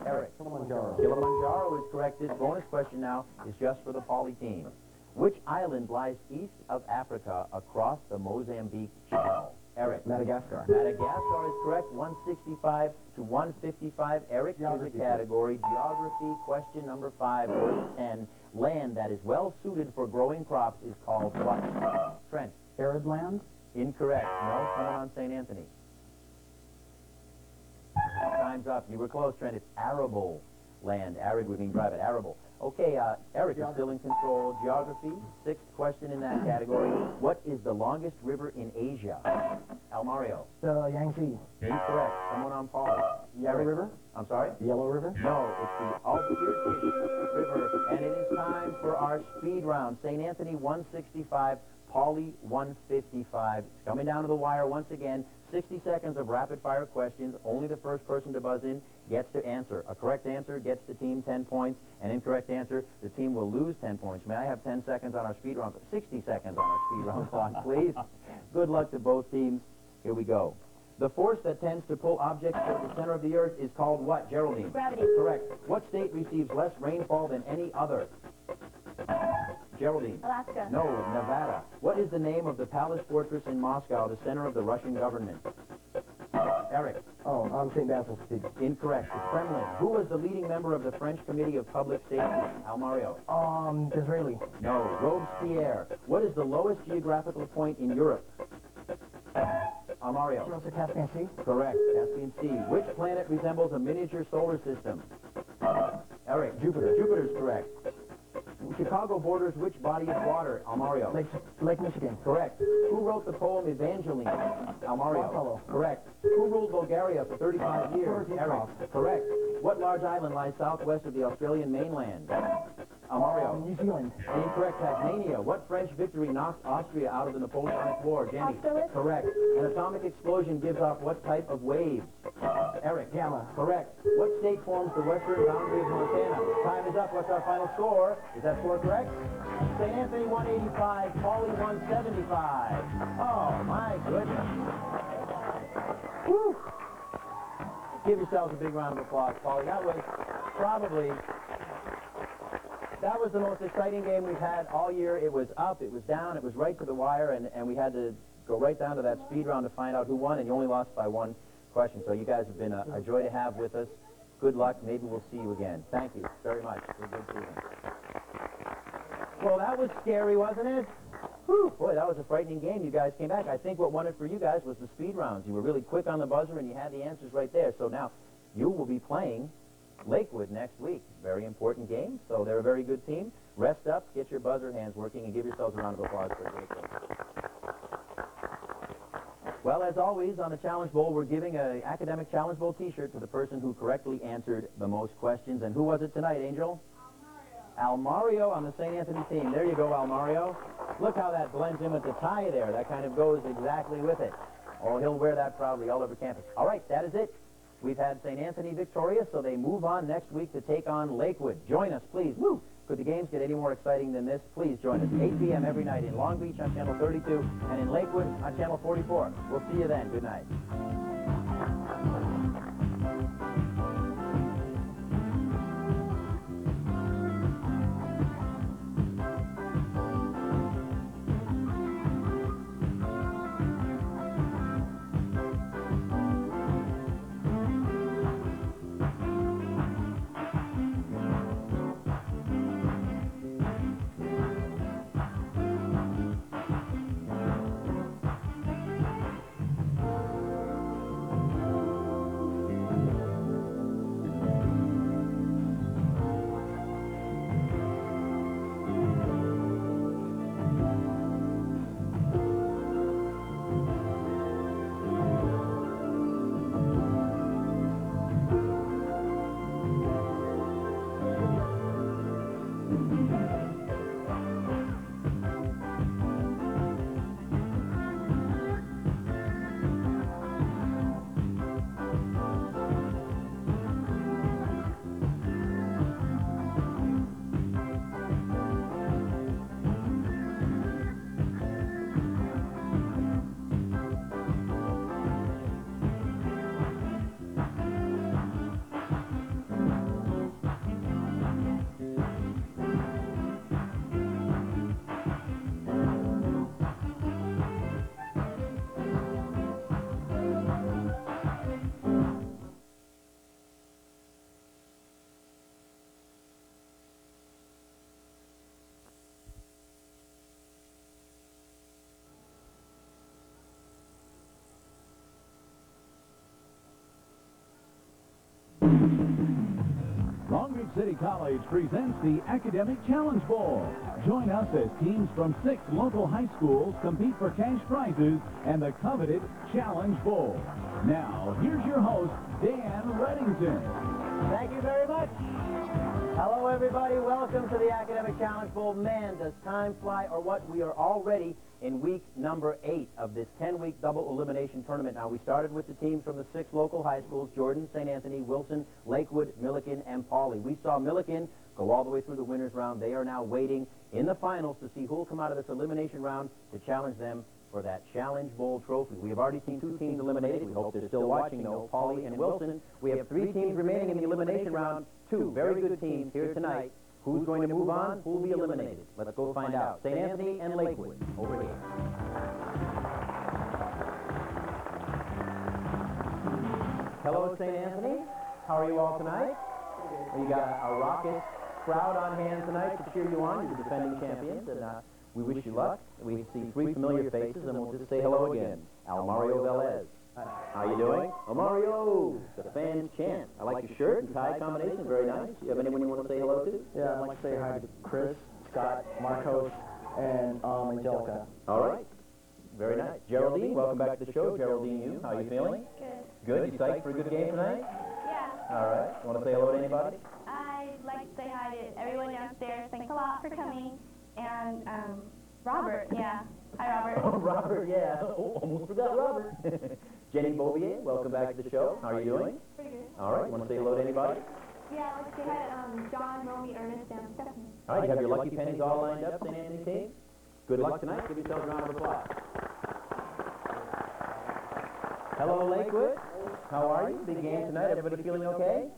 Eric. Kilimanjaro. Kilimanjaro is correct. This bonus question now is just for the Poly team. Which island lies east of Africa across the Mozambique Channel? Eric. Madagascar. Madagascar is correct. 165 to 155. Eric is a category. Geography, question number 5, worth 10. Land that is well suited for growing crops is called what? Trent. Arid land? Incorrect. No, someone on St. Anthony. Time's up. You were close, Trent. It's arable land. Arid would mean dry, but arable. Okay, Eric is still in control. Geography, 6th question in that category. What is the longest river in Asia? Almario. The Yangtze. Incorrect. Someone on Paul. Yellow River? I'm sorry? Yellow River? No, it's the Alberta River. And it is time for our speed round. St. Anthony 165, Pauli 155. It's coming down to the wire once again. 60 seconds of rapid-fire questions. Only the first person to buzz in gets to answer. A correct answer gets the team 10 points. An incorrect answer, the team will lose 10 points. May I have 10 seconds on our speed round? 60 seconds on our speed round clock, please. Good luck to both teams. Here we go. The force that tends to pull objects toward the center of the earth is called what, Geraldine? Gravity. Correct. What state receives less rainfall than any other? Geraldine. Alaska. No, Nevada. What is the name of the palace fortress in Moscow, the center of the Russian government? Eric. St. Basil's Peak. Incorrect. The Kremlin. Who was the leading member of the French Committee of Public Safety? Almario. Disraeli. No, Robespierre. What is the lowest geographical point in Europe? Almario. The Caspian Sea. Correct. Caspian Sea. Which planet resembles a miniature solar system? Eric. Jupiter. Jupiter's correct. Chicago borders which body of water? Almario. Lake Michigan. Correct. Who wrote the poem Evangeline? Almario. Longfellow. Correct. Who ruled Bulgaria for 35 years? George Eric. Epoch. Correct. What large island lies southwest of the Australian mainland? Almario. New Zealand. Incorrect. Tasmania. What French victory knocked Austria out of the Napoleonic War? Jenny. Austerlitz. Correct. An atomic explosion gives off what type of waves? Eric. Gamma. Correct. What state forms the western boundary of Montana? Time is up. What's our final score? Is that score correct? St. Anthony 185, Pauli 175. Oh, my goodness. Whew. Give yourselves a big round of applause, Pauli. That was the most exciting game we've had all year. It was up, it was down, it was right to the wire, and we had to go right down to that speed round to find out who won, and you only lost by one question. So you guys have been a joy to have with us. Good luck. Maybe we'll see you again. Thank you very much. It was good seeing you. Well, that was scary, wasn't it? Whew, boy, that was a frightening game. You guys came back. I think what won it for you guys was the speed rounds. You were really quick on the buzzer, and you had the answers right there. So now you will be playing Lakewood next week. Very important game, so they're a very good team. Rest up, get your buzzer hands working, and give yourselves a round of applause for Lakewood. Well, as always, on the Challenge Bowl, we're giving an Academic Challenge Bowl t-shirt to the person who correctly answered the most questions. And who was it tonight, Angel? Almario on the St. Anthony team. There you go, Almario. Look how that blends in with the tie there. That kind of goes exactly with it. Oh, he'll wear that proudly all over campus. All right, that is it. We've had St. Anthony victorious, so they move on next week to take on Lakewood. Join us, please. Woo! Could the games get any more exciting than this? Please join us. 8 p.m. every night in Long Beach on Channel 32 and in Lakewood on Channel 44. We'll see you then. Good night. City College presents the Academic Challenge Bowl. Join us as teams from 6 local high schools compete for cash prizes and the coveted Challenge Bowl. Now, here's your host, Dan Reddington. Thank you very much. Hello, everybody. Welcome to the Academic Challenge Bowl. Man, does time fly or what? We are already in week number 8 of this 10-week double elimination tournament. Now, we started with the teams from the 6 local high schools, Jordan, St. Anthony, Wilson, Lakewood, Millikin, and Pauley. We saw Millikin go all the way through the winner's round. They are now waiting in the finals to see who will come out of this elimination round to challenge them for that Challenge Bowl trophy. We have already seen 2 teams eliminated. We hope they're still watching, though, Pauley and Wilson. We have 3 teams remaining in the elimination round. 2 very good teams here tonight. Who's going to move on? Who will be eliminated? Let's go find out. St. Anthony and Lakewood, over here. Hello, St. Anthony. How are you all tonight? We got a raucous crowd on hand tonight to cheer you on. You're the defending champions, and we wish you luck. We see 3 familiar faces, and we'll just say hello again. Almario Velez. How you doing? Almario, the fans chant. I like your shirt and tie combination, very nice. You have anyone you want to say hello to? Yeah, I'd like to say hi to Chris, Scott, Marcos, and Angelica. All right. Very nice. Geraldine, welcome back to the show. Geraldine, you, how are you feeling? Good. Good. You psyched for a good game tonight? Yeah. All right. You want to say hello to anybody? I'd like to say hi to everyone downstairs. Thanks a lot for coming. And Robert, yeah. Hi, Robert. Oh, Robert, yeah. Oh, almost forgot Robert. Jenny Bouvier, welcome back to the show. How are you doing? Pretty good. All right. You want to say hello to anybody? Yeah, I'd like to say hi to John, Romy, Ernest, and Stephanie. All right. You have your lucky pennies all lined up, St. Anthony team. Good luck tonight. Give yourselves a round of applause. Hello, Lakewood. How are you? Big game tonight. Everybody feeling okay?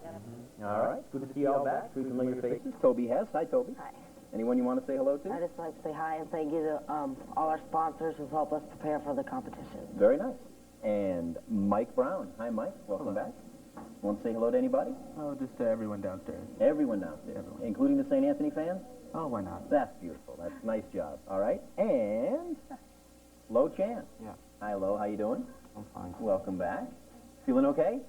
All right. Good to see you all back. 3 familiar faces. Toby Hess. Hi, Toby. Hi. Anyone you want to say hello to? I'd just like to say hi and thank you to all our sponsors who've helped us prepare for the competition. Very nice. And Mike Brown. Hi, Mike. Welcome back. Want to say hello to anybody? Oh, just to everyone downstairs. Everyone downstairs. Including the St. Anthony fans? Oh, why not? That's beautiful. That's a nice job. All right. And Lo Chan. Yeah. Hi, Lo. How you doing? I'm fine. Welcome back. Feeling okay?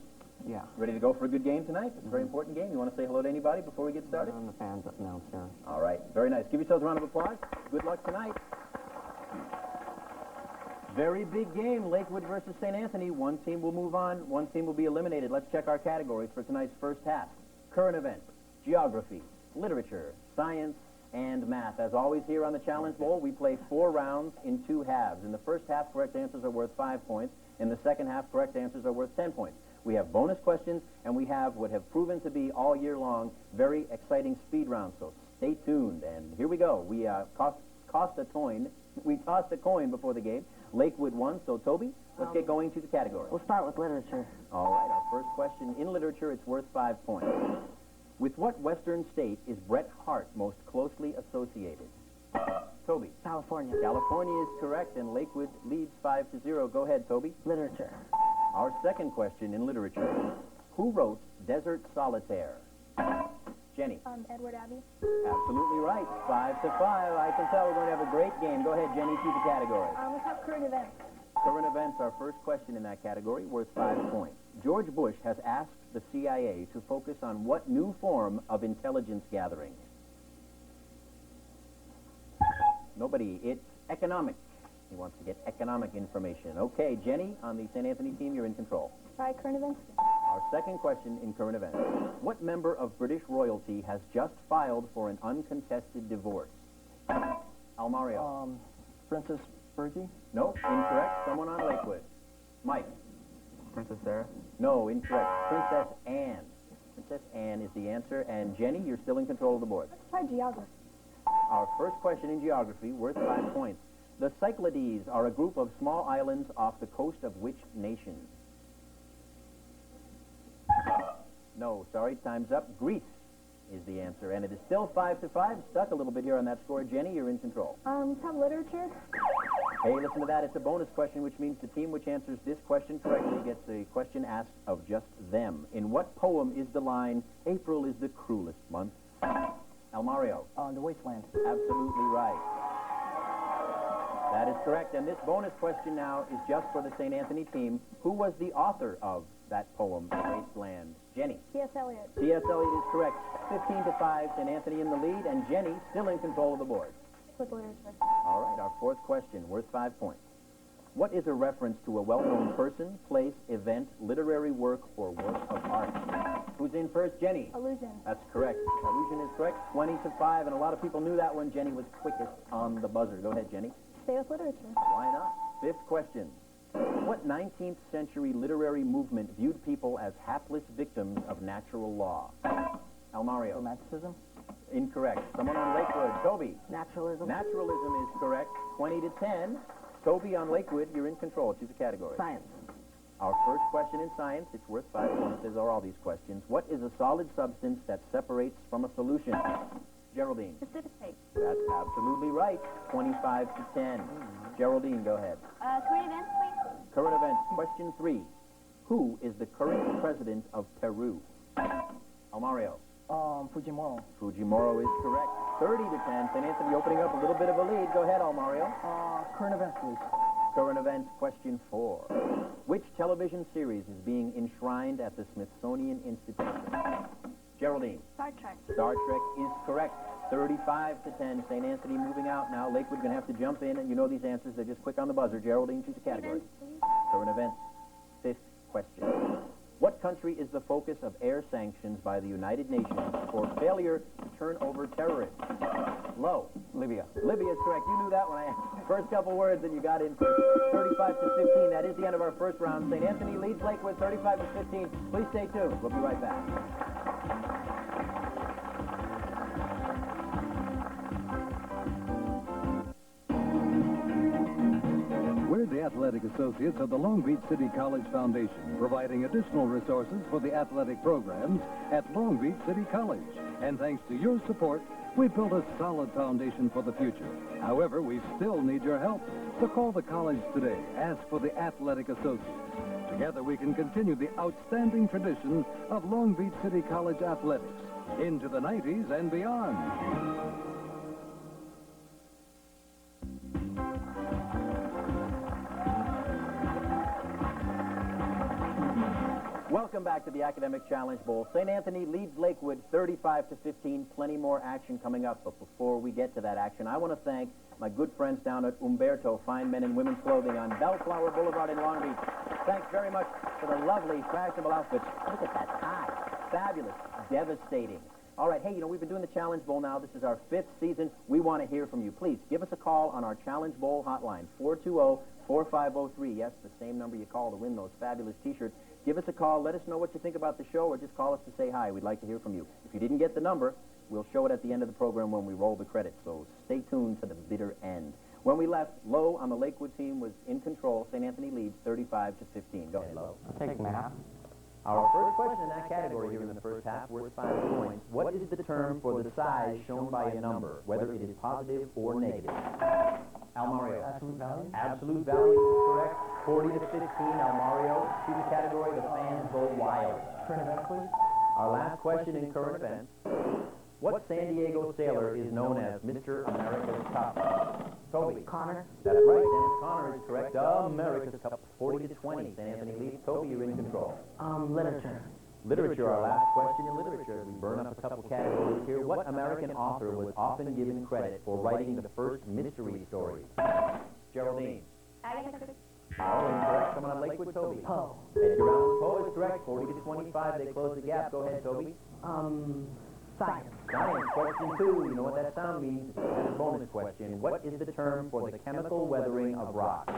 Yeah. Ready to go for a good game tonight? It's a very important game. You want to say hello to anybody before we get started? The fans downstairs. All right. Very nice. Give yourselves a round of applause. Good luck tonight. Very big game, Lakewood versus St. Anthony. One team will move on. One team will be eliminated. Let's check our categories for tonight's first half. Current events, geography, literature, science, and math. As always here on the Challenge Bowl, we play 4 rounds in 2 halves. In the first half, correct answers are worth 5 points. In the second half, correct answers are worth 10 points. We have bonus questions, and we have what have proven to be all year long very exciting speed rounds. So stay tuned. And here we go. We tossed a coin before the game. Lakewood won. So Toby, let's get going to the category. We'll start with literature. All right. Our first question in literature. It's worth 5 points. With what Western state is Bret Hart most closely associated? Toby. California. California is correct, and Lakewood leads 5-0. Go ahead, Toby. Literature. Our second question in literature. Who wrote Desert Solitaire? Jenny. Edward Abbey. Absolutely right. 5-5. I can tell we're going to have a great game. Go ahead, Jenny, to the category. Let's have current events. Current events, our first question in that category, worth 5 points. George Bush has asked the CIA to focus on what new form of intelligence gathering? Nobody. It's economic. He wants to get economic information. Okay, Jenny, on the St. Anthony team, you're in control. Try current events. Our second question in current events. What member of British royalty has just filed for an uncontested divorce? Almario. Princess Bertie? No, incorrect. Someone on Lakewood. Mike. Princess Sarah? No, incorrect. Princess Anne. Princess Anne is the answer. And Jenny, you're still in control of the board. Let's try geography. Our first question in geography, worth 5 points. The Cyclades are a group of small islands off the coast of which nation? No, sorry, time's up. Greece is the answer, and it is still 5-5. Stuck a little bit here on that score. Jenny, you're in control. Let's have literature. Hey, listen to that. It's a bonus question, which means the team which answers this question correctly gets a question asked of just them. In what poem is the line, April is the cruelest month? Almario. The Wasteland. Absolutely right. That is correct. And this bonus question now is just for the St. Anthony team. Who was the author of that poem, The Wasteland? Jenny. T.S. Eliot. T.S. Eliot is correct. 15-5, St. Anthony in the lead, and Jenny still in control of the board. With literature. All right, our fourth question, worth 5 points. What is a reference to a well-known person, place, event, literary work, or work of art? Who's in first? Jenny. Illusion. That's correct. Illusion is correct. 20-5, and a lot of people knew that one. Jenny was quickest on the buzzer. Go ahead, Jenny. Stay with literature. Why not? Fifth question. What 19th century literary movement viewed people as hapless victims of natural law? Almario. Romanticism? Incorrect. Someone on Lakewood. Toby. Naturalism. Naturalism is correct. 20-10. Toby on Lakewood, you're in control. Choose a category. Science. Our first question in science, it's worth 5 points, as are all these questions. What is a solid substance that separates from a solution? Geraldine. Precipitate. That's absolutely right. 25-10. Geraldine, go ahead. Current events, please. Current events. Question 3. Who is the current president of Peru? Almario. Fujimori. Fujimori is correct. 30-10. St. Anthony opening up a little bit of a lead. Go ahead, Almario. Current events, please. Current events. Question 4. Which television series is being enshrined at the Smithsonian Institution? Geraldine. Star Trek. Star Trek is correct. 35-10. St. Anthony moving out now. Lakewood going to have to jump in, and you know these answers. They're just quick on the buzzer. Geraldine, choose a category. Current events. Fifth question. What country is the focus of air sanctions by the United Nations for failure to turn over terrorists? Low. Libya. Libya is correct. You knew that when I asked the first couple words, and you got in 35-15. That is the end of our first round. St. Anthony leads Lakewood 35-15. Please stay tuned. We'll be right back. We're the athletic associates of the Long Beach City College Foundation, providing additional resources for the athletic programs at Long Beach City College. And thanks to your support, we've built a solid foundation for the future. However, we still need your help. So call the college today. Ask for the athletic associates. Together, we can continue the outstanding tradition of Long Beach City College athletics into the 90s and beyond. Welcome back to the Academic Challenge Bowl. St. Anthony leads Lakewood 35-15. Plenty more action coming up. But before we get to that action, I want to thank my good friends down at Umberto Fine Men and Women's Clothing on Bellflower Boulevard in Long Beach. Thanks very much for the lovely, fashionable outfits. Look at that tie. Fabulous. Devastating. All right, hey, you know, we've been doing the Challenge Bowl now. This is our 5th season. We want to hear from you. Please, give us a call on our Challenge Bowl hotline, 420-4503. Yes, the same number you call to win those fabulous T-shirts. Give us a call. Let us know what you think about the show, or just call us to say hi. We'd like to hear from you. If you didn't get the number, we'll show it at the end of the program when we roll the credits, so stay tuned to the bitter end. When we left, Lowe on the Lakewood team was in control. St. Anthony leads 35-15. Go ahead, Lowe. I'll take math. Our first question in that category here in the first half, worth 5 points. What is the term for the size shown by a number, whether it is positive or negative? Almario. Absolute value. Absolute value is correct. 40-15, Almario. Choose a category, the fans go wild. Current events, please. Our last question in current events. What San Diego sailor is known as Mr. America's Cup? Toby. Connor. That's right. Dennis Connor is correct. America's Cup, 40-20. St. Anthony leads. Toby, you're in control. Literature. Literature, our last question in literature. We burn up a couple categories here. What American author was often given credit for writing the first mystery story? Geraldine. Agatha Christie. Oh, incorrect. Someone on Lakewood, Toby. Poe. Edgar Allan Poe is correct. 40-25. They close the gap. Go ahead, Toby. Science. Science. Question 2. You know what that sound means. That's a bonus question. What is the term for the chemical weathering of rock?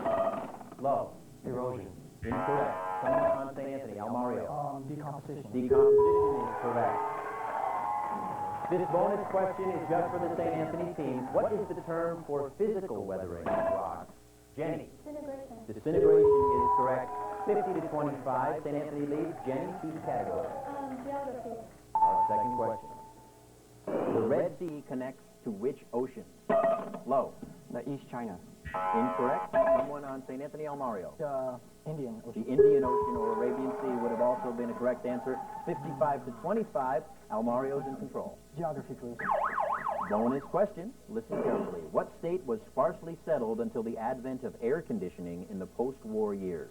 Low. Erosion. Incorrect. Someone on St. Anthony. Almario. Decomposition. Decomposition is correct. This bonus question is just for the St. Anthony team. What is the term for physical weathering of rocks? Jenny. Disintegration. Disintegration is correct. 50-25. St. Anthony leads. Jenny, choose a category. Geography. Our second question. The Red Sea connects to which ocean? Low. The East China. Incorrect. Someone on St. Anthony, Almario. Indian Ocean. The Indian Ocean or Arabian Sea would have also been a correct answer. 55-25. Almario's in control. Geography, please. Bonus question. Listen carefully. What state was sparsely settled until the advent of air conditioning in the post-war years?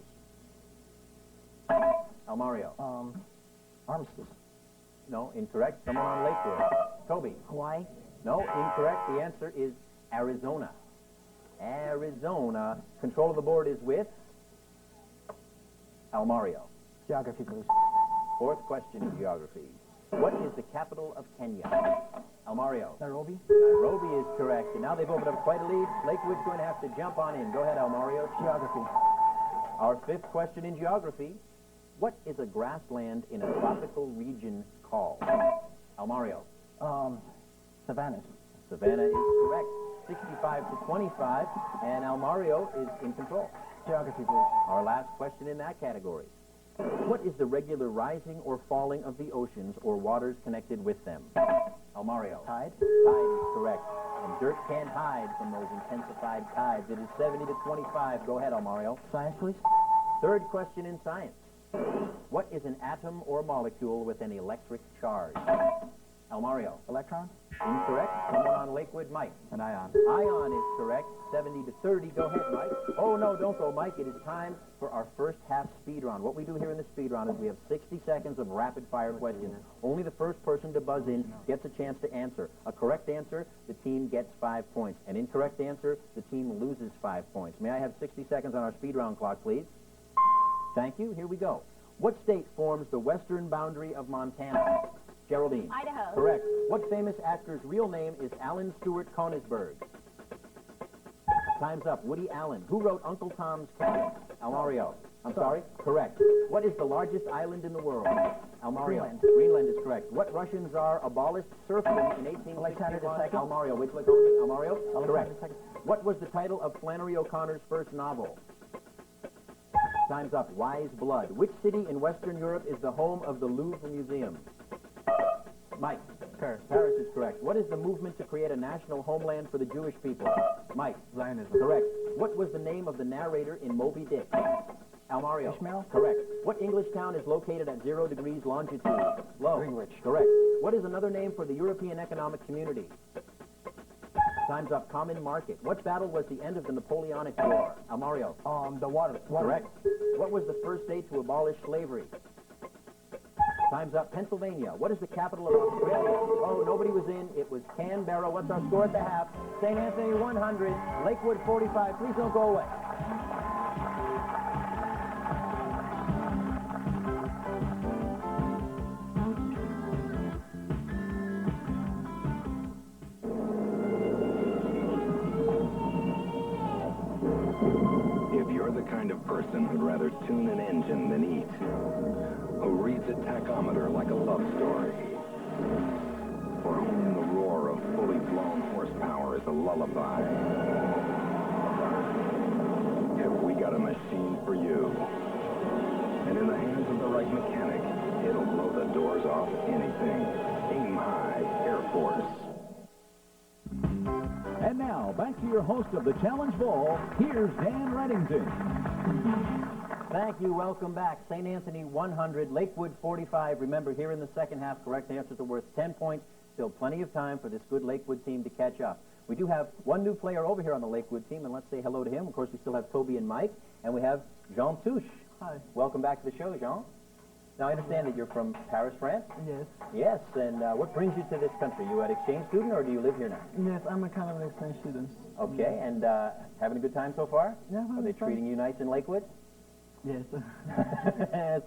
Almario. Armistice. No, incorrect. Someone on Lakewood. Toby. Hawaii. No, incorrect. The answer is Arizona. Arizona. Control of the board is with Almario. Geography, please. Fourth question in geography. What is the capital of Kenya? Almario. Nairobi. Nairobi is correct. And now they've opened up quite a lead. Lakewood's going to have to jump on in. Go ahead, Almario. Geography. Our fifth question in geography. What is a grassland in a tropical region called? Almario. Savannas. Savannah is correct. 65 to 25. And Almario is in control. Geography, please. Our last question in that category. What is the regular rising or falling of the oceans or waters connected with them? Almario. Tide. Tide is correct. And dirt can't hide from those intensified tides. It is 70 to 25. Go ahead, Almario. Science, please. Third question in science. What is an atom or molecule with an electric charge? Almario. Electron. Incorrect. Someone on Lakewood, Mike. An ion. Ion is correct. 70 to 30. Go ahead, Mike. Oh, no, don't go, Mike. It is time for our first half speed round. What we do here in the speed round is we have 60 seconds of rapid-fire questions. Only the first person to buzz in gets a chance to answer. A correct answer, the team gets 5 points. An incorrect answer, the team loses 5 points. May I have 60 seconds on our speed round clock, please? Thank you. Here we go. What state forms the western boundary of Montana? Geraldine. Idaho. Correct. What famous actor's real name is Alan Stewart Koenigsberg? Time's up. Woody Allen. Who wrote Uncle Tom's Cabin? Almario. I'm sorry? Correct. What is the largest island in the world? Almario. Greenland. Greenland is correct. What Russian czar abolished serfdom in 1861? Alexander II. Almario. Which Almario? Correct. II. What was the title of Flannery O'Connor's first novel? Time's up. Wise Blood. Which city in Western Europe is the home of the Louvre Museum? Mike. Paris. Paris is correct. What is the movement to create a national homeland for the Jewish people? Mike. Zionism. Correct. What was the name of the narrator in Moby Dick? Almario. Ishmael. Correct. What English town is located at 0 degrees longitude? Low. Greenwich. Correct. What is another name for the European Economic Community? Time's up. Common market. What battle was the end of the Napoleonic War? Almario. The water. Correct. What was the first state to abolish slavery? Time's up. Pennsylvania. What is the capital of Australia? Oh, nobody was in. It was Canberra. What's our score at the half? St. Anthony 100, Lakewood 45. Please don't go away. If you're the kind of person who'd rather tune an engine than eat, who reads a tachometer like a love story, for whom the roar of fully blown horsepower is a lullaby, have we got a machine for you. And in the hands of the right mechanic, it'll blow the doors off anything. Aim high, Air Force. And now, back to your host of the Challenge Bowl, here's Dan Reddington. Thank you. Welcome back. St. Anthony 100, Lakewood 45. Remember, here in the second half, correct answers are worth 10 points. Still plenty of time for this good Lakewood team to catch up. We do have one new player over here on the Lakewood team, and let's say hello to him. Of course, we still have Toby and Mike, and we have Jean Touche. Hi. Welcome back to the show, Jean. Now, I understand that you're from Paris, France? Yes. Yes, and what brings you to this country? You an exchange student, or do you live here now? Yes, I'm a kind of an exchange student. Okay, and having a good time so far? Yeah, Are they treating you nice in Lakewood? Yes.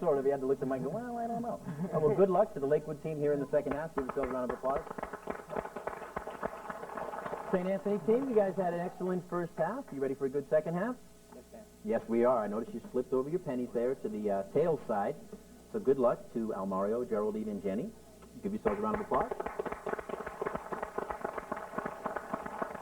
Sort of. You had to look at Mike and go, well, I don't know. Well, good luck to the Lakewood team here in the second half. Give yourselves a round of applause. St. Anthony team, you guys had an excellent first half. You ready for a good second half? Yes, sir. Yes, we are. I noticed you slipped over your pennies there to the tail side. So good luck to Almario, Geraldine, and Jenny. Give yourselves a round of applause.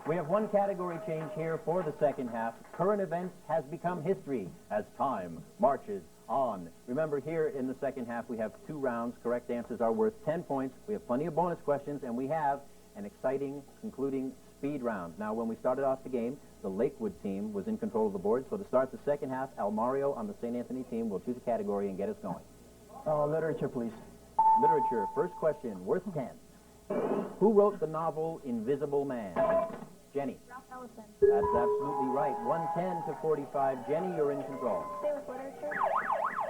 We have one category change here for the second half. Current events has become history as time marches on. Remember, here in the second half, we have 2 rounds. Correct answers are worth 10 points. We have plenty of bonus questions, and we have an exciting concluding speed round. Now, when we started off the game, the Lakewood team was in control of the board. So to start the second half, Almario on the St. Anthony team will choose a category and get us going. Literature, please. Literature. First question, worth 10. Who wrote the novel Invisible Man? Jenny. Ralph Ellison. That's absolutely right. 110 to 45. Jenny, you're in control. Stay with literature.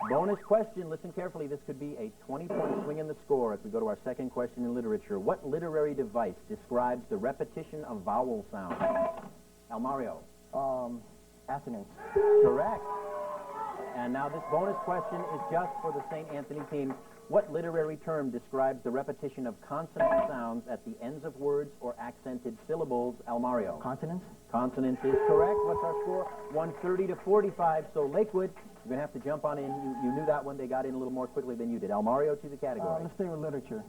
Bonus question. Listen carefully. This could be a 20-point swing in the score as we go to our second question in literature. What literary device describes the repetition of vowel sounds? Almario. Assonance. Correct. And now this bonus question is just for the St. Anthony team. What literary term describes the repetition of consonant sounds at the ends of words or accented syllables? Almario. Consonants? Consonants is correct. What's our score? 130 to 45. So Lakewood, you're going to have to jump on in. You knew that one. They got in a little more quickly than you did. Almario to the category. Let's stay with literature.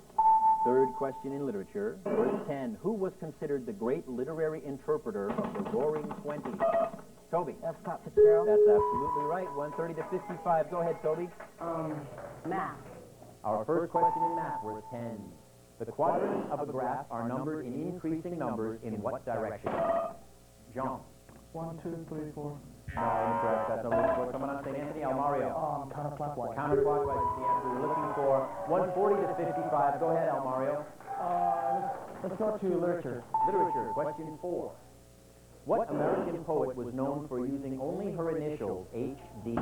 Third question in literature. Worth 10. Who was considered the great literary interpreter of the Roaring Twenties? Toby. F. Scott Fitzgerald. That's absolutely right. 130 to 55. Go ahead, Toby. Math. Our first question in math, worth 10. The quadrants of a graph are numbered in increasing numbers in what direction? Jean. 1, 2, 3, 4. No, incorrect. That's a little for someone on St. Anthony. Almario. Counterclockwise. Counterclockwise is the answer we're looking for. 140 to 55. Go ahead, Almario. Let's go to literature. Literature, question 4. What American poet was known for using only her initials, H.D.?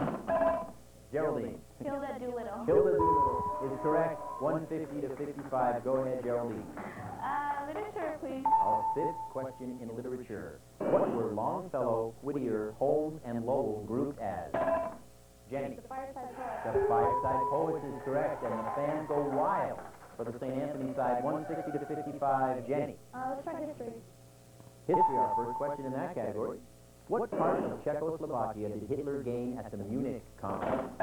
Geraldine. Hilda Doolittle. Hilda Doolittle is correct. 150 to 55. Go ahead, Geraldine. Literature, please. Our fifth question in literature. What were Longfellow, Whittier, Holmes, and Lowell grouped as? Jenny. The Fireside Poet. The Fireside Poets is correct, and the fans go wild for the St. Anthony side. 160 to 55. Jenny. Let's try history. History, our first question in that category. What part of Czechoslovakia did Hitler gain at the Munich conference?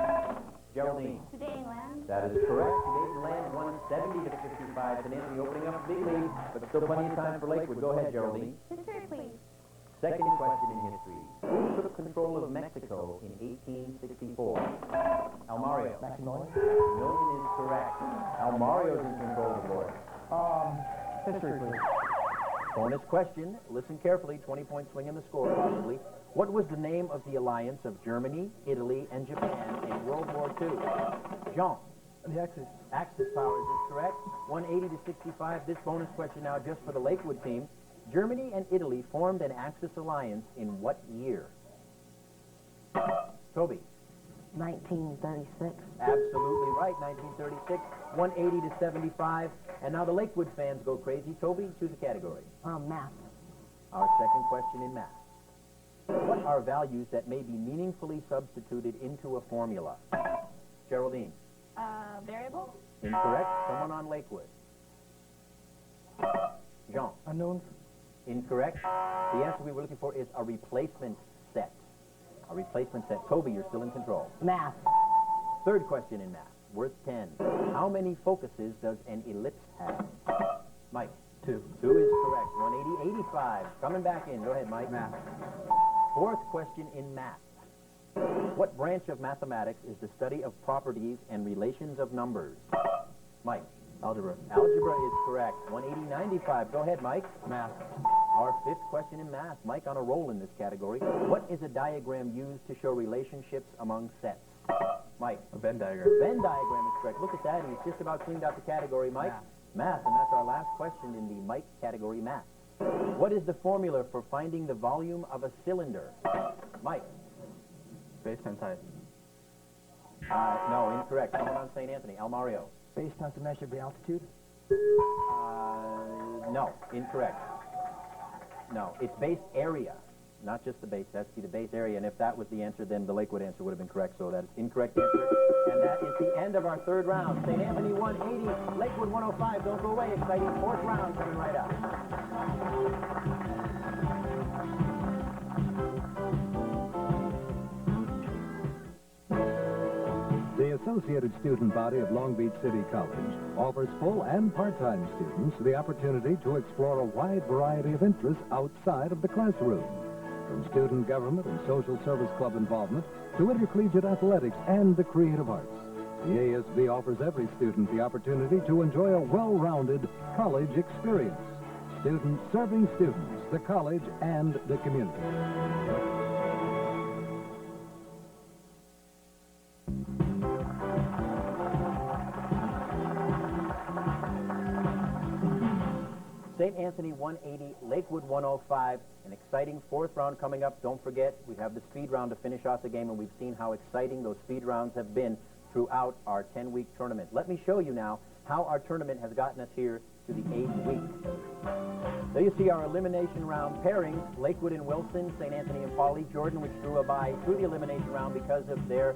Geraldine. Sudetenland. That is correct. Sudetenland 170 to 55. St. Anthony opening up a big lead, but still plenty of time for Lakewood. Go ahead, Geraldine. History, please. Second question in history. Who took control of Mexico in 1864? Almario. Maximilian. Maximilian is correct. Almario's in control of the board. History, please. Bonus question. Listen carefully. 20-point swing in the score, possibly. What was the name of the alliance of Germany, Italy, and Japan in World War II? Jean. The Axis. Axis powers is correct. 180 to 65. This bonus question now just for the Lakewood team. Germany and Italy formed an Axis alliance in what year? Toby. 1936. Absolutely right, 1936. 180 to 75. And now the Lakewood fans go crazy. Toby, choose a category. Math. Our second question in math. What are values that may be meaningfully substituted into a formula? Geraldine. Variable. Incorrect. Someone on Lakewood. Jean. Unknowns. Incorrect. The answer we were looking for is a replacement set. A replacement set. Toby, you're still in control. Math. Third question in math, worth 10. How many focuses does an ellipse have? Mike. 2. 2 is correct. 180, 85. Coming back in. Go ahead, Mike. Math. Fourth question in math. What branch of mathematics is the study of properties and relations of numbers? Mike. Algebra. Algebra is correct. 180, 95. Go ahead, Mike. Math. Our fifth question in math. Mike on a roll in this category. What is a diagram used to show relationships among sets? Mike. A Venn diagram. Venn diagram is correct. Look at that. He's just about cleaned out the category, Mike. Math, and that's our last question in the Mike category, math. What is the formula for finding the volume of a cylinder? Mike. Base times height. No, incorrect. Someone on St. Anthony. Almario. Base times to measure the altitude. No, incorrect. No, it's base area, not just the base. That's the base area, and if that was the answer, then the Lakewood answer would have been correct, so that is incorrect answer. And that is the end of our third round. St. Anthony 180, Lakewood 105. Don't go away. Exciting fourth round coming right up. The Associated Student Body of Long Beach City College offers full and part-time students the opportunity to explore a wide variety of interests outside of the classroom, from student government and social service club involvement to intercollegiate athletics and the creative arts. The ASB offers every student the opportunity to enjoy a well-rounded college experience. Students serving students, the college, and the community. St. Anthony 180, Lakewood 105. An exciting fourth round coming up. Don't forget, we have the speed round to finish off the game, and we've seen how exciting those speed rounds have been throughout our 10-week tournament. Let me show you now how our tournament has gotten us here to the 8th week. There you see our elimination round pairings, Lakewood and Wilson, St. Anthony and Pauley. Jordan, which drew a bye through the elimination round because of their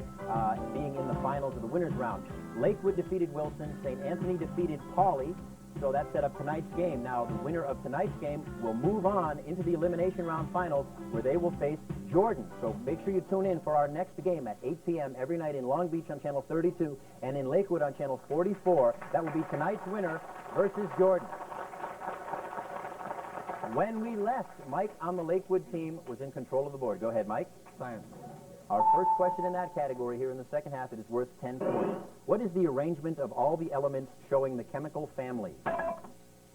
being in the finals of the winners round. Lakewood defeated Wilson, St. Anthony defeated Pauley, so that set up tonight's game. Now, the winner of tonight's game will move on into the elimination round finals where they will face Jordan. So make sure you tune in for our next game at 8 p.m. every night in Long Beach on Channel 32 and in Lakewood on Channel 44. That will be tonight's winner versus Jordan. When we left, Mike on the Lakewood team was in control of the board. Go ahead, Mike. Science. Our first question in that category here in the second half, it is worth 10 points. What is the arrangement of all the elements showing the chemical family?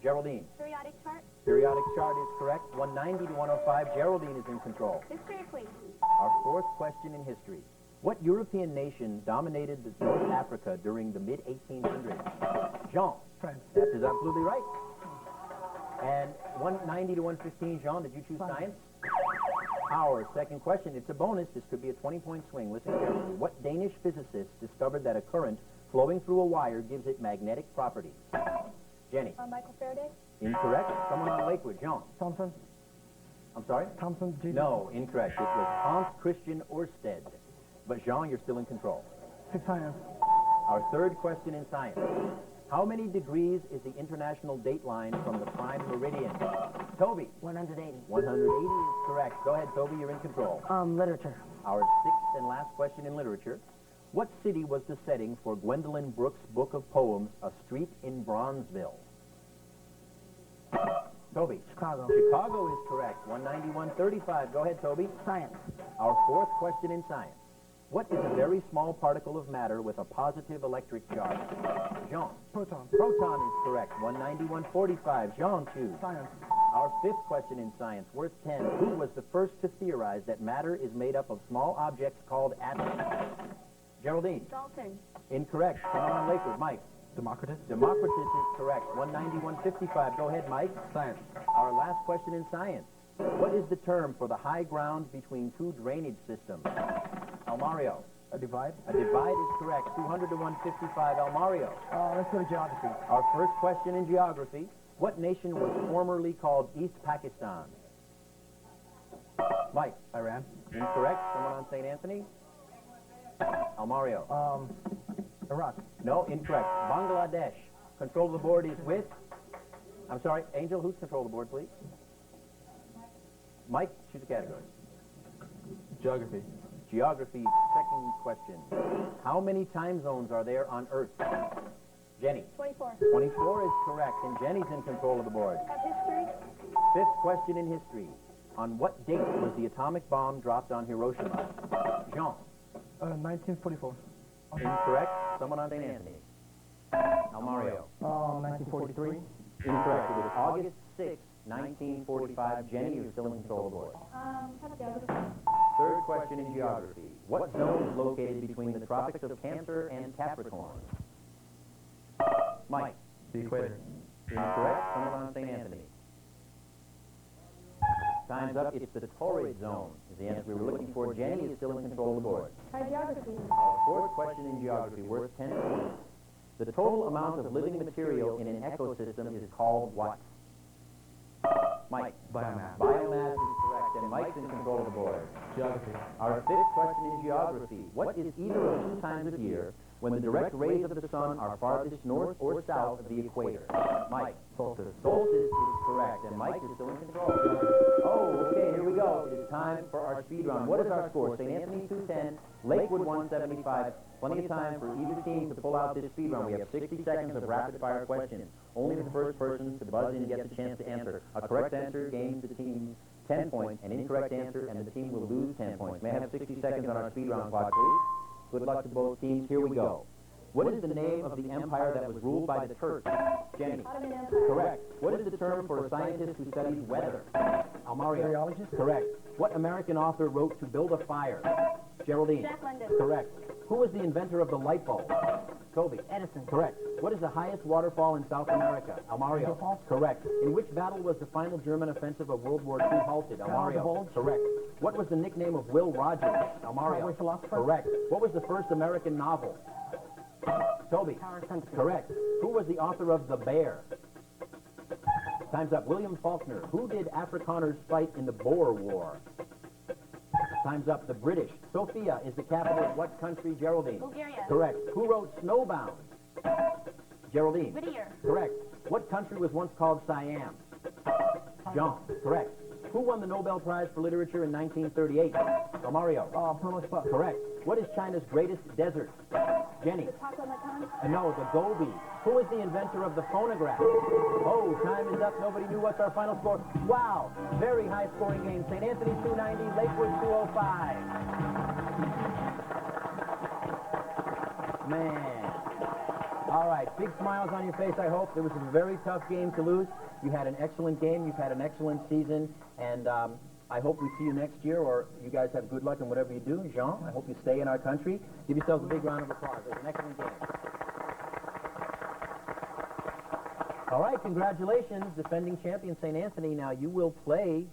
Geraldine. Periodic chart. Periodic chart is correct. 190 to 105. Geraldine is in control. History, please. Our fourth question in history. What European nation dominated North Africa during the mid-1800s? Jean. France. That is absolutely right. And 190 to 115, Jean, did you choose science? Our second question, it's a bonus. This could be a 20-point swing. Listen carefully. What Danish physicist discovered that a current flowing through a wire gives it magnetic properties? Jenny. Michael Faraday. Incorrect. Someone on Lakewood. Jean. Thomson. I'm sorry? Thomson. No, incorrect. It was Hans Christian Ørsted. But Jean, you're still in control. Science. Our third question in science. How many degrees is the international date line from the prime meridian? Toby. 180. 180 is correct. Go ahead, Toby, you're in control. Literature. Our sixth and last question in literature. What city was the setting for Gwendolyn Brooks' book of poems, A Street in Bronzeville? Toby. Chicago. Chicago is correct. 190, 135. Go ahead, Toby. Science. Our fourth question in science. What is a very small particle of matter with a positive electric charge? Jean. Proton. Proton is correct. 190, 145. Jean, choose. Science. Our fifth question in science, worth 10. Who was the first to theorize that matter is made up of small objects called atoms? Geraldine. Dalton. Incorrect. Someone on Lakewood. Mike. Democritus. Democritus is correct. 190, 155. Go ahead, Mike. Science. Our last question in science. What is the term for the high ground between two drainage systems? Almario. A divide. A divide is correct. 200 to 155. Almario. Let's go to geography. Our first question in geography. What nation was formerly called East Pakistan? Mike. Iran. Incorrect. Someone on St. Anthony? Almario. Iraq. No, incorrect. Bangladesh. Control of the board is with... I'm sorry, Angel, who's control of the board, please? Mike, choose a category. Geography. Geography, second question. How many time zones are there on Earth? Jenny. 24. 24 is correct, and Jenny's in control of the board. Have history. Fifth question in history. On what date was the atomic bomb dropped on Hiroshima? Jean. 1944. Incorrect. Someone on St. Anthony. Almario. 1943. Incorrect. It was August 6, 1945. Jenny, you're still in control of the board. How about geography? Third question in geography. What zone is located between the Tropics of Cancer and Capricorn? Mike. The equator. Incorrect. Someone on St. Anthony. Time's up. It's the torrid zone is the answer we were looking for. Jenny is still in control of the board. Try geography. Our fourth question in geography, worth 10 points. The total amount of living material in an ecosystem is called what? Mike. Biomass. Biomass is correct, and Mike's in control of the board. Geography. Our fifth question in geography. What is either of two times of year when the direct rays of the sun are farthest north or south of the equator? Mike. Solstice. Solstice is correct, and Mike is still in control. Oh, okay, here we go. It is time for our speed round. What is our score? St. Anthony 210, Lakewood 175. Plenty of time for either team to pull out this speed round. We have 60 seconds of rapid-fire questions. Only the first person to buzz in gets a chance to answer. A correct answer gains the team 10 points. An incorrect answer, and the team will lose 10 points. May I have 60 seconds on our speed round clock, please? Good luck to both teams. Here we go. What is the name of the empire that was ruled by the Turks? Jenny. Ottoman Empire. Correct. What is the term for a scientist who studies weather? Almario. Meteorologist? Correct. What American author wrote To Build a Fire? Geraldine. Jack London. Correct. Who was the inventor of the light bulb? Toby. Edison. Correct. What is the highest waterfall in South America? Almario. Falls. Correct. In which battle was the final German offensive of World War II halted? Almario. Bulge. Correct. What was the nickname of Will Rogers? Almario. Highway philosopher. Correct. What was the first American novel? Toby. Tower Centipede. Correct. Who was the author of The Bear? Time's up. William Faulkner. Who did Afrikaners fight in the Boer War? Time's up. The British. Sofia is the capital of what country, Geraldine? Bulgaria. Correct. Who wrote Snowbound? Geraldine. Whittier. Correct. What country was once called Siam? John. Correct. Who won the Nobel Prize for Literature in 1938? Mario. Perlis Buck. Correct. What is China's greatest desert? Jenny. Taklamakan. No, the Gobi. Who is the inventor of the phonograph? Oh, time is up. Nobody knew what's our final score. Wow, very high-scoring game. St. Anthony 290, Lakewood 205. Man. All right, big smiles on your face, I hope. It was a very tough game to lose. You had an excellent game. You've had an excellent season. And I hope we see you next year, or you guys have good luck in whatever you do. Jean, I hope you stay in our country. Give yourselves a big round of applause. It was an excellent game. All right, congratulations, defending champion St. Anthony. Now, you will play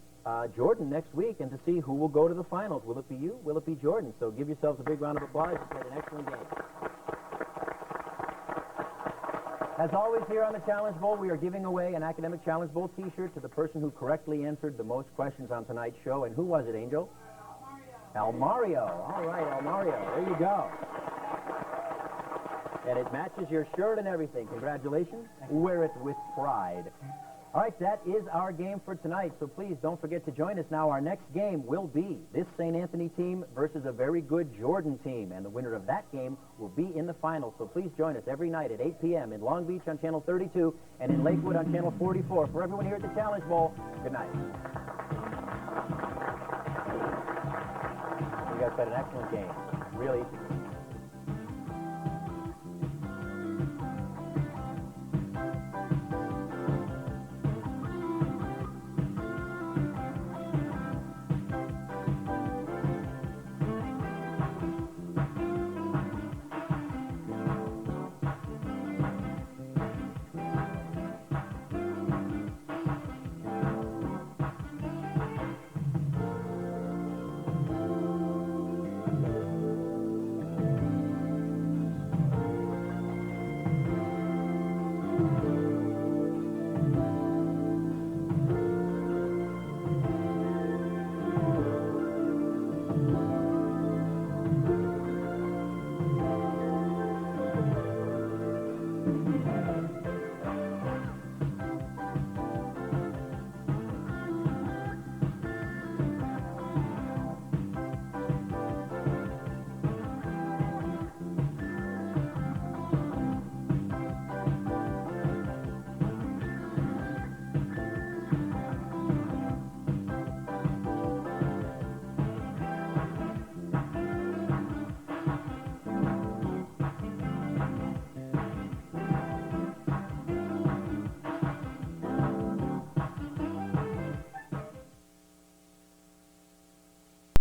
Jordan next week, and to see who will go to the finals. Will it be you? Will it be Jordan? So give yourselves a big round of applause. You played an excellent game. As always, here on the Challenge Bowl, we are giving away an Academic Challenge Bowl T-shirt to the person who correctly answered the most questions on tonight's show. And who was it, Angel? Almario. All right, Almario. There you go. And it matches your shirt and everything. Congratulations. Wear it with pride. All right, that is our game for tonight, so please don't forget to join us. Now, our next game will be this St. Anthony team versus a very good Jordan team, and the winner of that game will be in the finals. So please join us every night at 8 p.m. in Long Beach on Channel 32 and in Lakewood on Channel 44. For everyone here at the Challenge Bowl, good night. You guys played an excellent game. Really.